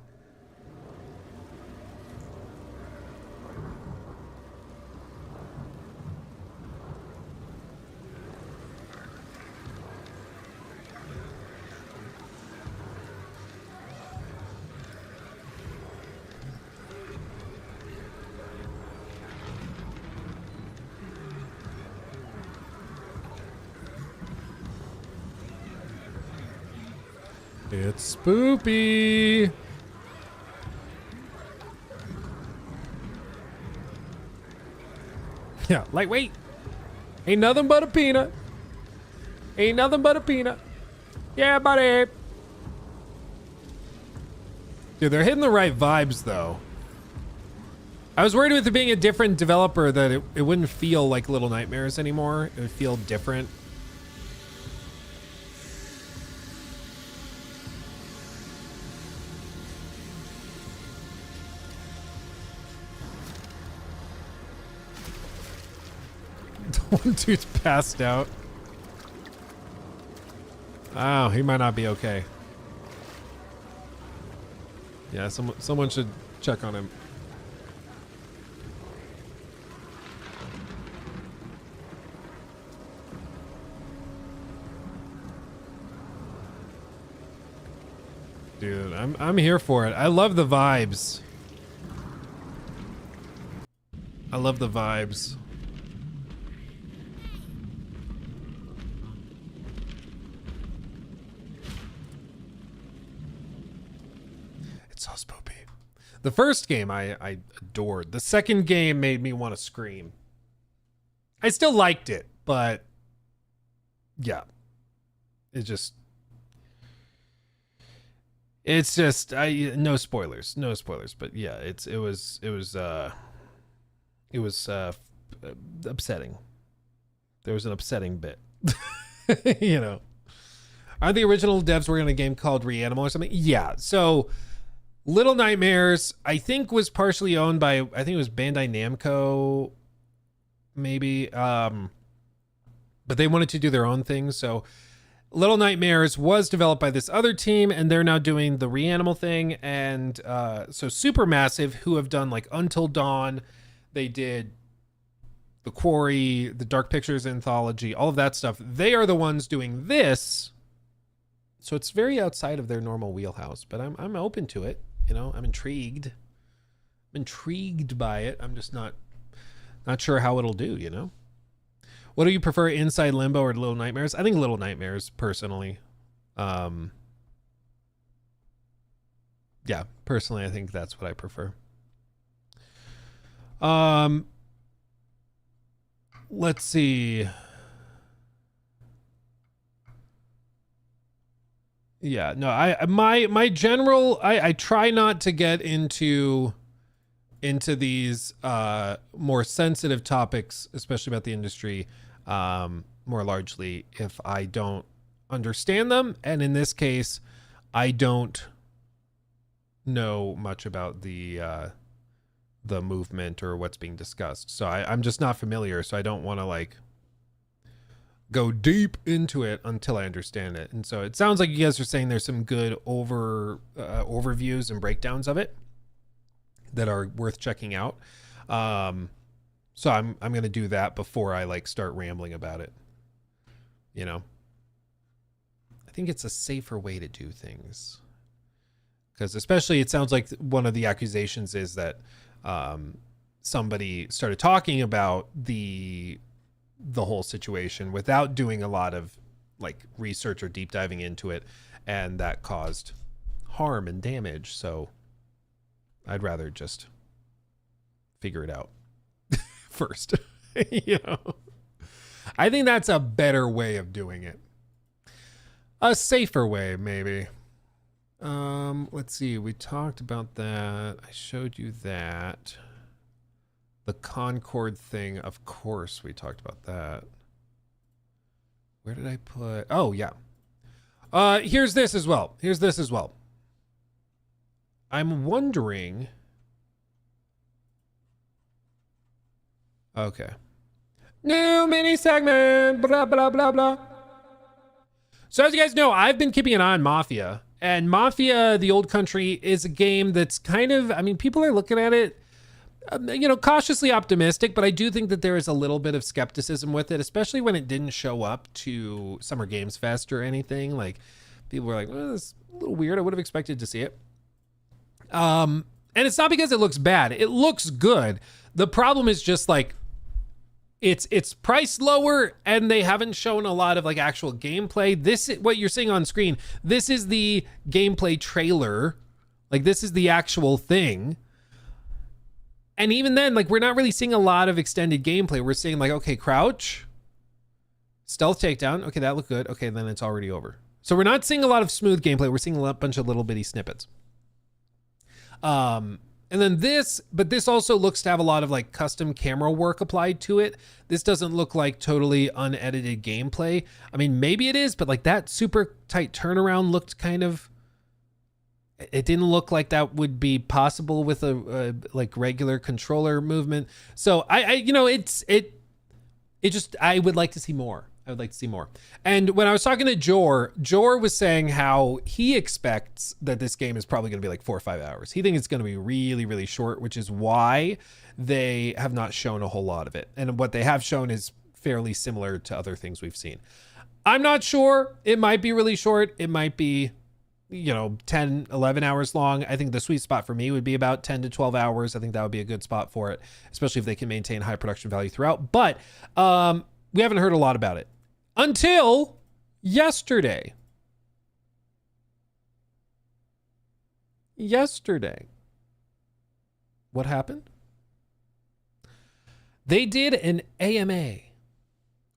It's spoopy. Yeah, lightweight. Ain't nothing but a peanut. Ain't nothing but a peanut. Yeah, buddy. Dude, they're hitting the right vibes, though. I was worried with it being a different developer that it wouldn't feel like Little Nightmares anymore. It would feel different. Dude's passed out. Oh, he might not be okay. Yeah, someone should check on him. Dude, I'm here for it. I love the vibes. I love the vibes. It's so spoopy. The first game I adored. The second game made me want to scream. I still liked it, but yeah. It's just no spoilers, but yeah, it was upsetting. There was an upsetting bit. You know. Are the original devs working on a game called Reanimal or something? Yeah. So Little Nightmares, I think, was partially owned by, I think it was Bandai Namco, maybe. But they wanted to do their own thing. So Little Nightmares was developed by this other team, and they're now doing the Reanimal thing. And so Supermassive, who have done like Until Dawn, they did The Quarry, the Dark Pictures anthology, all of that stuff. They are the ones doing this. So it's very outside of their normal wheelhouse, but I'm open to it. You know, I'm intrigued. I'm intrigued by it. I'm just not sure how it'll do, you know? What do you prefer, Inside Limbo or Little Nightmares? I think Little Nightmares, personally. Yeah, personally, I think that's what I prefer. Let's see. Yeah, no, my general, I try not to get into these more sensitive topics, especially about the industry, more largely if I don't understand them. And in this case, I don't know much about the movement or what's being discussed. So I'm just not familiar. So I don't want to like go deep into it until I understand it. And so it sounds like you guys are saying there's some good overviews and breakdowns of it that are worth checking out. So I'm going to do that before I like start rambling about it. You know, I think it's a safer way to do things, because especially it sounds like one of the accusations is that somebody started talking about the whole situation without doing a lot of like research or deep diving into it, and that caused harm and damage. So I'd rather just figure it out first. You know, I think that's a better way of doing it, a safer way maybe. Let's see, we talked about that. I showed you that. The Concord thing, of course, we talked about that. Where did I put? Oh, yeah. Here's this as well. I'm wondering. Okay. New mini segment. Blah, blah, blah, blah. So as you guys know, I've been keeping an eye on Mafia. And Mafia, the Old Country, is a game that's kind of, I mean, people are looking at it, you know, cautiously optimistic, but I do think that there is a little bit of skepticism with it, especially when it didn't show up to Summer Games Fest or anything. Like, people were like, well, it's a little weird. I would have expected to see it. And it's not because it looks bad. It looks good. The problem is just like, it's priced lower, and they haven't shown a lot of like actual gameplay. This is what you're seeing on screen. This is the gameplay trailer. Like, this is the actual thing. And even then, like, we're not really seeing a lot of extended gameplay. We're seeing like, okay, crouch, stealth takedown. Okay, that looked good. Okay, then it's already over. So we're not seeing a lot of smooth gameplay. We're seeing a bunch of little bitty snippets. And then this also looks to have a lot of like custom camera work applied to it. This doesn't look like totally unedited gameplay. I mean, maybe it is, but like that super tight turnaround looked kind of, it didn't look like that would be possible with a like regular controller movement. So I you know, it I would like to see more. I would like to see more. And when I was talking to Jor was saying how he expects that this game is probably going to be like 4 or 5 hours. He thinks it's going to be really, really short, which is why they have not shown a whole lot of it. And what they have shown is fairly similar to other things we've seen. I'm not sure. It might be really short. It might be, 10, 11 hours long. I think the sweet spot for me would be about 10 to 12 hours. I think that would be a good spot for it, especially if they can maintain high production value throughout. But we haven't heard a lot about it until yesterday. What happened? They did an AMA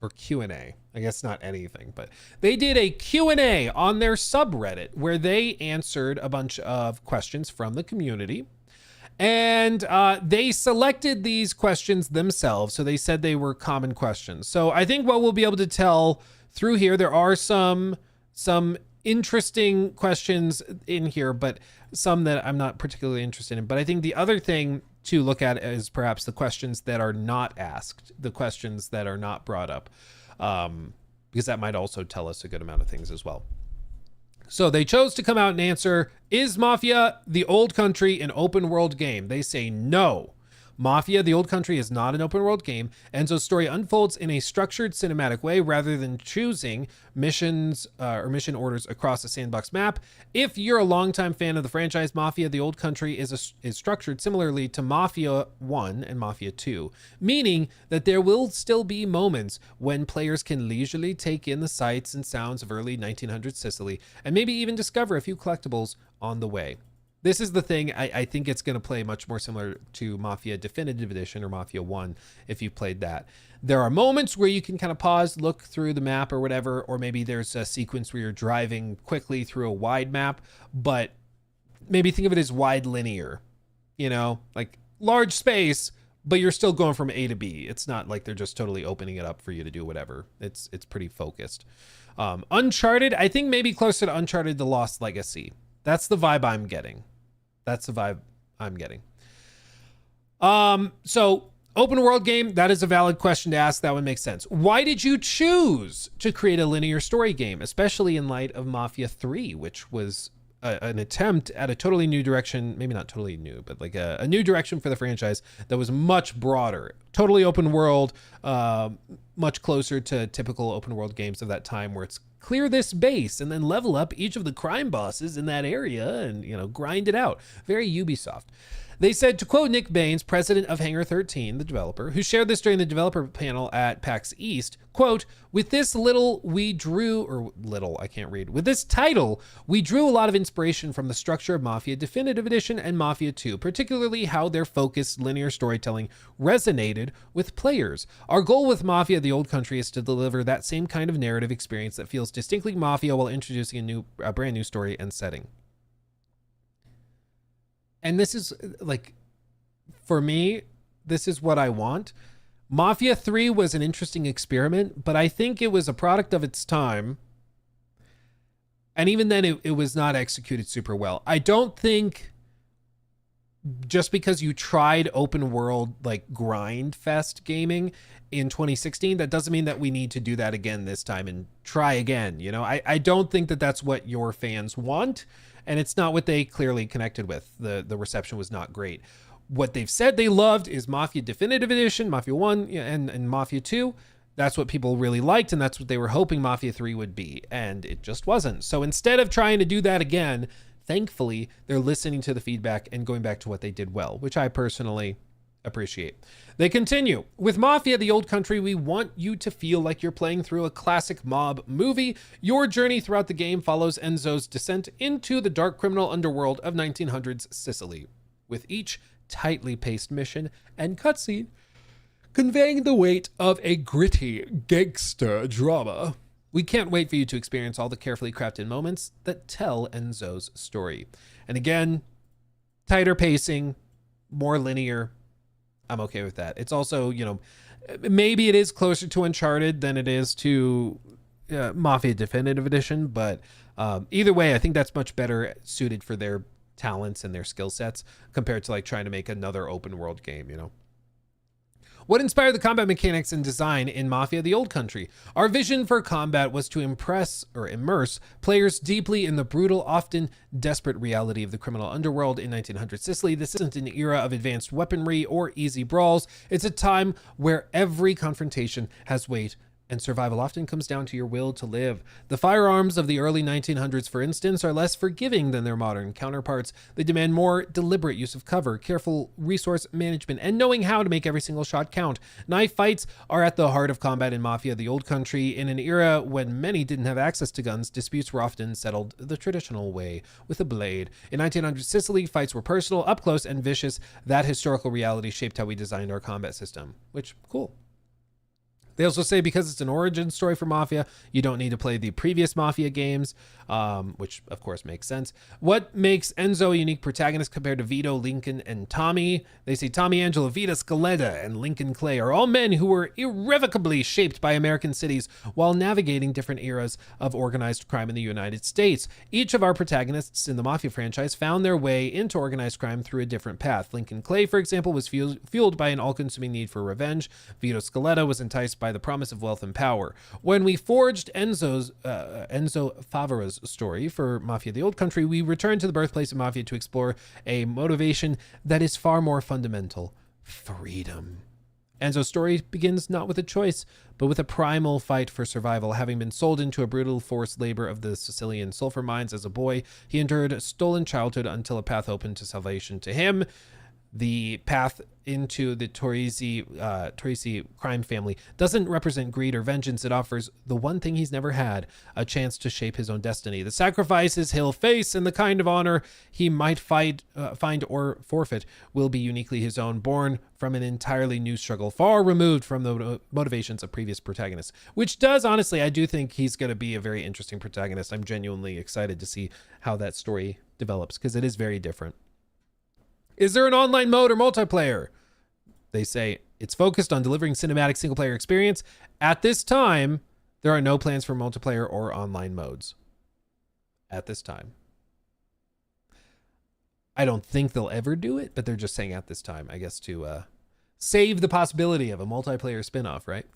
or Q&A. I guess not anything, but they did a Q&A on their subreddit where they answered a bunch of questions from the community. And they selected these questions themselves. So they said they were common questions. So I think what we'll be able to tell through here, there are some interesting questions in here, but some that I'm not particularly interested in. But I think the other thing to look at is perhaps the questions that are not asked, the questions that are not brought up, because that might also tell us a good amount of things as well. So they chose to come out and answer, is Mafia: The Old Country an open world game? They say no. Mafia: The Old Country is not an open world game. Enzo's story unfolds in a structured cinematic way rather than choosing missions or mission orders across a sandbox map. If you're a longtime fan of the franchise, Mafia: The Old Country is structured similarly to Mafia 1 and Mafia 2, meaning that there will still be moments when players can leisurely take in the sights and sounds of early 1900s Sicily and maybe even discover a few collectibles on the way. This is the thing. I think it's going to play much more similar to Mafia Definitive Edition or Mafia 1 if you played that. There are moments where you can kind of pause, look through the map or whatever, or maybe there's a sequence where you're driving quickly through a wide map, but maybe think of it as wide linear, like large space, but you're still going from A to B. It's not like they're just totally opening it up for you to do whatever. It's pretty focused. Uncharted, I think maybe closer to Uncharted: The Lost Legacy. That's the vibe I'm getting. So open world game, that is a valid question to ask. That would make sense. Why did you choose to create a linear story game, especially in light of Mafia 3, which was an attempt at a totally new direction, maybe not totally new, but like a new direction for the franchise that was much broader, totally open world, much closer to typical open world games of that time, where it's clear this base and then level up each of the crime bosses in that area and, grind it out. Very Ubisoft. They said, to quote Nick Baines, president of Hangar 13, the developer, who shared this during the developer panel at PAX East, quote, with this title, we drew a lot of inspiration from the structure of Mafia Definitive Edition and Mafia 2, particularly how their focused linear storytelling resonated with players. Our goal with Mafia: The Old Country is to deliver that same kind of narrative experience that feels distinctly Mafia while introducing a brand new story and setting. And this is like, for me, this is what I want. Mafia 3 was an interesting experiment, but I think it was a product of its time. And even then, it was not executed super well. I don't think just because you tried open world, like grind fest gaming in 2016, that doesn't mean that we need to do that again this time and try again. I don't think that that's what your fans want. And it's not what they clearly connected with. The reception was not great. What they've said they loved is Mafia Definitive Edition, Mafia 1 and Mafia 2. That's what people really liked, and that's what they were hoping Mafia 3 would be. And it just wasn't. So instead of trying to do that again, thankfully, they're listening to the feedback and going back to what they did well, which I personally appreciate. They continue, with Mafia: The Old Country, we want you to feel like you're playing through a classic mob movie. Your journey throughout the game follows Enzo's descent into the dark criminal underworld of 1900s Sicily, with each tightly paced mission and cutscene conveying the weight of a gritty gangster drama. We can't wait for you to experience all the carefully crafted moments that tell Enzo's story. And again, tighter pacing, more linear. I'm okay with that. It's also, maybe it is closer to Uncharted than it is to Mafia Definitive Edition, but either way, I think that's much better suited for their talents and their skill sets compared to like trying to make another open world game, What inspired the combat mechanics and design in Mafia: The Old Country? Our vision for combat was to immerse players deeply in the brutal, often desperate reality of the criminal underworld in 1900 Sicily. This isn't an era of advanced weaponry or easy brawls. It's a time where every confrontation has weight, and survival often comes down to your will to live. The firearms of the early 1900s, for instance, are less forgiving than their modern counterparts. They demand more deliberate use of cover, careful resource management, and knowing how to make every single shot count. Knife fights are at the heart of combat in Mafia: The Old Country. In an era when many didn't have access to guns, disputes were often settled the traditional way, with a blade. In 1900 Sicily, fights were personal, up close, and vicious. That historical reality shaped how we designed our combat system, which, cool. They also say because it's an origin story for Mafia, you don't need to play the previous Mafia games, which of course makes sense. What makes Enzo a unique protagonist compared to Vito, Lincoln, and Tommy? They say Tommy Angelo, Vito Scaletta, and Lincoln Clay are all men who were irrevocably shaped by American cities while navigating different eras of organized crime in the United States. Each of our protagonists in the Mafia franchise found their way into organized crime through a different path. Lincoln Clay, for example, was fueled by an all-consuming need for revenge. Vito Scaletta was enticed by the promise of wealth and power. When we forged Enzo Favara's story for Mafia: The Old Country, we returned to the birthplace of Mafia to explore a motivation that is far more fundamental: freedom. Enzo's story begins not with a choice, but with a primal fight for survival. Having been sold into a brutal forced labor of the Sicilian sulfur mines as a boy, he endured a stolen childhood until a path opened to salvation to him. The path into the Torrisi crime family doesn't represent greed or vengeance. It offers the one thing he's never had: a chance to shape his own destiny. The sacrifices he'll face and the kind of honor he might find or forfeit will be uniquely his own, born from an entirely new struggle, far removed from the motivations of previous protagonists. Which does, honestly, I do think he's going to be a very interesting protagonist. I'm genuinely excited to see how that story develops, because it is very different. Is there an online mode or multiplayer? They say it's focused on delivering cinematic single-player experience. At this time, there are no plans for multiplayer or online modes. At this time. I don't think they'll ever do it, but they're just saying at this time, I guess, to save the possibility of a multiplayer spin-off, right?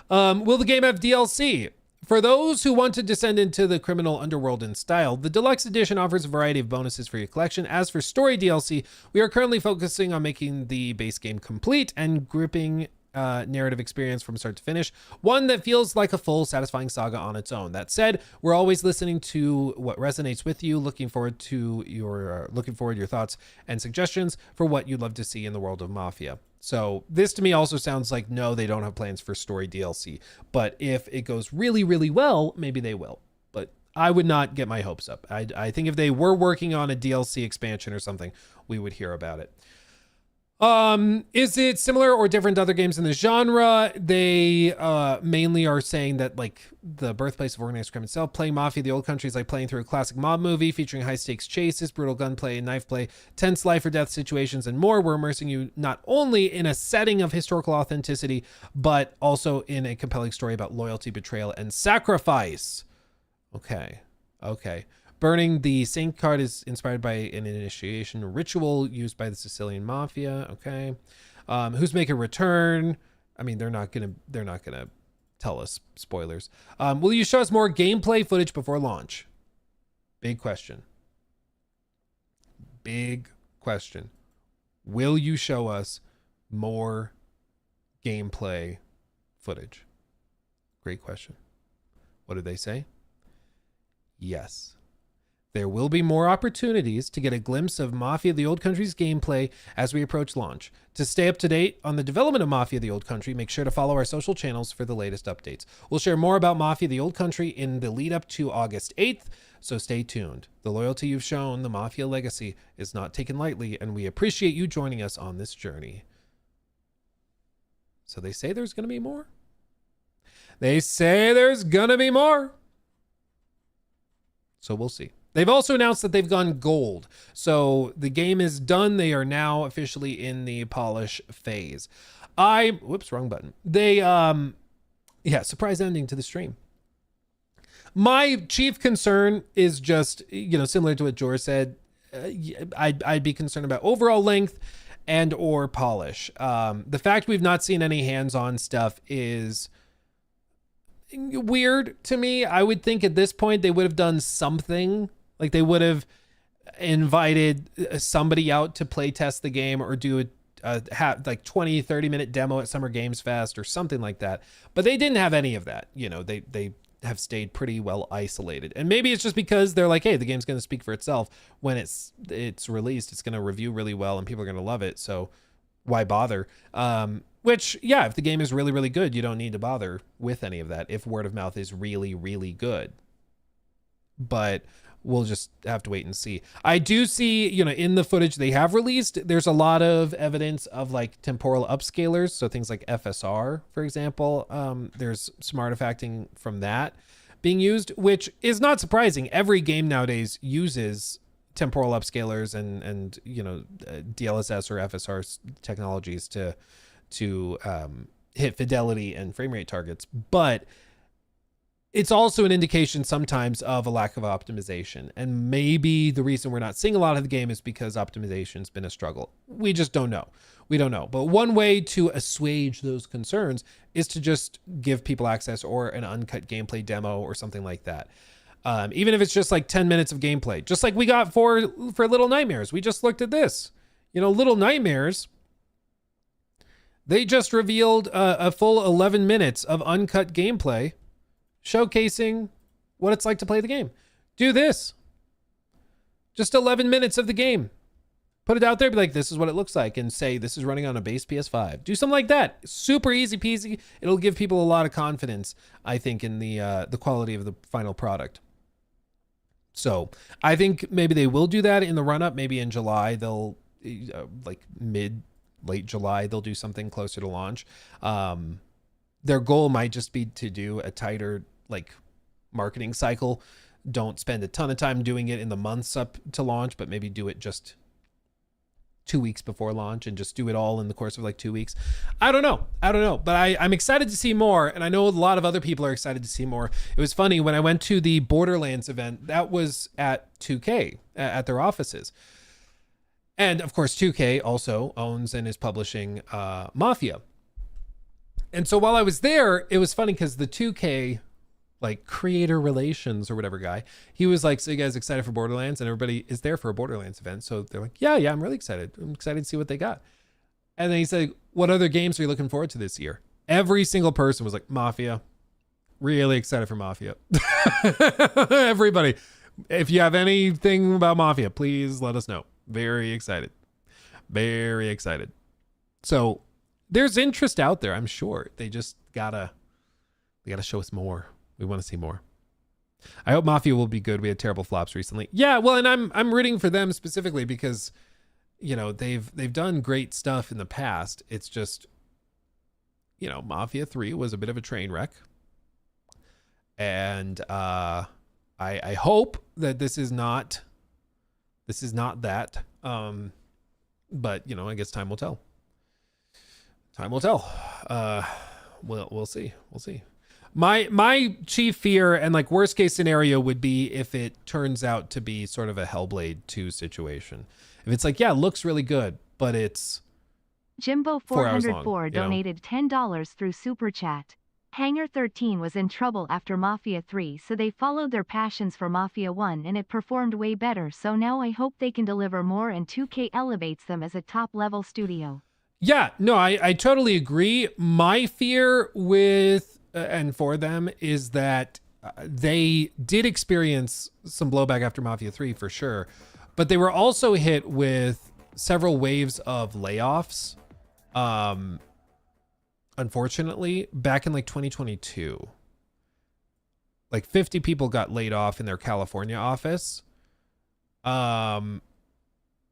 Will the game have DLC? For those who want to descend into the criminal underworld in style, the Deluxe Edition offers a variety of bonuses for your collection. As for story DLC, we are currently focusing on making the base game complete and gripping narrative experience from start to finish, one that feels like a full, satisfying saga on its own. That said, we're always listening to what resonates with you, looking forward to your thoughts and suggestions for what you'd love to see in the world of Mafia. So this to me also sounds like, no, they don't have plans for story DLC, but if it goes really, really well, maybe they will. But I would not get my hopes up. I think if they were working on a DLC expansion or something, we would hear about it. Is it similar or different to other games in the genre? They mainly are saying that, like, the birthplace of organized crime itself, playing Mafia: The Old Country is like playing through a classic mob movie featuring high stakes chases, brutal gunplay and knife play, tense life or death situations, and more. We're immersing you not only in a setting of historical authenticity, but also in a compelling story about loyalty, betrayal, and sacrifice. Okay. Burning the Saint card is inspired by an initiation ritual used by the Sicilian Mafia. Okay. Who's making a return? I mean, they're not gonna tell us spoilers. Will you show us more gameplay footage before launch? Big question. Will you show us more gameplay footage? Great question. What did they say? Yes. There will be more opportunities to get a glimpse of Mafia: The Old Country's gameplay as we approach launch. To stay up to date on the development of Mafia: The Old Country, make sure to follow our social channels for the latest updates. We'll share more about Mafia: The Old Country in the lead up to August 8th, so stay tuned. The loyalty you've shown the Mafia legacy is not taken lightly, and we appreciate you joining us on this journey. So they say there's going to be more? So we'll see. They've also announced that they've gone gold. So the game is done. They are now officially in the polish phase. Whoops, wrong button. Surprise ending to the stream. My chief concern is just, similar to what Jor said, I'd be concerned about overall length and or polish. The fact we've not seen any hands-on stuff is weird to me. I would think at this point they would have done something, like they would have invited somebody out to play test the game or do like 20-30 minute demo at Summer Games Fest or something like that. But they didn't have any of that. You know, they have stayed pretty well isolated. And maybe it's just because they're like, hey, the game's going to speak for itself. When it's released, it's going to review really well and people are going to love it. So why bother? Which, yeah, if the game is really, really good, you don't need to bother with any of that if word of mouth is really, really good. But we'll just have to wait and see. I do see, you know, in the footage they have released, there's a lot of evidence of like temporal upscalers. So things like FSR, for example, there's some artifacting from that being used, which is not surprising. Every game nowadays uses temporal upscalers and you know, DLSS or FSR technologies to hit fidelity and frame rate targets. But it's also an indication sometimes of a lack of optimization. And maybe the reason we're not seeing a lot of the game is because optimization's been a struggle. We just don't know. We don't know. But one way to assuage those concerns is to just give people access or an uncut gameplay demo or something like that. Even if it's just like 10 minutes of gameplay, just like we got for Little Nightmares. We just looked at this. You know, Little Nightmares, they just revealed a full 11 minutes of uncut gameplay showcasing what it's like to play the game. Do this. Just 11 minutes of the game. Put it out there, be like, this is what it looks like, and say, this is running on a base PS5. Do something like that. Super easy peasy. It'll give people a lot of confidence, I think, in the quality of the final product. So I think maybe they will do that in the run-up. Maybe in July, they'll, like late July, they'll do something closer to launch. Their goal might just be to do a tighter like marketing cycle. Don't spend a ton of time doing it in the months up to launch, but maybe do it just 2 weeks before launch and just do it all in the course of like 2 weeks. I don't know, but I'm excited to see more. And I know a lot of other people are excited to see more. It was funny when I went to the Borderlands event, that was at 2K at their offices. And of course, 2K also owns and is publishing Mafia. And so while I was there, it was funny because the 2K like creator relations or whatever guy, he was like, so you guys excited for Borderlands? And everybody is there for a Borderlands event. So they're like, yeah, I'm really excited. I'm excited to see what they got. And then he said, what other games are you looking forward to this year? Every single person was like, Mafia. Really excited for Mafia. Everybody, if you have anything about Mafia, please let us know. Very excited. Very excited. So there's interest out there, I'm sure. They just gotta show us more. We want to see more. I hope Mafia will be good. We had terrible flops recently. Yeah, well, and I'm rooting for them specifically because, you know, they've done great stuff in the past. It's just, you know, Mafia 3 was a bit of a train wreck. And I hope that this is not that. But, you know, I guess time will tell. Time will tell. We'll see. We'll see. My chief fear and like worst case scenario would be if it turns out to be sort of a Hellblade 2 situation. If it's like, yeah, it looks really good, but it's Jimbo 404 you know? donated $10 through Super Chat. Hangar 13 was in trouble after Mafia 3, so they followed their passions for Mafia 1 and it performed way better, so now I hope they can deliver more and 2K elevates them as a top-level studio. Yeah, no, I totally agree. My fear with and for them is that they did experience some blowback after Mafia 3 for sure, but they were also hit with several waves of layoffs. Unfortunately, back in like 2022, like 50 people got laid off in their California office. Former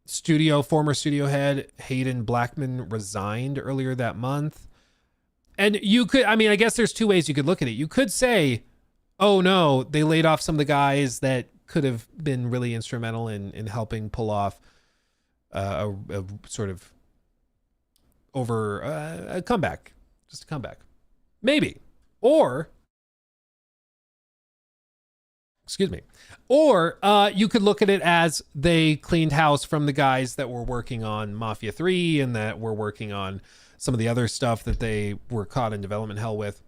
studio head Hayden Blackman resigned earlier that month. And you could, I mean, I guess there's two ways you could look at it. You could say, oh no, they laid off some of the guys that could have been really instrumental in helping pull off a sort of over a comeback, just a comeback. Maybe. Or Excuse me. Or you could look at it as they cleaned house from the guys that were working on Mafia 3 and that were working on some of the other stuff that they were caught in development hell with.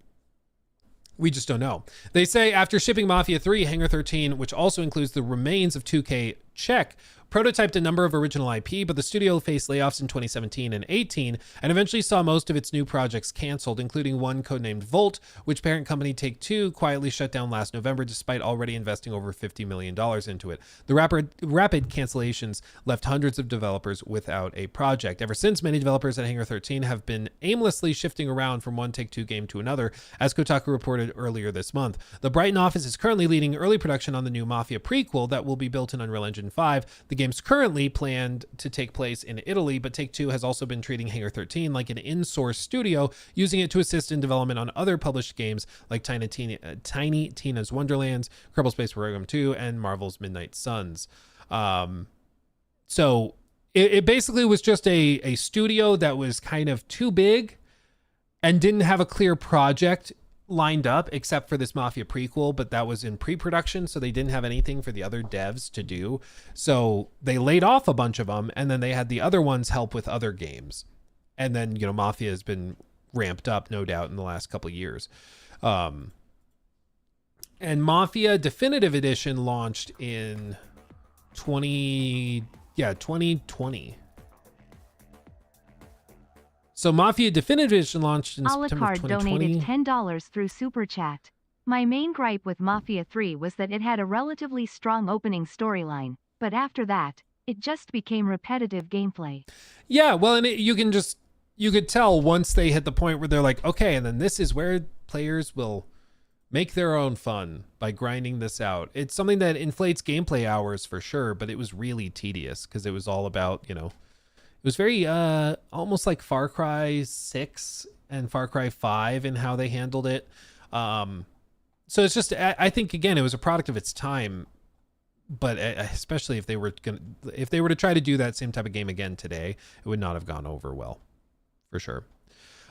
We just don't know. They say after shipping Mafia 3, Hangar 13, which also includes the remains of 2K Czech, prototyped a number of original IP, but the studio faced layoffs in 2017 and 18, and eventually saw most of its new projects canceled, including one codenamed Volt, which parent company Take-Two quietly shut down last November despite already investing over $50 million into it. The rapid cancellations left hundreds of developers without a project. Ever since, many developers at Hangar 13 have been aimlessly shifting around from one Take-Two game to another, as Kotaku reported earlier this month. The Brighton office is currently leading early production on the new Mafia prequel that will be built in Unreal Engine 5. The game's currently planned to take place in Italy, but Take-Two has also been treating Hangar 13 like an in-source studio, using it to assist in development on other published games like Tiny Tina's Wonderlands, Kerbal Space Program 2, and Marvel's Midnight Suns. So it basically was just a studio that was kind of too big and didn't have a clear project lined up except for this Mafia prequel, but that was in pre-production, so they didn't have anything for the other devs to do. So they laid off a bunch of them, and then they had the other ones help with other games. And then, you know, Mafia has been ramped up, no doubt, in the last couple of years. And Mafia Definitive Edition launched in 2020. So Mafia Definitive Edition launched in September of 2020. Alucard donated $10 through Super Chat. My main gripe with Mafia 3 was that it had a relatively strong opening storyline, but after that, it just became repetitive gameplay. Yeah, well, and you could tell once they hit the point where they're like, okay, and then this is where players will make their own fun by grinding this out. It's something that inflates gameplay hours for sure, but it was really tedious because it was all about, you know, it was very almost like Far Cry 6 and Far Cry 5 in how they handled it. So it's just, I think, again, it was a product of its time, but especially if they were to try to do that same type of game again today, it would not have gone over well, for sure.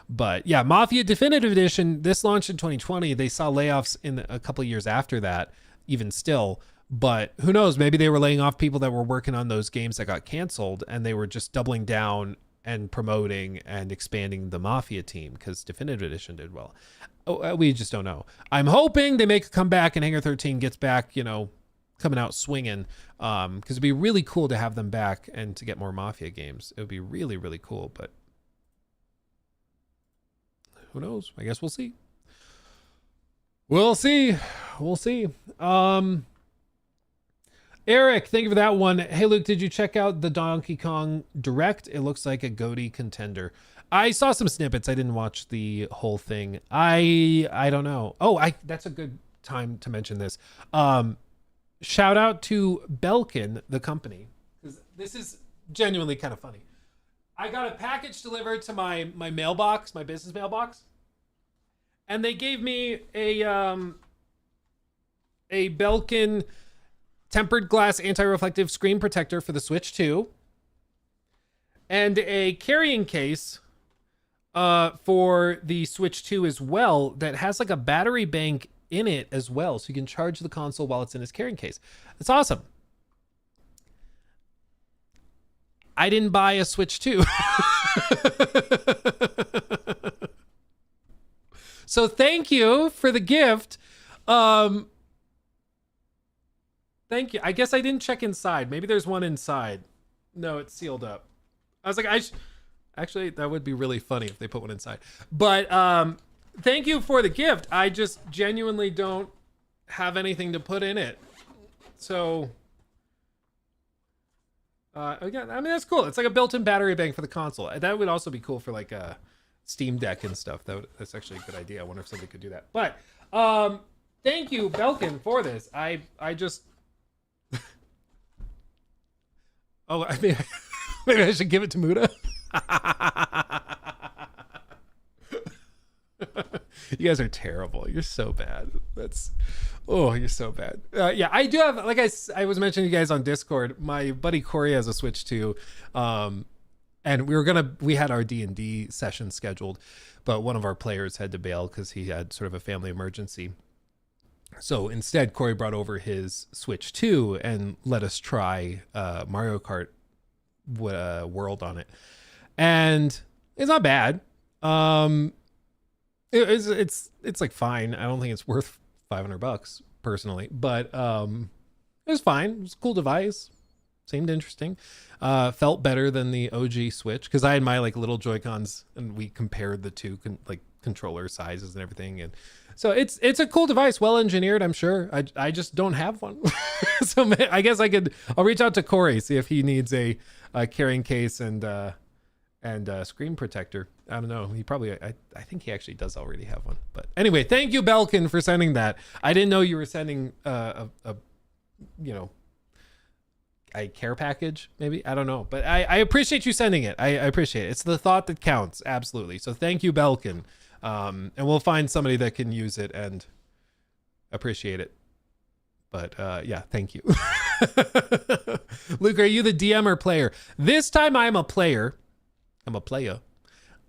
But yeah, Mafia Definitive Edition, this launched in 2020. They saw layoffs in a couple of years after that, even still. But who knows, maybe they were laying off people that were working on those games that got canceled, and they were just doubling down and promoting and expanding the Mafia team because Definitive Edition did well. We just don't know. I'm hoping they make a comeback and Hangar 13 gets back, you know, coming out swinging, because it'd be really cool to have them back and to get more Mafia games. It would be really, really cool, but who knows? I guess we'll see. We'll see. Eric, thank you for that one. Hey, Luke, did you check out the Donkey Kong Direct? It looks like a GOTY contender. I saw some snippets. I didn't watch the whole thing. I don't know. Oh, that's a good time to mention this. Shout out to Belkin, the company, because this is genuinely kind of funny. I got a package delivered to my mailbox, my business mailbox, and they gave me a Belkin tempered glass anti-reflective screen protector for the Switch 2 and a carrying case for the Switch 2 as well that has like a battery bank in it as well, so you can charge the console while it's in its carrying case. It's awesome. I didn't buy a Switch 2. So thank you for the gift. Thank you. I guess I didn't check inside. Maybe there's one inside. No, it's sealed up. I was like, actually, that would be really funny if they put one inside. But thank you for the gift. I just genuinely don't have anything to put in it. So, again, I mean, that's cool. It's like a built-in battery bank for the console. That would also be cool for like a Steam Deck and stuff. That's actually a good idea. I wonder if somebody could do that. But thank you, Belkin, for this. I just... Oh, I mean, maybe I should give it to Muda. You guys are terrible. You're so bad. You're so bad. Yeah, I do have, like I was mentioning to you guys on Discord, my buddy Corey has a Switch 2. And we had our D&D session scheduled, but one of our players had to bail because he had sort of a family emergency. So instead, Corey brought over his Switch 2 and let us try Mario Kart World on it, and it's not bad. It's like fine. I don't think it's worth $500 personally, but it was fine. It was a cool device. Seemed interesting. Felt better than the OG Switch because I had my like little Joy-Cons and we compared the two controller sizes and everything, and so it's a cool device, well engineered, I'm sure. I just don't have one. So I guess I'll reach out to Corey, see if he needs a carrying case and screen protector. I don't know. He probably, I think he actually does already have one. But anyway, thank you, Belkin, for sending that. I didn't know you were sending a care package, maybe. I don't know. But I appreciate you sending it. I appreciate it. It's the thought that counts. Absolutely. So thank you, Belkin. And we'll find somebody that can use it and appreciate it. But yeah, thank you. Luke, are you the DM or player? This time I'm a player. I'm a player.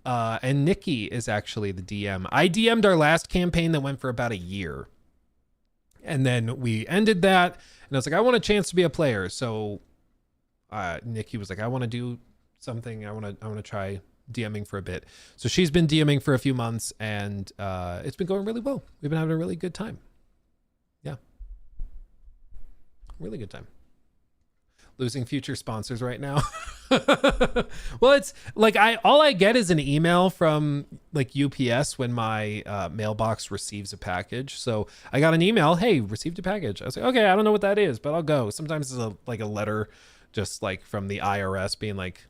And Nikki is actually the DM. I DM'd our last campaign that went for about a year. And then we ended that. And I was like, I want a chance to be a player. So Nikki was like, I want to do something. I want to try DMing for a bit. So she's been DMing for a few months, and it's been going really well. We've been having a really good time. Yeah. Really good time. Losing future sponsors right now. Well, it's like all I get is an email from like UPS when my mailbox receives a package. So I got an email, hey, received a package. I was like, okay, I don't know what that is, but I'll go. Sometimes it's like a letter just like from the IRS being like,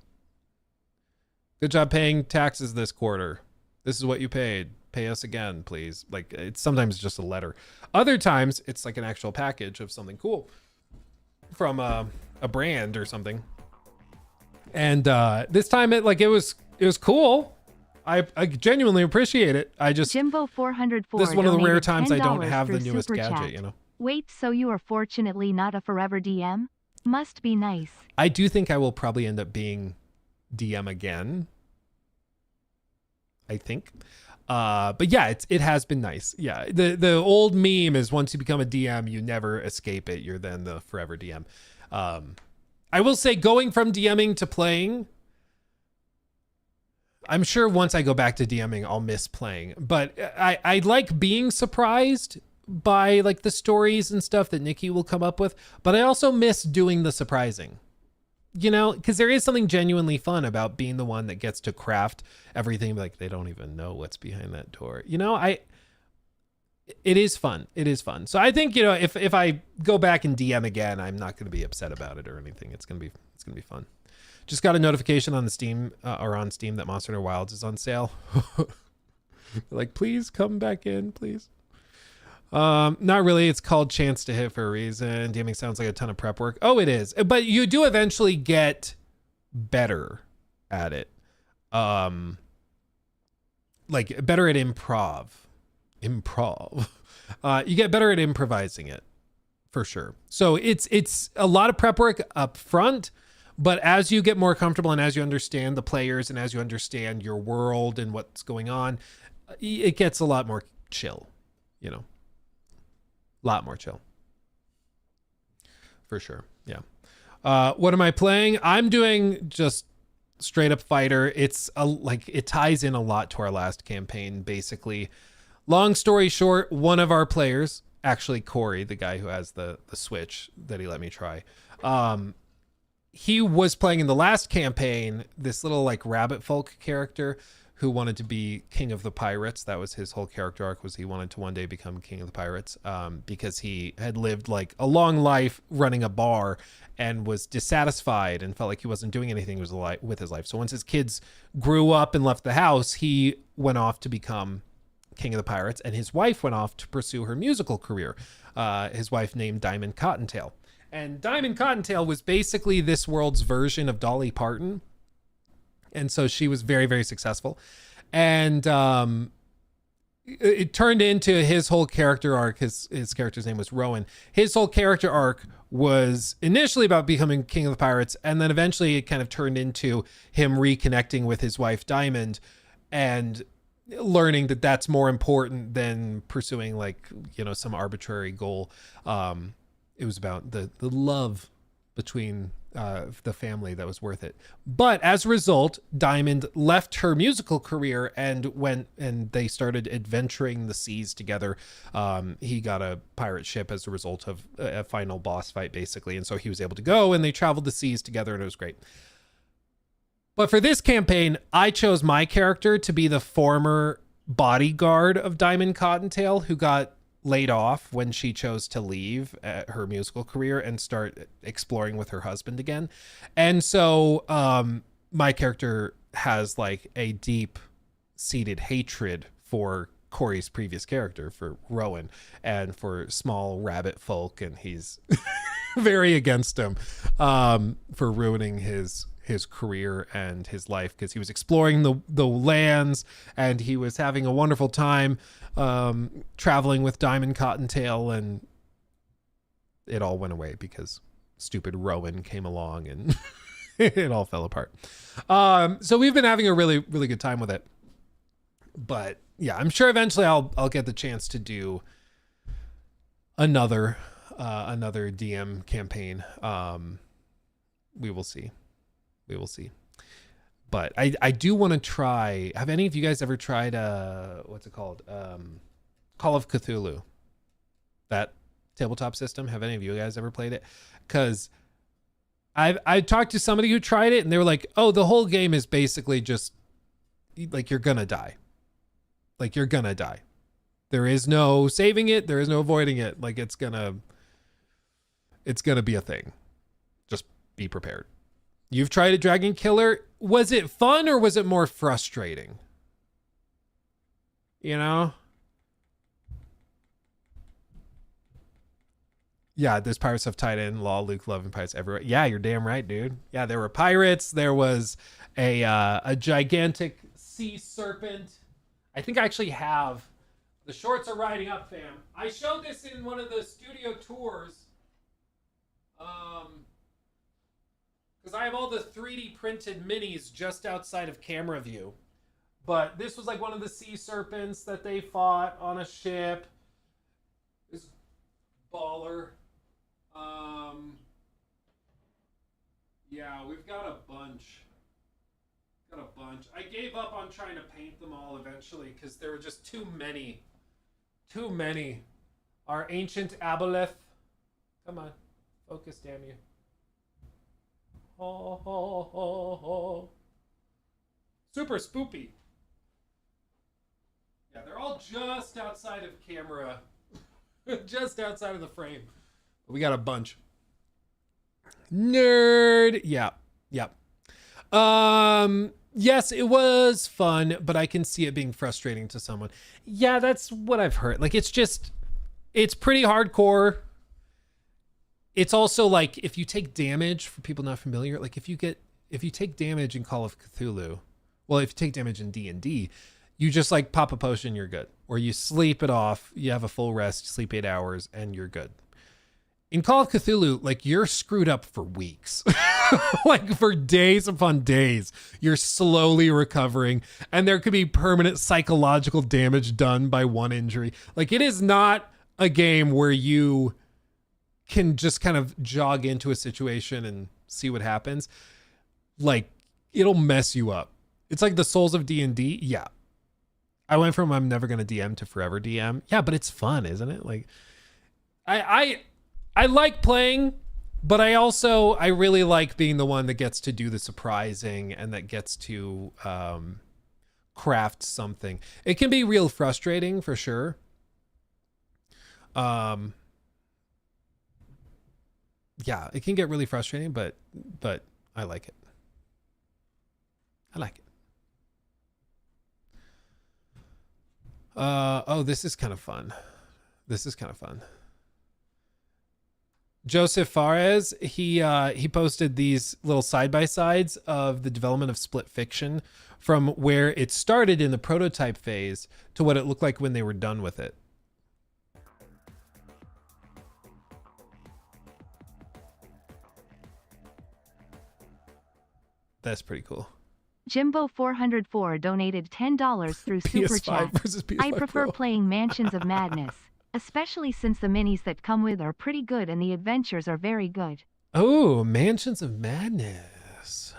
good job paying taxes this quarter. This is what you paid. Pay us again, please. Like it's sometimes just a letter. Other times it's like an actual package of something cool from a brand or something. And this time it was cool. I genuinely appreciate it. I just Jimbo 404. This is one of the rare donated times I don't $10 have the through newest Super gadget, Chat. you know. Wait, so you are fortunately not a forever DM? Must be nice. I do think I will probably end up being DM again. I think. But yeah, it has been nice. Yeah. The old meme is once you become a DM, you never escape it. You're then the forever DM. I will say going from DMing to playing, I'm sure once I go back to DMing, I'll miss playing, but I like being surprised by like the stories and stuff that Nikki will come up with, but I also miss doing the surprising, you know, because there is something genuinely fun about being the one that gets to craft everything. Like they don't even know what's behind that door. You know, it is fun. It is fun. So I think, you know, if I go back and DM again, I'm not going to be upset about it or anything. It's going to be fun. Just got a notification on the Steam or on Steam that Monster Hunter Wilds is on sale. Like, please come back in, please. Not really. It's called Chance to Hit for a reason. DMing sounds like a ton of prep work. Oh, it is. But you do eventually get better at it. Like better at improv. You get better at improvising it for sure. So it's a lot of prep work up front, but as you get more comfortable and as you understand the players and as you understand your world and what's going on, it gets a lot more chill, you know, a lot more chill for sure. Yeah. What am I playing? I'm doing just straight up fighter. It's it ties in a lot to our last campaign, basically. Long story short, one of our players, actually Corey, the guy who has the Switch that he let me try, he was playing in the last campaign this little like rabbit folk character who wanted to be king of the pirates. That was his whole character arc, was he wanted to one day become king of the pirates, because he had lived like a long life running a bar and was dissatisfied and felt like he wasn't doing anything with his life. So once his kids grew up and left the house, he went off to become king of the pirates, and his wife went off to pursue her musical career. His wife named Diamond Cottontail. And Diamond Cottontail was basically this world's version of Dolly Parton. And so she was very, very successful. And it turned into his whole character arc. His character's name was Rowan. His whole character arc was initially about becoming king of the pirates, and then eventually it kind of turned into him reconnecting with his wife Diamond and learning that that's more important than pursuing like, you know, some arbitrary goal. It was about the love between the family that was worth it. But as a result, Diamond left her musical career and went and they started adventuring the seas together. He got a pirate ship as a result of a final boss fight, basically. And so he was able to go and they traveled the seas together and it was great. But for this campaign, I chose my character to be the former bodyguard of Diamond Cottontail, who got laid off when she chose to leave her musical career and start exploring with her husband again. And so my character has like a deep seated hatred for Corey's previous character, for Rowan, and for small rabbit folk, and he's very against him for ruining his career and his life, because he was exploring the lands and he was having a wonderful time traveling with Diamond Cottontail, and it all went away because stupid Rowan came along and it all fell apart. So we've been having a really, really good time with it. But yeah, I'm sure eventually I'll get the chance to do another DM campaign. We will see. But I do want to try. Have any of you guys ever tried what's it called? Call of Cthulhu. That tabletop system. Have any of you guys ever played it? Because I talked to somebody who tried it and they were like, "Oh, the whole game is basically just like you're gonna die. Like you're gonna die. There is no saving it. There is no avoiding it. Like it's gonna be a thing. Just be prepared." You've tried a Dragon Killer. Was it fun or was it more frustrating? You know? Yeah, there's pirate stuff tied in. Law, Luke, Love, and pirates everywhere. Yeah, you're damn right, dude. Yeah, there were pirates. There was a gigantic sea serpent. I think I actually have. The shorts are riding up, fam. I showed this in one of the studio tours. Because I have all the 3D printed minis just outside of camera view. But this was like one of the sea serpents that they fought on a ship. This baller. Yeah, we've got a bunch. I gave up on trying to paint them all eventually because there were just too many. Our ancient aboleth. Come on. Focus, damn you. Ho, ho, ho, ho. Super spoopy. Yeah, they're all just outside of camera. Just outside of the frame. But we got a bunch. Nerd. Yeah. Yes, it was fun, but I can see it being frustrating to someone. Yeah, that's what I've heard. Like, it's pretty hardcore. It's also like if you take damage, for people not familiar, like if you take damage in Call of Cthulhu, well, if you take damage in D&D, you just like pop a potion, you're good. Or you sleep it off, you have a full rest, sleep 8 hours, and you're good. In Call of Cthulhu, like you're screwed up for weeks. Like for days upon days, you're slowly recovering, and there could be permanent psychological damage done by one injury. Like it is not a game where you can just kind of jog into a situation and see what happens. Like it'll mess you up. It's like the Souls of D&D. Yeah. I went from I'm never going to DM to forever DM. Yeah, but it's fun, isn't it? Like I like playing, but I really like being the one that gets to do the surprising and that gets to craft something. It can be real frustrating for sure. Yeah, it can get really frustrating, but I like it. Oh, this is kind of fun. Joseph Fares, he posted these little side-by-sides of the development of Split Fiction from where it started in the prototype phase to what it looked like when they were done with it. That's pretty cool. Jimbo404 donated $10 through Super PS5 Chat. versus PS5 I prefer Pro. playing Mansions of Madness, especially since the minis that come with are pretty good and the adventures are very good. Oh, Mansions of Madness.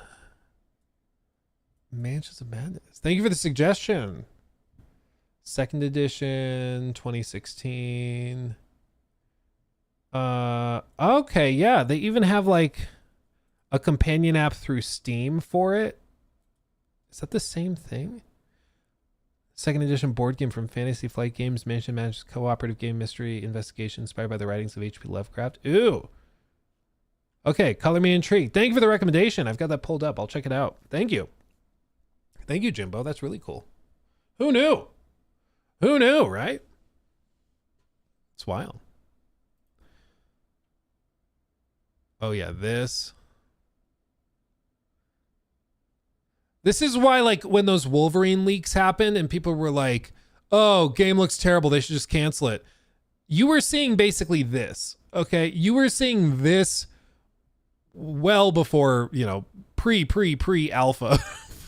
Mansions of Madness. Thank you for the suggestion. Second edition, 2016. Okay, yeah, they even have like a companion app through Steam for it. Is that the same thing? Second edition board game from Fantasy Flight Games, Mansion Managed cooperative game mystery investigation inspired by the writings of H.P. Lovecraft. Ooh. Okay, color me intrigued. Thank you for the recommendation. I've got that pulled up. I'll check it out. Thank you. Thank you, Jimbo. That's really cool. Who knew? Who knew, right? It's wild. Oh yeah, this is why, like, when those Wolverine leaks happened and people were like, oh, game looks terrible, they should just cancel it. You were seeing basically this, okay? You were seeing this well before, you know, pre-alpha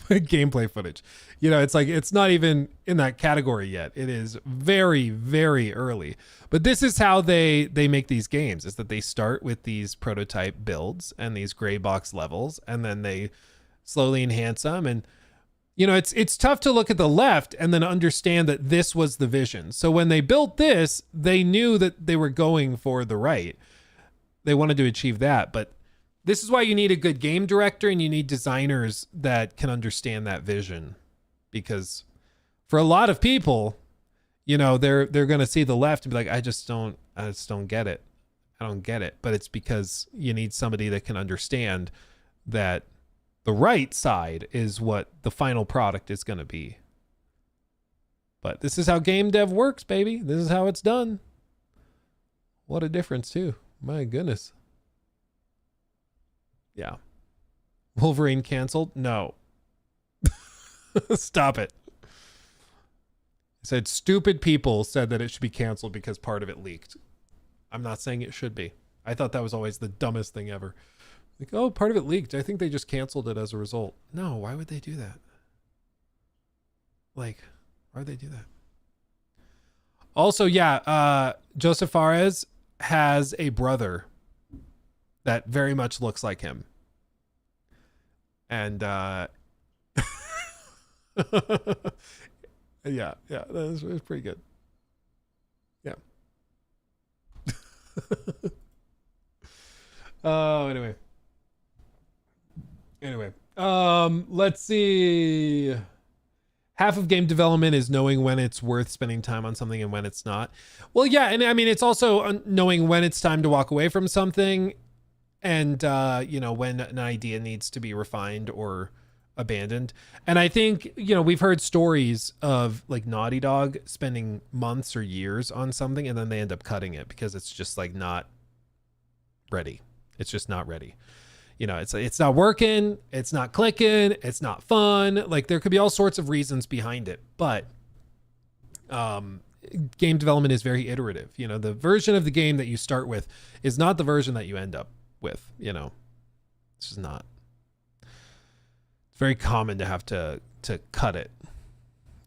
gameplay footage. You know, it's like, it's not even in that category yet. It is very, very early. But this is how they make these games, is that they start with these prototype builds and these gray box levels, and then they slowly enhance them. And, you know, it's tough to look at the left and then understand that this was the vision. So when they built this, they knew that they were going for the right. They wanted to achieve that. But this is why you need a good game director and you need designers that can understand that vision. Because for a lot of people, you know, they're going to see the left and be like, I just don't get it. I don't get it. But it's because you need somebody that can understand that the right side is what the final product is going to be. But this is how game dev works, baby. This is how it's done. What a difference, too. My goodness. Yeah. Wolverine canceled? No. Stop it. I said stupid people said that it should be canceled because part of it leaked. I'm not saying it should be. I thought that was always the dumbest thing ever. Like, oh, part of it leaked. I think they just canceled it as a result. No, why would they do that? Like, why would they do that? Also, yeah, Joseph Fares has a brother that very much looks like him. And, yeah, that was pretty good. Yeah. Oh, anyway, let's see. Half of game development is knowing when it's worth spending time on something and when it's not. Well, yeah, and I mean, it's also knowing when it's time to walk away from something, and you know, when an idea needs to be refined or abandoned. And I think, you know, we've heard stories of like Naughty Dog spending months or years on something and then they end up cutting it because it's just like not ready. It's just not ready. You know, it's not working, it's not clicking, it's not fun. Like, there could be all sorts of reasons behind it, but game development is very iterative. You know, the version of the game that you start with is not the version that you end up with, you know. It's just not. It's very common to have to cut it.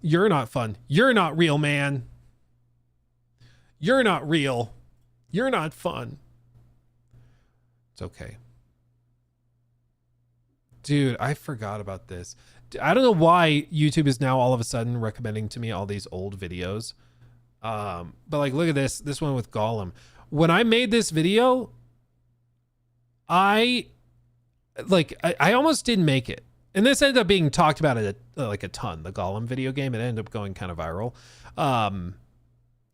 You're not fun. You're not real, man. You're not real. You're not fun. It's okay. Dude, I forgot about this. I don't know why YouTube is now all of a sudden recommending to me all these old videos. But like, look at this one with Gollum. When I made this video, I almost didn't make it. And this ended up being talked about a ton, the Gollum video game. It ended up going kind of viral.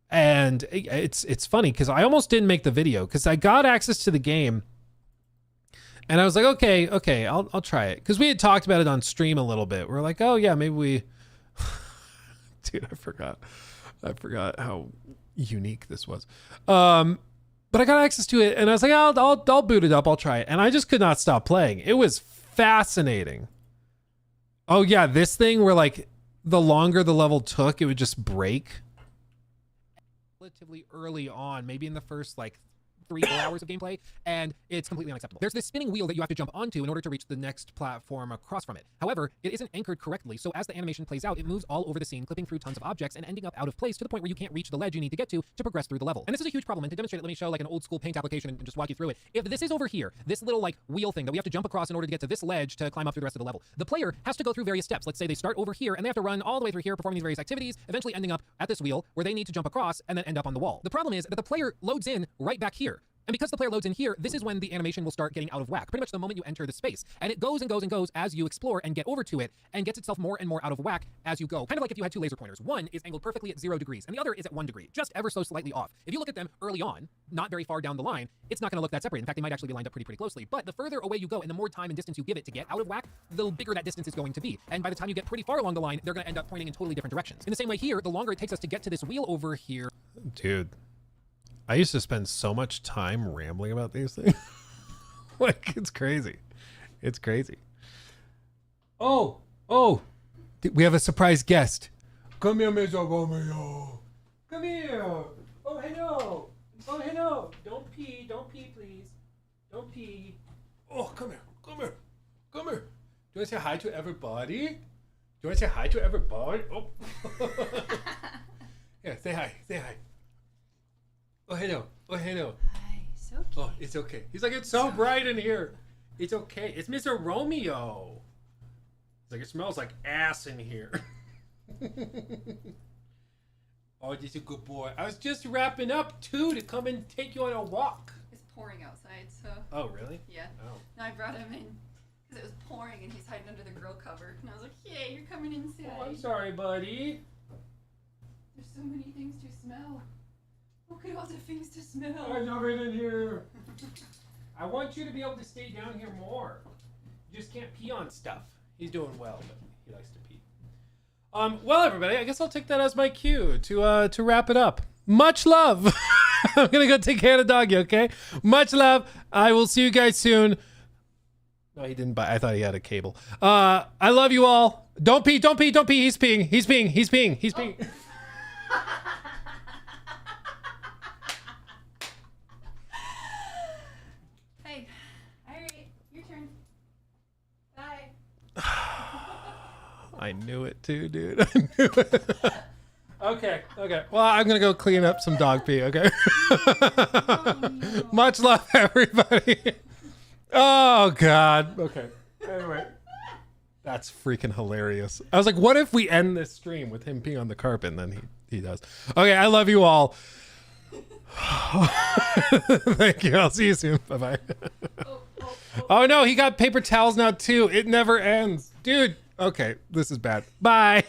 And it's funny because I almost didn't make the video because I got access to the game. And I was like, okay, I'll try it. Because we had talked about it on stream a little bit. We're like, oh yeah, maybe we... Dude, I forgot how unique this was. But I got access to it and I was like, I'll boot it up. I'll try it. And I just could not stop playing. It was fascinating. Oh yeah, this thing where like the longer the level took, it would just break. Relatively early on, maybe in the first like 3-4 hours of gameplay, and it's completely unacceptable. There's this spinning wheel that you have to jump onto in order to reach the next platform across from it. However, it isn't anchored correctly, so as the animation plays out, it moves all over the scene, clipping through tons of objects and ending up out of place to the point where you can't reach the ledge you need to get to progress through the level. And this is a huge problem, and to demonstrate it, let me show like an old school Paint application and just walk you through it. If this is over here, this little like wheel thing that we have to jump across in order to get to this ledge to climb up through the rest of the level, the player has to go through various steps. Let's say they start over here and they have to run all the way through here, performing these various activities, eventually ending up at this wheel where they need to jump across and then end up on the wall. The problem is that the player loads in right back here. And because the player loads in here, this is when the animation will start getting out of whack, pretty much the moment you enter the space. And it goes and goes and goes as you explore and get over to it, and gets itself more and more out of whack as you go. Kind of like if you had two laser pointers. One is angled perfectly at 0 degrees, and the other is at 1 degree, just ever so slightly off. If you look at them early on, not very far down the line, it's not going to look that separated. In fact, they might actually be lined up pretty closely. But the further away you go and the more time and distance you give it to get out of whack, the bigger that distance is going to be. And by the time you get pretty far along the line, they're going to end up pointing in totally different directions. In the same way here, the longer it takes us to get to this wheel over here. Dude, I used to spend so much time rambling about these things. Like, it's crazy. It's crazy. Oh, we have a surprise guest. Come here, Mr. Romeo. Come here. Oh, hello. Oh, hello. Don't pee, please. Don't pee. Oh, come here. Do you want to say hi to everybody? Oh. Yeah, say hi. Oh, hello. Hi, so cute. Oh, it's okay. He's like, it's so bright in here. It's okay. It's Mr. Romeo. He's like, it smells like ass in here. Oh, this is a good boy. I was just wrapping up, too, to come and take you on a walk. It's pouring outside, so... Oh, really? Yeah. Oh. No, I brought him in because it was pouring and he's hiding under the grill cover. And I was like, yay, you're coming inside. Oh, I'm sorry, buddy. There's so many things to smell. Look at all the things to smell. I love it in here. I want you to be able to stay down here more. You just can't pee on stuff. He's doing well, but he likes to pee. Well, everybody, I guess I'll take that as my cue to wrap it up. Much love. I'm gonna go take care of the doggy, okay? Much love. I will see you guys soon. No, he didn't buy. I thought he had a cable. I love you all. Don't pee. He's peeing. Hey, alright, your turn. Bye. I knew it too, dude. I knew it. Okay. Well, I'm gonna go clean up some dog pee, okay? Oh, no. Much love, everybody. Oh, God. Okay. Anyway. That's freaking hilarious. I was like, what if we end this stream with him peeing on the carpet? And then he does. Okay, I love you all. Thank you. I'll see you soon. Bye-bye. Oh, no, he got paper towels now, too. It never ends. Dude. Okay, this is bad. Bye.